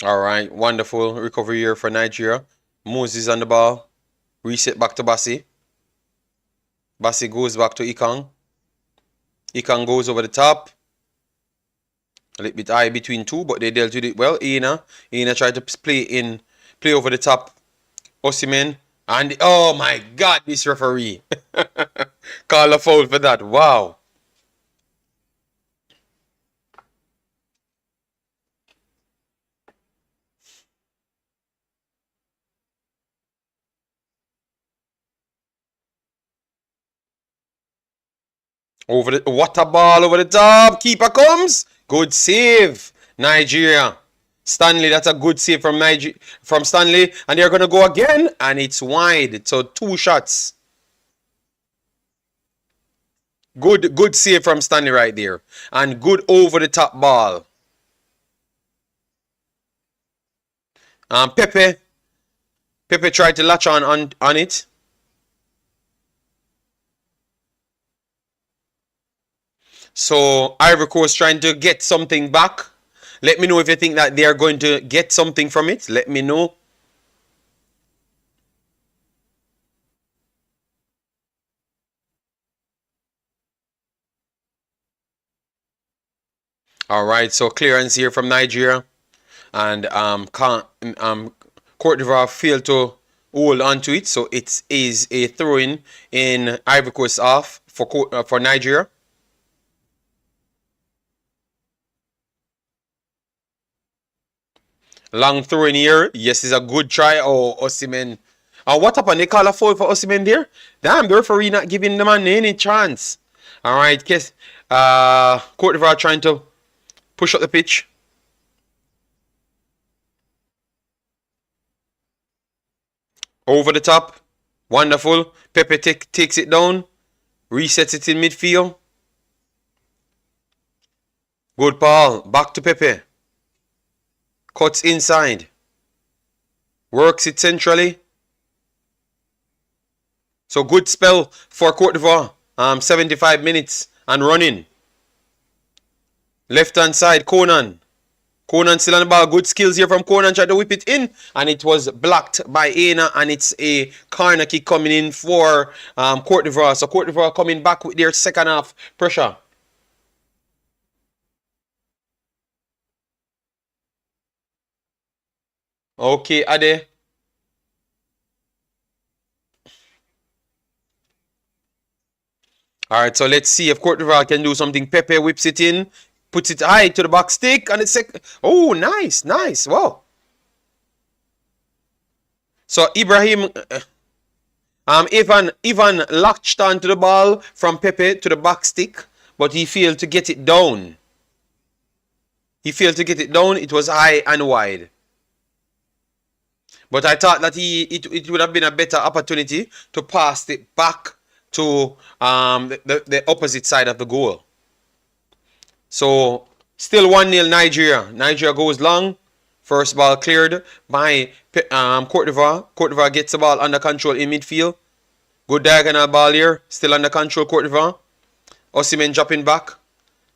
All right, wonderful recovery here for Nigeria. Moses on the ball. Reset back to Bassi. Bassi goes back to Ikang. Ikang goes over the top. A little bit high between two, but they dealt with it well. Ina tried to play over the top. Osimhen. And oh my God, this referee. Call a foul for that. Wow. What a ball over the top. Keeper comes. Good save. Nigeria. Stanley, that's a good save from Stanley. And they're going to go again. And it's wide. So 2 shots. Good save from Stanley right there. And good over the top ball. Pepe tried to latch on it. So Ivory Coast trying to get something back. Let me know if you think that they are going to get something from it. Let me know. All right, so clearance here from Nigeria. And Cote d'Ivoire failed to hold on to it. So it is a throw-in in Ivory Coast off for Nigeria. Long throw in here. Yes, it's a good try. Oh, Osimhen. What happened? They call a foul for Osimhen there? Damn, the referee not giving the man any chance. All right, guess. Cote d'Ivoire trying to push up the pitch. Over the top. Wonderful. Pepe takes it down. Resets it in midfield. Good ball. Back to Pepe. Cuts inside. Works it centrally. So good spell for Cote d'Ivoire. 75 minutes and running. Left hand side, Conan. Conan still on the ball. Good skills here from Conan. Tried to whip it in. And it was blocked by Aina. And it's a corner kick coming in for Cote d'Ivoire. So Cote d'Ivoire coming back with their second half pressure. Okay, Ade. Alright, so let's see if Cote d'Ivoire can do something. Pepe whips it in. Puts it high to the box stick. And it's oh, nice. Wow. So Ivan latched onto the ball from Pepe to the back stick, but he failed to get it down. It was high and wide. But I thought that it would have been a better opportunity to pass it back to the opposite side of the goal. So still 1-0 Nigeria. Nigeria goes long. First ball cleared by Cote d'Ivoire. Cote d'Ivoire gets the ball under control in midfield. Good diagonal ball here. Still under control Cote d'Ivoire. Osimhen dropping back.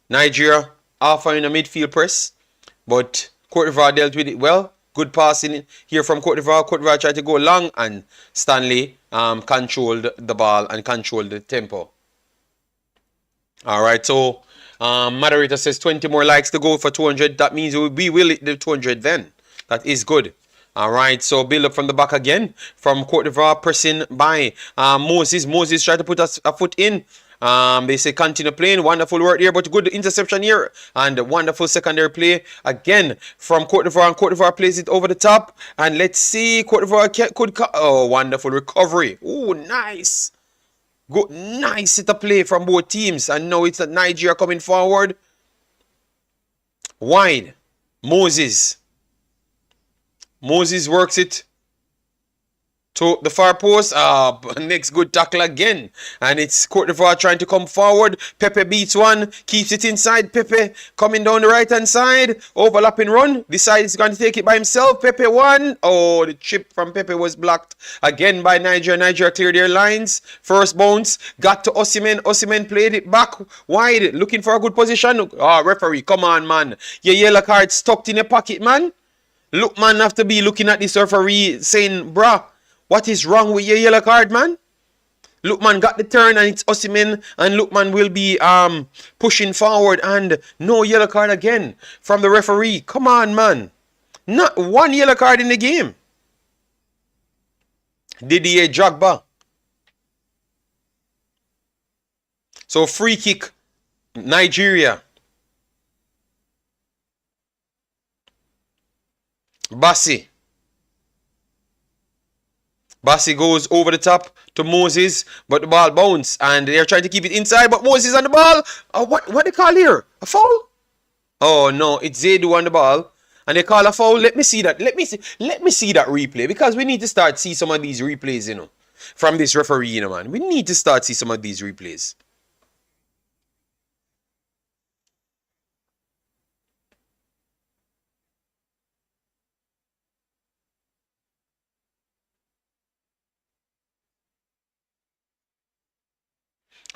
Nigeria offering a midfield press. But Cote d'Ivoire dealt with it well. Good passing here from Cote d'Ivoire. Cote d'Ivoire tried to go long and Stanley controlled the ball and controlled the tempo. Alright, so moderator says 20 more likes to go for 200. That means we will hit the 200 then. That is good. Alright, so build up from the back again. From Cote d'Ivoire pressing by Moses. Moses tried to put a foot in. They say continue playing. Wonderful work here, but good interception here. And wonderful secondary play again from Cote d'Ivoire. And Cote d'Ivoire plays it over the top. And let's see, Cote d'Ivoire could... Oh, wonderful recovery. Oh, nice. Good, nice hit of play from both teams. And now it's Nigeria coming forward. Wide. Moses works it to the far post. Next good tackle again. And it's Cote d'Ivoire trying to come forward. Pepe beats one. Keeps it inside. Pepe coming down the right hand side. Overlapping run. Decides he's going to take it by himself. Pepe won. Oh, the chip from Pepe was blocked again by Nigeria. Nigeria cleared their lines. First bounce. Got to Osimhen. Osimhen played it back wide. Looking for a good position. Oh, referee. Come on, man. Your yellow card stuck in your pocket, man. Look, man, have to be looking at this referee saying, bruh, what is wrong with your yellow card, man? Lookman got the turn and it's Osimhen, and Lookman will be pushing forward, and no yellow card again from the referee. Come on, man. Not one yellow card in the game. Didier Drogba. So free kick, Nigeria. Bassi goes over the top to Moses, but the ball bounced, and they're trying to keep it inside, but Moses on the ball. Oh, what they call here? A foul? Oh no, it's Zedu on the ball, and they call a foul. Let me see that. Let me see that replay, because we need to start see some of these replays, you know, from this referee, you know, man. We need to start see some of these replays.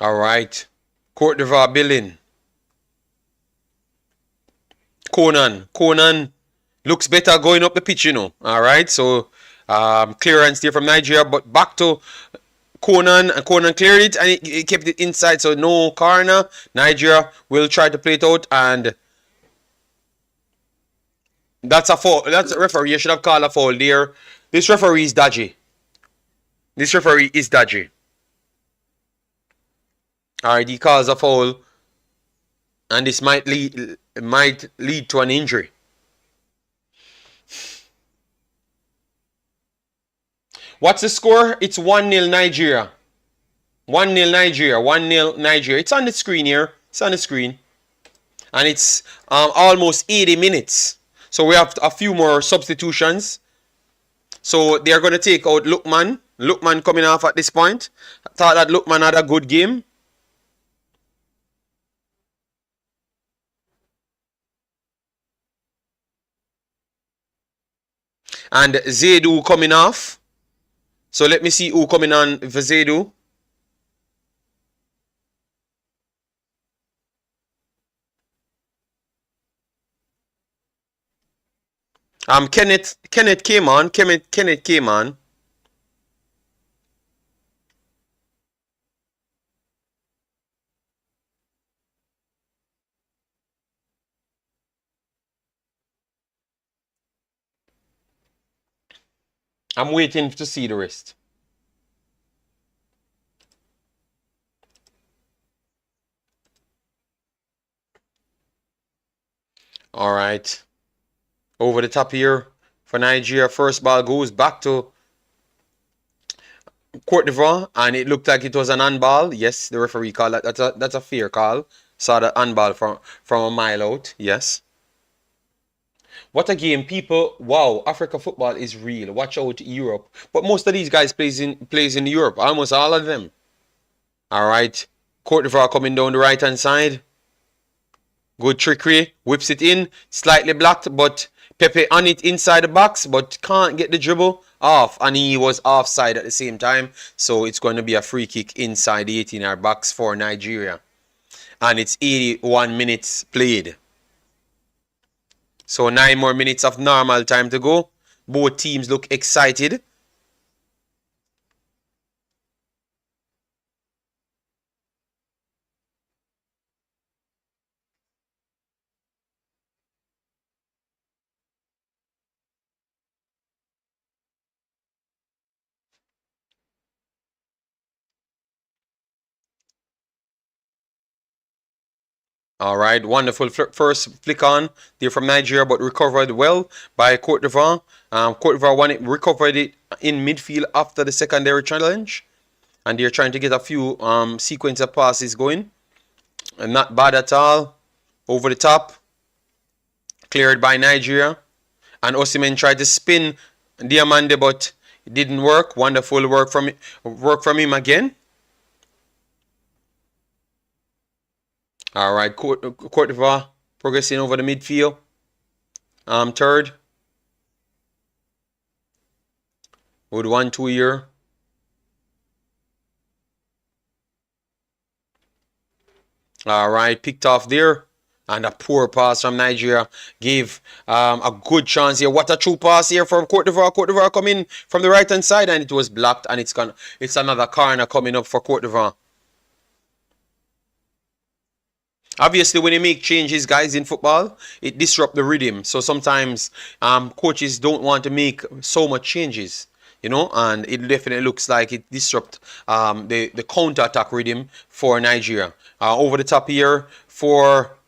All right, Cote d'Ivoire building. Conan looks better going up the pitch, you know. All right, so clearance there from Nigeria, but back to Conan, and Conan cleared it, and he kept it inside, so no corner. Nigeria will try to play it out, and that's a foul. That's a referee. You should have called a foul there. This referee is dodgy. All right, he calls a foul, and this might lead to an injury. What's the score? It's 1-0 Nigeria. 1-0 Nigeria. 1-0 Nigeria. It's on the screen here. It's on the screen. And it's almost 80 minutes. So we have a few more substitutions. So they're going to take out Lookman. Lookman coming off at this point. I thought that Lookman had a good game. And Zedu coming off. So let me see who coming on for Zedu. Kenneth came on. Kenneth came on. I'm waiting to see the rest. All right. Over the top here for Nigeria. First ball goes back to Cote d'Ivoire, and it looked like it was an handball. Yes, the referee called that. That's a fair call. Saw the handball from a mile out. Yes. What a game, people! Wow, Africa football is real. Watch out, Europe. But most of these guys plays in Europe. Almost all of them. All right, Cote d'Ivoire coming down the right hand side. Good trickery, whips it in, slightly blocked, but Pepe on it inside the box, but can't get the dribble off, and he was offside at the same time, so it's going to be a free kick inside the 18-yard box for Nigeria. And it's 81 minutes played. So 9 more minutes of normal time to go. Both teams look excited. All right, wonderful first flick on. They're from Nigeria, but recovered well by Cote d'Ivoire. Cote d'Ivoire recovered it in midfield after the secondary challenge. And they're trying to get a few sequence of passes going. And not bad at all. Over the top. Cleared by Nigeria. And Osimhen tried to spin Diamande, but it didn't work. Wonderful work from him again. All right, Cote d'Ivoire progressing over the midfield. Third. With 1-2 here. All right, picked off there. And a poor pass from Nigeria gave a good chance here. What a true pass here from Cote d'Ivoire. Cote d'Ivoire coming from the right-hand side, and it was blocked. And it's another corner coming up for Cote d'Ivoire. Obviously, when you make changes, guys, in football, it disrupts the rhythm. So sometimes coaches don't want to make so much changes, you know, and it definitely looks like it disrupts the counter-attack rhythm for Nigeria. Over the top here for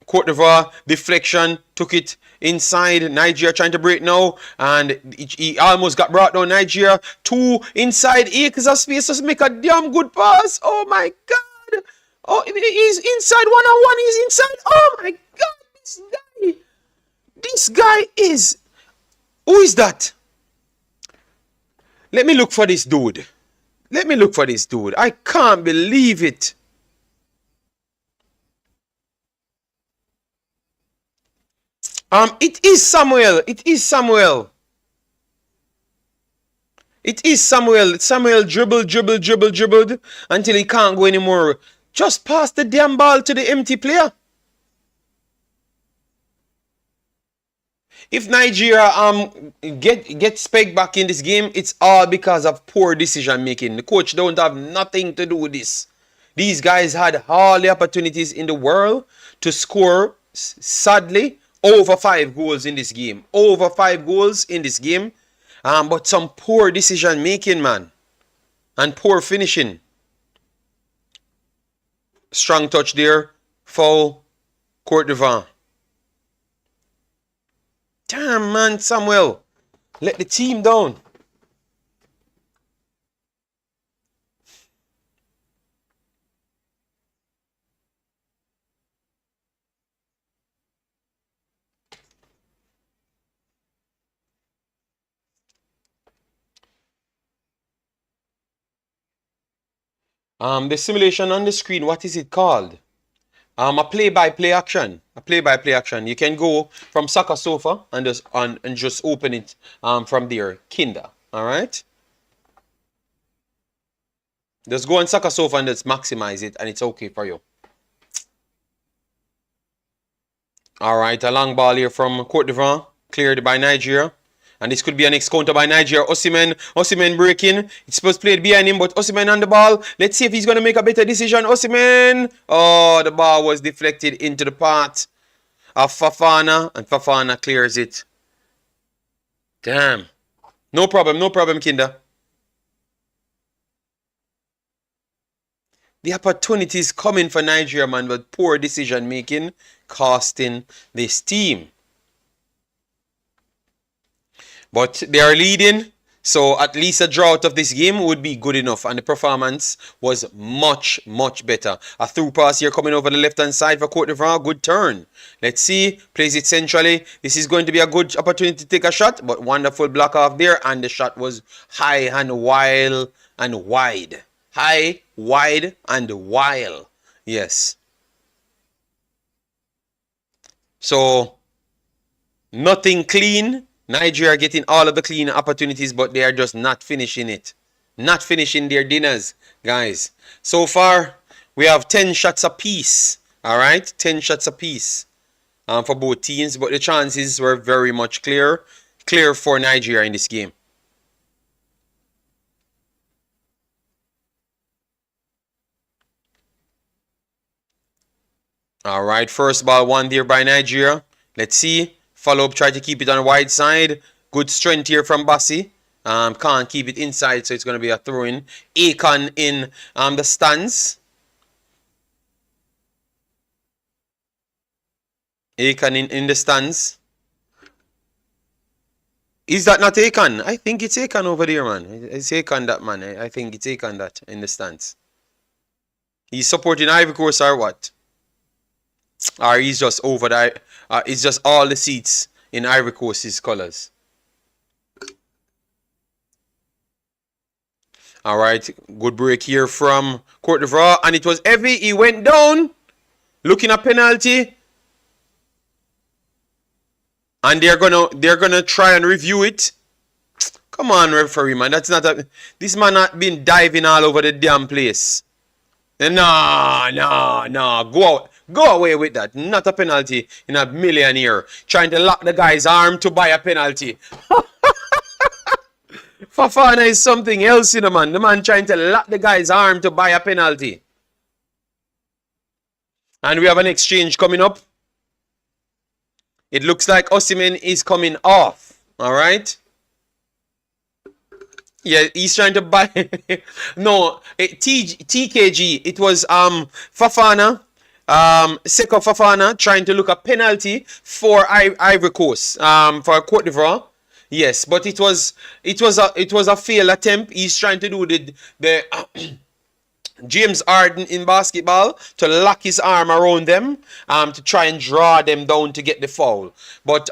Cote d'Ivoire, deflection, took it inside. Nigeria trying to break now, and he almost got brought down. Nigeria, 2 inside, acres of space to make a damn good pass. Oh my God. Oh, he's inside, one-on-one, he's inside. Oh my God, this guy is, who is that? Let me look for this dude. I can't believe it. It is Samuel. Samuel dribbled until he can't go anymore. Just pass the damn ball to the empty player. If Nigeria gets pegged back in this game, it's all because of poor decision making. The coach don't have nothing to do with this. These guys had all the opportunities in the world to score, sadly, over 5 goals in this game. But some poor decision making, man. And poor finishing. Strong touch there. Foul. Cote d'Ivoire. Damn, man, Samuel. Let the team down. The simulation on the screen, what is it called? A play-by-play action. You can go from Soccer Sofa and just open it from there. Kinder. Alright? Just go on Soccer Sofa and just maximize it, and it's okay for you. Alright, a long ball here from Cote d'Ivoire. Cleared by Nigeria. And this could be an next counter by Nigeria. Osimhen breaking. It's supposed to play it behind him, but Osimhen on the ball. Let's see if he's going to make a better decision. Osimhen. Oh, the ball was deflected into the path of Fafana. And Fafana clears it. Damn. No problem, Kinder. The opportunities coming for Nigeria, man, but poor decision making costing this team. But they are leading. So at least a draw out of this game would be good enough. And the performance was much, much better. A through pass here coming over the left-hand side for Cote d'Ivoire. Good turn. Let's see. Plays it centrally. This is going to be a good opportunity to take a shot. But wonderful block off there. And the shot was high and wild and wide. High, wide, and wild. Yes. So, nothing clean. Nigeria getting all of the clean opportunities, but they are just not finishing it. Not finishing their dinners, guys. So far, we have 10 shots apiece. All right? 10 shots apiece for both teams, but the chances were very much clear for Nigeria in this game. All right, first ball won there by Nigeria. Let's see. Follow up, try to keep it on the wide side. Good strength here from Bassi. Can't keep it inside, so it's going to be a throw-in. AFCON in the stands. AFCON in the stands. Is that not AFCON? I think it's AFCON over there, man. It's AFCON that, man. I think it's AFCON that in the stands. He's supporting Ivory Coast or what? Or he's just over there. It's just all the seats in Ivory Coast's colors. All right, good break here from Cote d'Ivoire, and it was heavy. He went down, looking at penalty, and they're gonna try and review it. Come on, referee, man. That's not a. This man not been diving all over the damn place. No. Go out. Go away with that. Not a penalty in a million year. Trying to lock the guy's arm to buy a penalty. Fafana is something else, you know, man. The man trying to lock the guy's arm to buy a penalty. And we have an exchange coming up. It looks like Osimhen is coming off. All right. Yeah, he's trying to buy. No, TKG. It was Fafana. Seko Fafana trying to look a penalty for Ivory Coast. For Cote d'Ivoire. Yes, but it was a failed attempt. He's trying to do the James Harden in basketball to lock his arm around them to try and draw them down to get the foul. But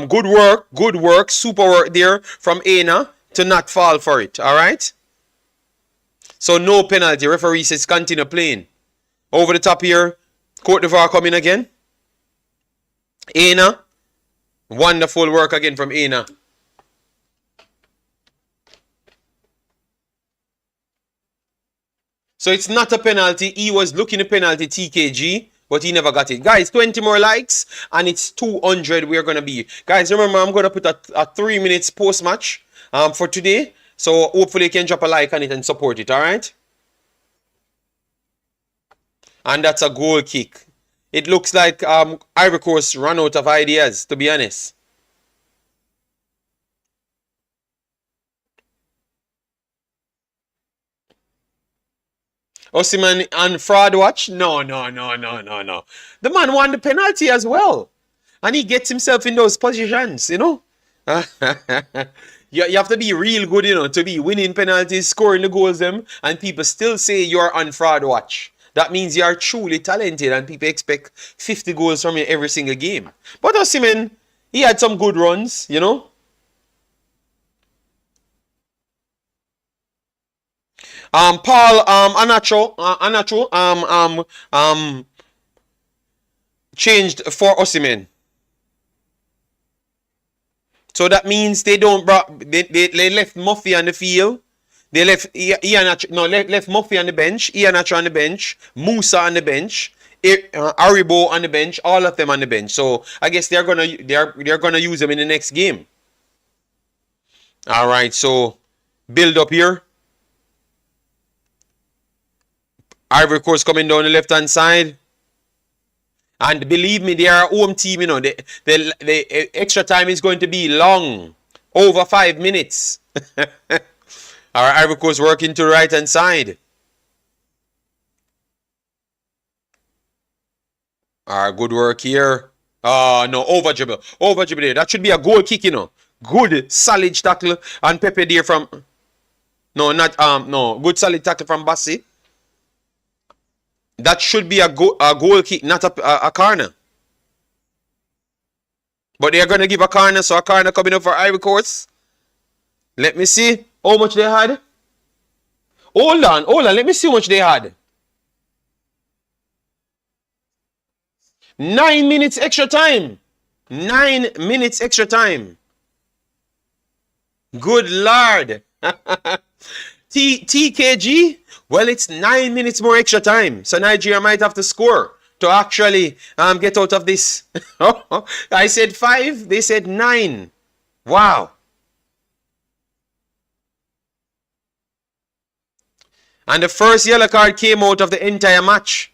good work, super work there from Aina to not fall for it. All right. So no penalty. Referee says continue playing. Over the top here, Cote d'Ivoire coming again. Aina, wonderful work again from Aina. So it's not a penalty. He was looking at penalty, TKG, but he never got it. Guys, 20 more likes and it's 200 we're going to be. Guys, remember, I'm going to put a 3 minutes post-match for today. So hopefully you can drop a like on it and support it, all right? And that's a goal kick. It looks like Ivory Coast ran out of ideas, to be honest. Osimhen and fraud watch? No. The man won the penalty as well. And he gets himself in those positions, you know. You have to be real good, you know, to be winning penalties, scoring the goals them, and people still say you're on fraud watch. That means you are truly talented and people expect 50 goals from you every single game. But Osimhen, he had some good runs, you know. Paul Anacho changed for Osimhen. So that means they don't they left Murphy on the field. They left left Murphy on the bench, Iheanacho on the bench, Musa on the bench, Aribo on the bench, all of them on the bench. So I guess they're gonna use them in the next game. All right, so build up here. Ivory Coast coming down the left-hand side. And believe me, they are a home team, you know. The extra time is going to be long. Over 5 minutes. Our Ivory Coast working to the right-hand side. Alright, good work here. No, over dribble. Over dribble there. That should be a goal kick, you know. Good solid tackle and Pepe there from no good solid tackle from Bassi. That should be a goal kick, not a corner. But they are going to give a corner, so a corner coming up for Ivory Coast. Let me see how much they had. Hold on. Let me see how much they had. 9 minutes extra time. 9 minutes extra time. Good Lord. TKG, well, it's 9 minutes more extra time. So Nigeria might have to score to actually get out of this. I said 5, they said 9. Wow. And the first yellow card came out of the entire match.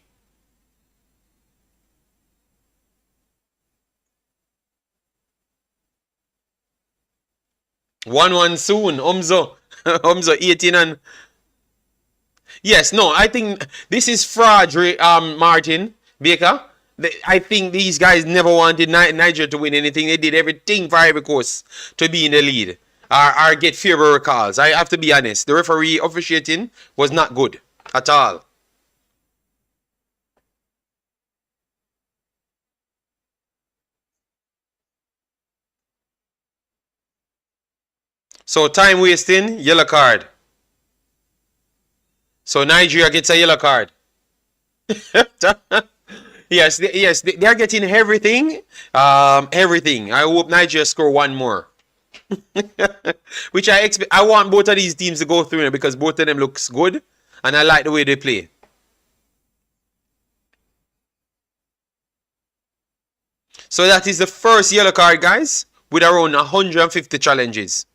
One soon. Umzo 18 and yes, no, I think this is fraud, Martin Baker. I think these guys never wanted Niger to win anything. They did everything for Ivory Coast to be in the lead or get favorable calls. I have to be honest. The referee officiating was not good at all. So time wasting, yellow card. So Nigeria gets a yellow card. Yes, they are getting everything. Everything. I hope Nigeria score one more. Which I expect. I want both of these teams to go through because both of them looks good, and I like the way they play. So that is the first yellow card, guys, with around 150 challenges.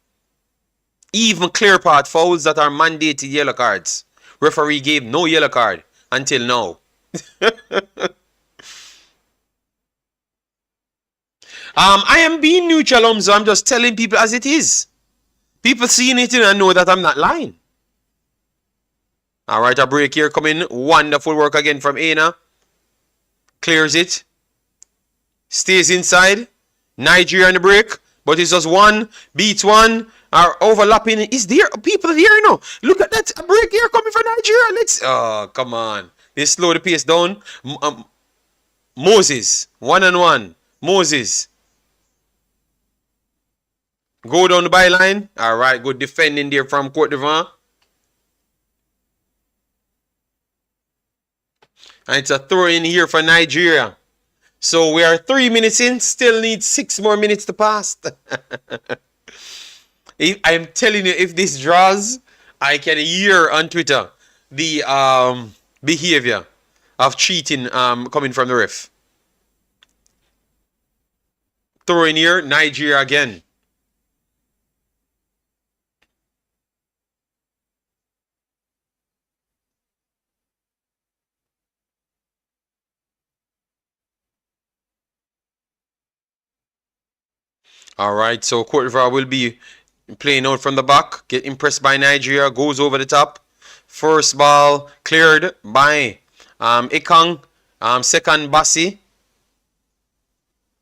Even clear path fouls that are mandated yellow cards. Referee gave no yellow card until now. I am being neutral, so I'm just telling people as it is. People seeing it and know that I'm not lying. All right, a break here coming. Wonderful work again from Aina. Clears it. Stays inside. Nigeria on the break. But it's just one. Beats one. Are overlapping. Is there people here? No. Look at that. A break here coming from Nigeria. Let's. Oh, come on. They slow the pace down. Moses. 1-on-1. Moses. Go down the byline. All right. Good defending there from Cote d'Ivoire. And it's a throw in here for Nigeria. So we are 3 minutes in. Still need 6 more minutes to pass. I'm telling you, if this draws, I can hear on Twitter the behavior of cheating coming from the ref. Throw in here, Nigeria again. All right, so Cote d'Ivoire will be playing out from the back. Get impressed by Nigeria. Goes over the top. First ball cleared by Ekong. Second, Bassi.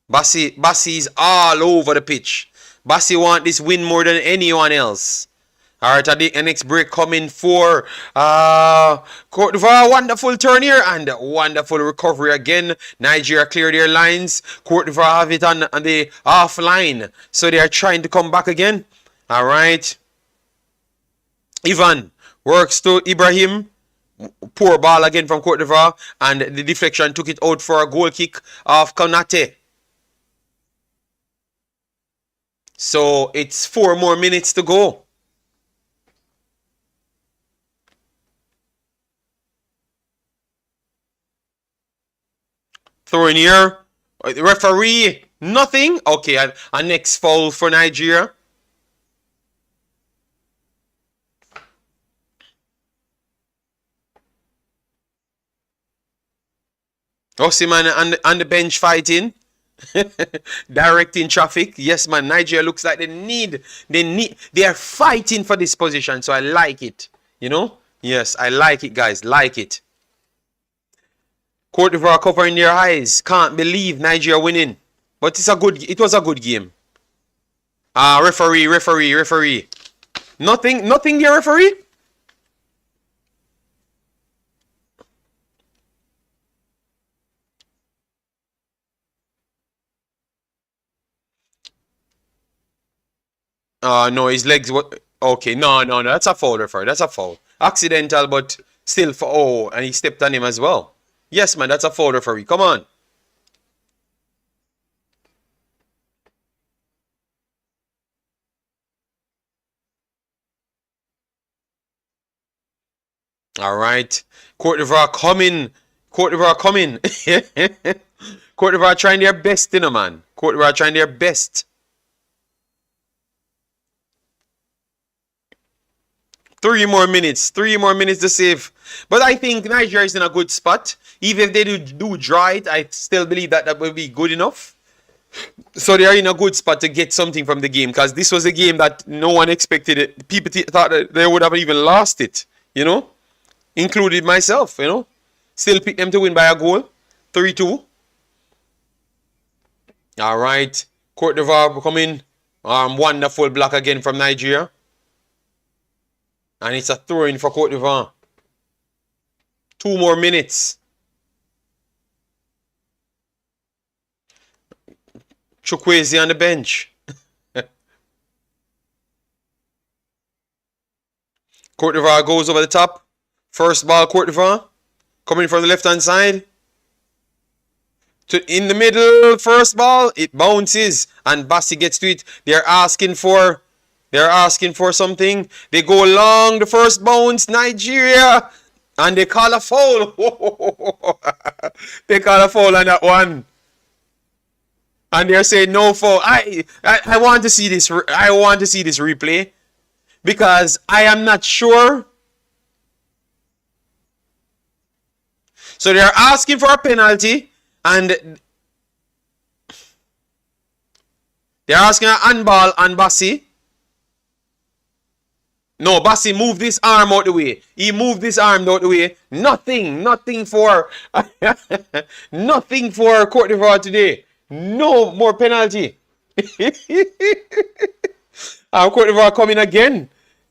Bassi is all over the pitch. Bassi want this win more than anyone else. All right, the next break coming for Cote d'Ivoire. Wonderful turn here and wonderful recovery again. Nigeria clear their lines. Cote d'Ivoire have it on the half line. So they are trying to come back again. All right. Ivan works to Ibrahim. Poor ball again from Cote d'Ivoire. And the deflection took it out for a goal kick of Konate. So it's 4 more minutes to go. Throw in here. The referee, nothing. Okay, a next foul for Nigeria. Osimhen on the bench fighting. Directing traffic. Yes, man. Nigeria looks like they are fighting for this position. So I like it. You know? Yes, I like it, guys. Like it. Cote d'Ivoire covering their eyes. Can't believe Nigeria winning. But it was a good game. Referee. Nothing there, referee? No, his legs. What? Okay, no. That's a foul, referee. That's a foul. Accidental, but still for. Oh, and he stepped on him as well. Yes, man, that's a foul, referee. Come on. All right. Cote d'Ivoire coming. Cote d'Ivoire coming. Cote d'Ivoire trying their best, you know, man. Cote d'Ivoire trying their best. 3 more minutes. 3 more minutes to save. But I think Nigeria is in a good spot. Even if they do draw it, I still believe that will be good enough. So they are in a good spot to get something from the game, because this was a game that no one expected it. People thought that they would have even lost it, you know, included myself, you know. Still pick them to win by a goal, 3-2. All right, Cote d'Ivoire coming. Wonderful block again from Nigeria, and it's a throw-in for Cote d'Ivoire. 2 more minutes. Chukwueze on the bench. Cote d'Ivoire goes over the top. First ball, Cote d'Ivoire. Coming from the left-hand side. In the middle, first ball. It bounces. And Bassi gets to it. They're asking for something. They go long the first bounce. Nigeria. And they call a foul. They call a foul on that one. And they're saying no foul. I want to see this. I want to see this replay, because I am not sure. So they're asking for a penalty, and they're asking an handball on Bassi. No, Bassi moved this arm out the way. He moved this arm out the way. Nothing for nothing for Cote d'Ivoire today. No more penalty. Cote d'Ivoire coming again,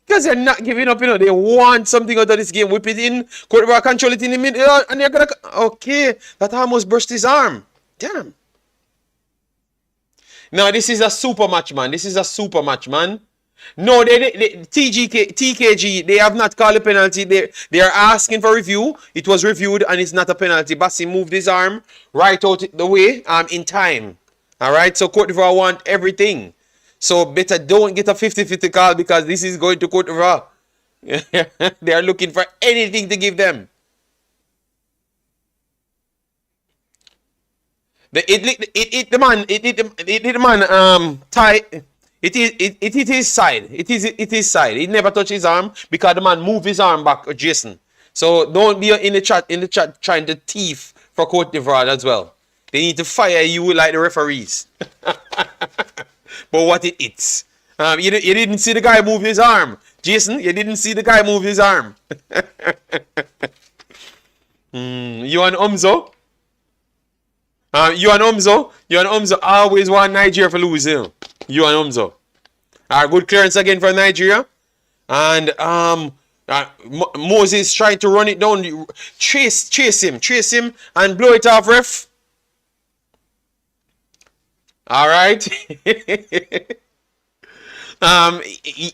because they're not giving up, you know. They want something out of this game. Whip it in. Cote d'Ivoire control it in the middle, and they're gonna. Okay, that almost burst his arm. Damn. Now this is a super match, man. This is a super match, man. No, TKG, they have not called a penalty. They are asking for review. It was reviewed and it's not a penalty. Bassi moved his arm right out the way in time. All right, so Cote d'Ivoire want everything. So better don't get a 50-50 call, because this is going to Cote d'Ivoire. They are looking for anything to give them. It hit the man tight. It is his side. It is his side. He never touched his arm, because the man moved his arm back, Jason. So don't be in the chat trying to thief for Cote d'Ivoire as well. They need to fire you like the referees. But what it is. You didn't see the guy move his arm. Jason, you didn't see the guy move his arm. You and Umzo? You and Umzo always want Nigeria to lose, you know. You and Umzo. Alright, good clearance again for Nigeria. And Moses trying to run it down. Chase him and blow it off, ref. Alright.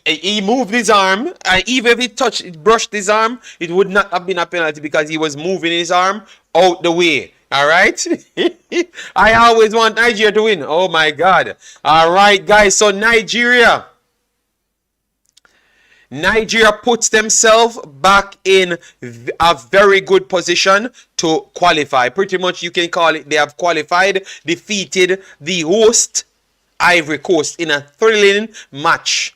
He moved his arm, and even if it brushed his arm, it would not have been a penalty, because he was moving his arm out the way. All right. I always want Nigeria to win. Oh my God. All right, guys. So Nigeria puts themselves back in a very good position to qualify. Pretty much you can call it they have qualified, defeated the host Ivory Coast in a thrilling match.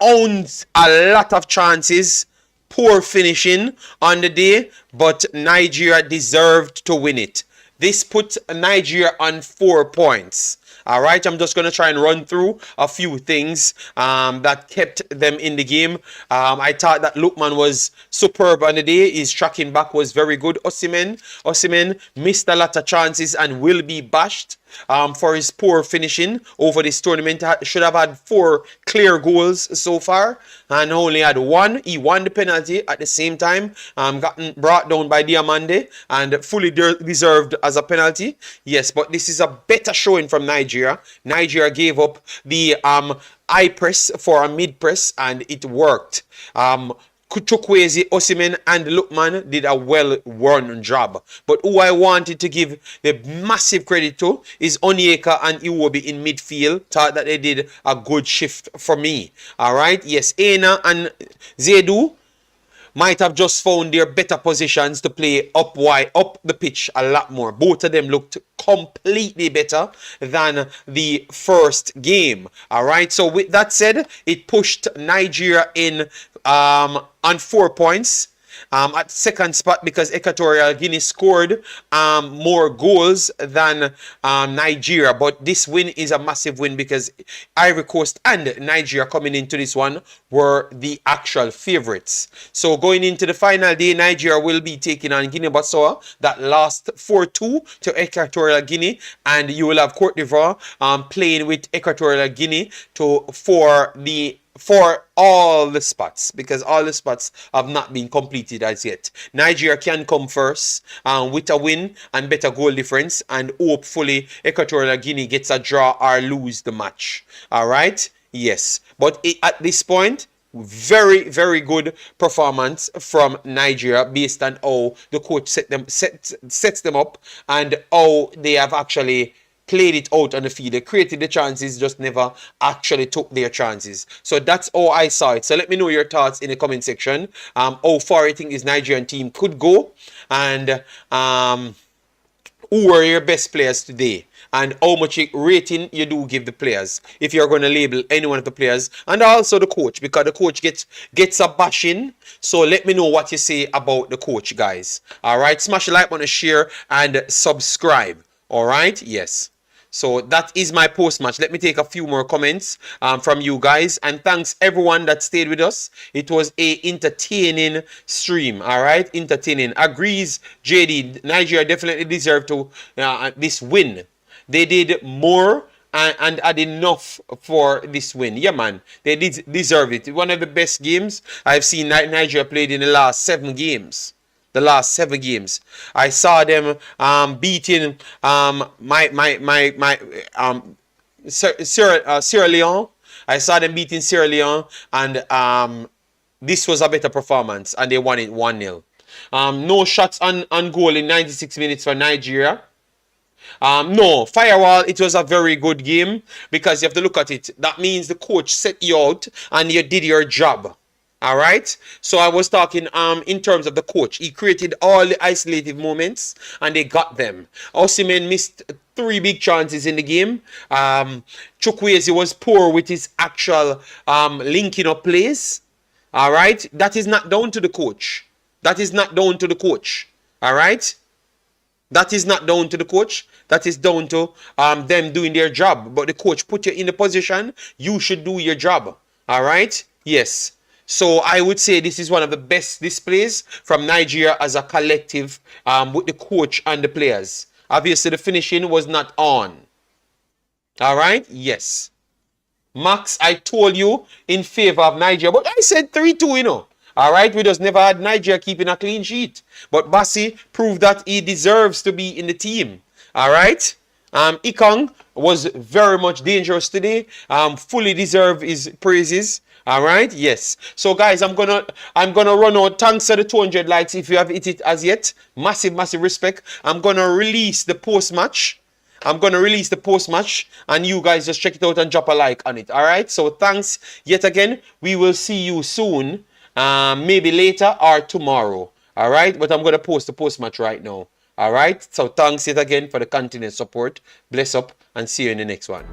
Owns a lot of chances. Poor finishing on the day, but Nigeria deserved to win it. This put Nigeria on 4 points. All right, I'm just going to try and run through a few things that kept them in the game. I thought that Lookman was superb on the day. His tracking back was very good. Osimhen missed a lot of chances and will be bashed. for his poor finishing over this tournament. Should have had 4 clear goals so far and only had 1. He won the penalty at the same time, gotten brought down by Diamande and fully deserved as a penalty. Yes, but this is a better showing from Nigeria. Nigeria gave up the high press for a mid press and it worked. Chukwueze, Osimhen and Lookman did a well-run job. But who I wanted to give the massive credit to is Onyeka and Iwobi in midfield. Thought that they did a good shift for me. Alright, yes, Aina and Zedu might have just found their better positions to play up the pitch a lot more. Both of them looked completely better than the first game. Alright, so with that said, it pushed Nigeria in on 4 points. At second spot because Equatorial Guinea scored more goals than Nigeria. But this win is a massive win because Ivory Coast and Nigeria coming into this one were the actual favorites. So going into the final day, Nigeria will be taking on Guinea-Bissau that lost 4-2 to Equatorial Guinea. And you will have Cote d'Ivoire playing with Equatorial Guinea for all the spots, because all the spots have not been completed as yet. Nigeria can come first with a win and better goal difference, and hopefully Equatorial Guinea gets a draw or lose the match. All right, yes, but at this point, very, very good performance from Nigeria based on how the coach sets them up and how they have actually played it out on the field. They created the chances, just never actually took their chances. So that's how I saw it. So let me know your thoughts in the comment section. How far you think this Nigerian team could go, and who were your best players today, and how much rating you do give the players, if you're going to label any one of the players, and also the coach, because the coach gets a bashing. So let me know what you say about the coach, guys. All right, smash the like button, share, and subscribe. All right, yes. So that is my post-match. Let me take a few more comments from you guys. And thanks everyone that stayed with us. It was a entertaining stream. All right, entertaining. Agrees, JD. Nigeria definitely deserved to this win. They did more and had enough for this win. Yeah, man. They did deserve it. One of the best games I've seen Nigeria played in the last 7 games. The last 7 games, I saw them beating Sierra Leone. I saw them beating Sierra Leone, and this was a better performance, and they won it 1-0. No shots on goal in 96 minutes for Nigeria. No, Firewall, it was a very good game because you have to look at it. That means the coach set you out and you did your job. All right, so I was talking in terms of the coach. He created all the isolated moments and they got them. Osimhen missed 3 big chances in the game. Chukwueze was poor with his actual linking up plays. All right, that is not down to the coach. That is not down to the coach. All right, that is not down to the coach. That is down to them doing their job. But the coach put you in the position. You should do your job. All right, yes. So I would say this is one of the best displays from Nigeria as a collective with the coach and the players. Obviously, the finishing was not on. All right? Yes. Max, I told you in favor of Nigeria, but I said 3-2, you know. All right? We just never had Nigeria keeping a clean sheet. But Bassi proved that he deserves to be in the team. All right? Ikong was very much dangerous today. Fully deserved his praises. All right, yes. So guys, I'm gonna run out. Thanks for the 200 likes if you have hit it as yet. Massive respect. I'm gonna release the post match. And you guys just check it out and drop a like on it. All right, so thanks yet again. We will see you soon, maybe later or tomorrow. All right, but I'm gonna post the post match right now. All right, so thanks yet again for the continued support. Bless up and see you in the next one.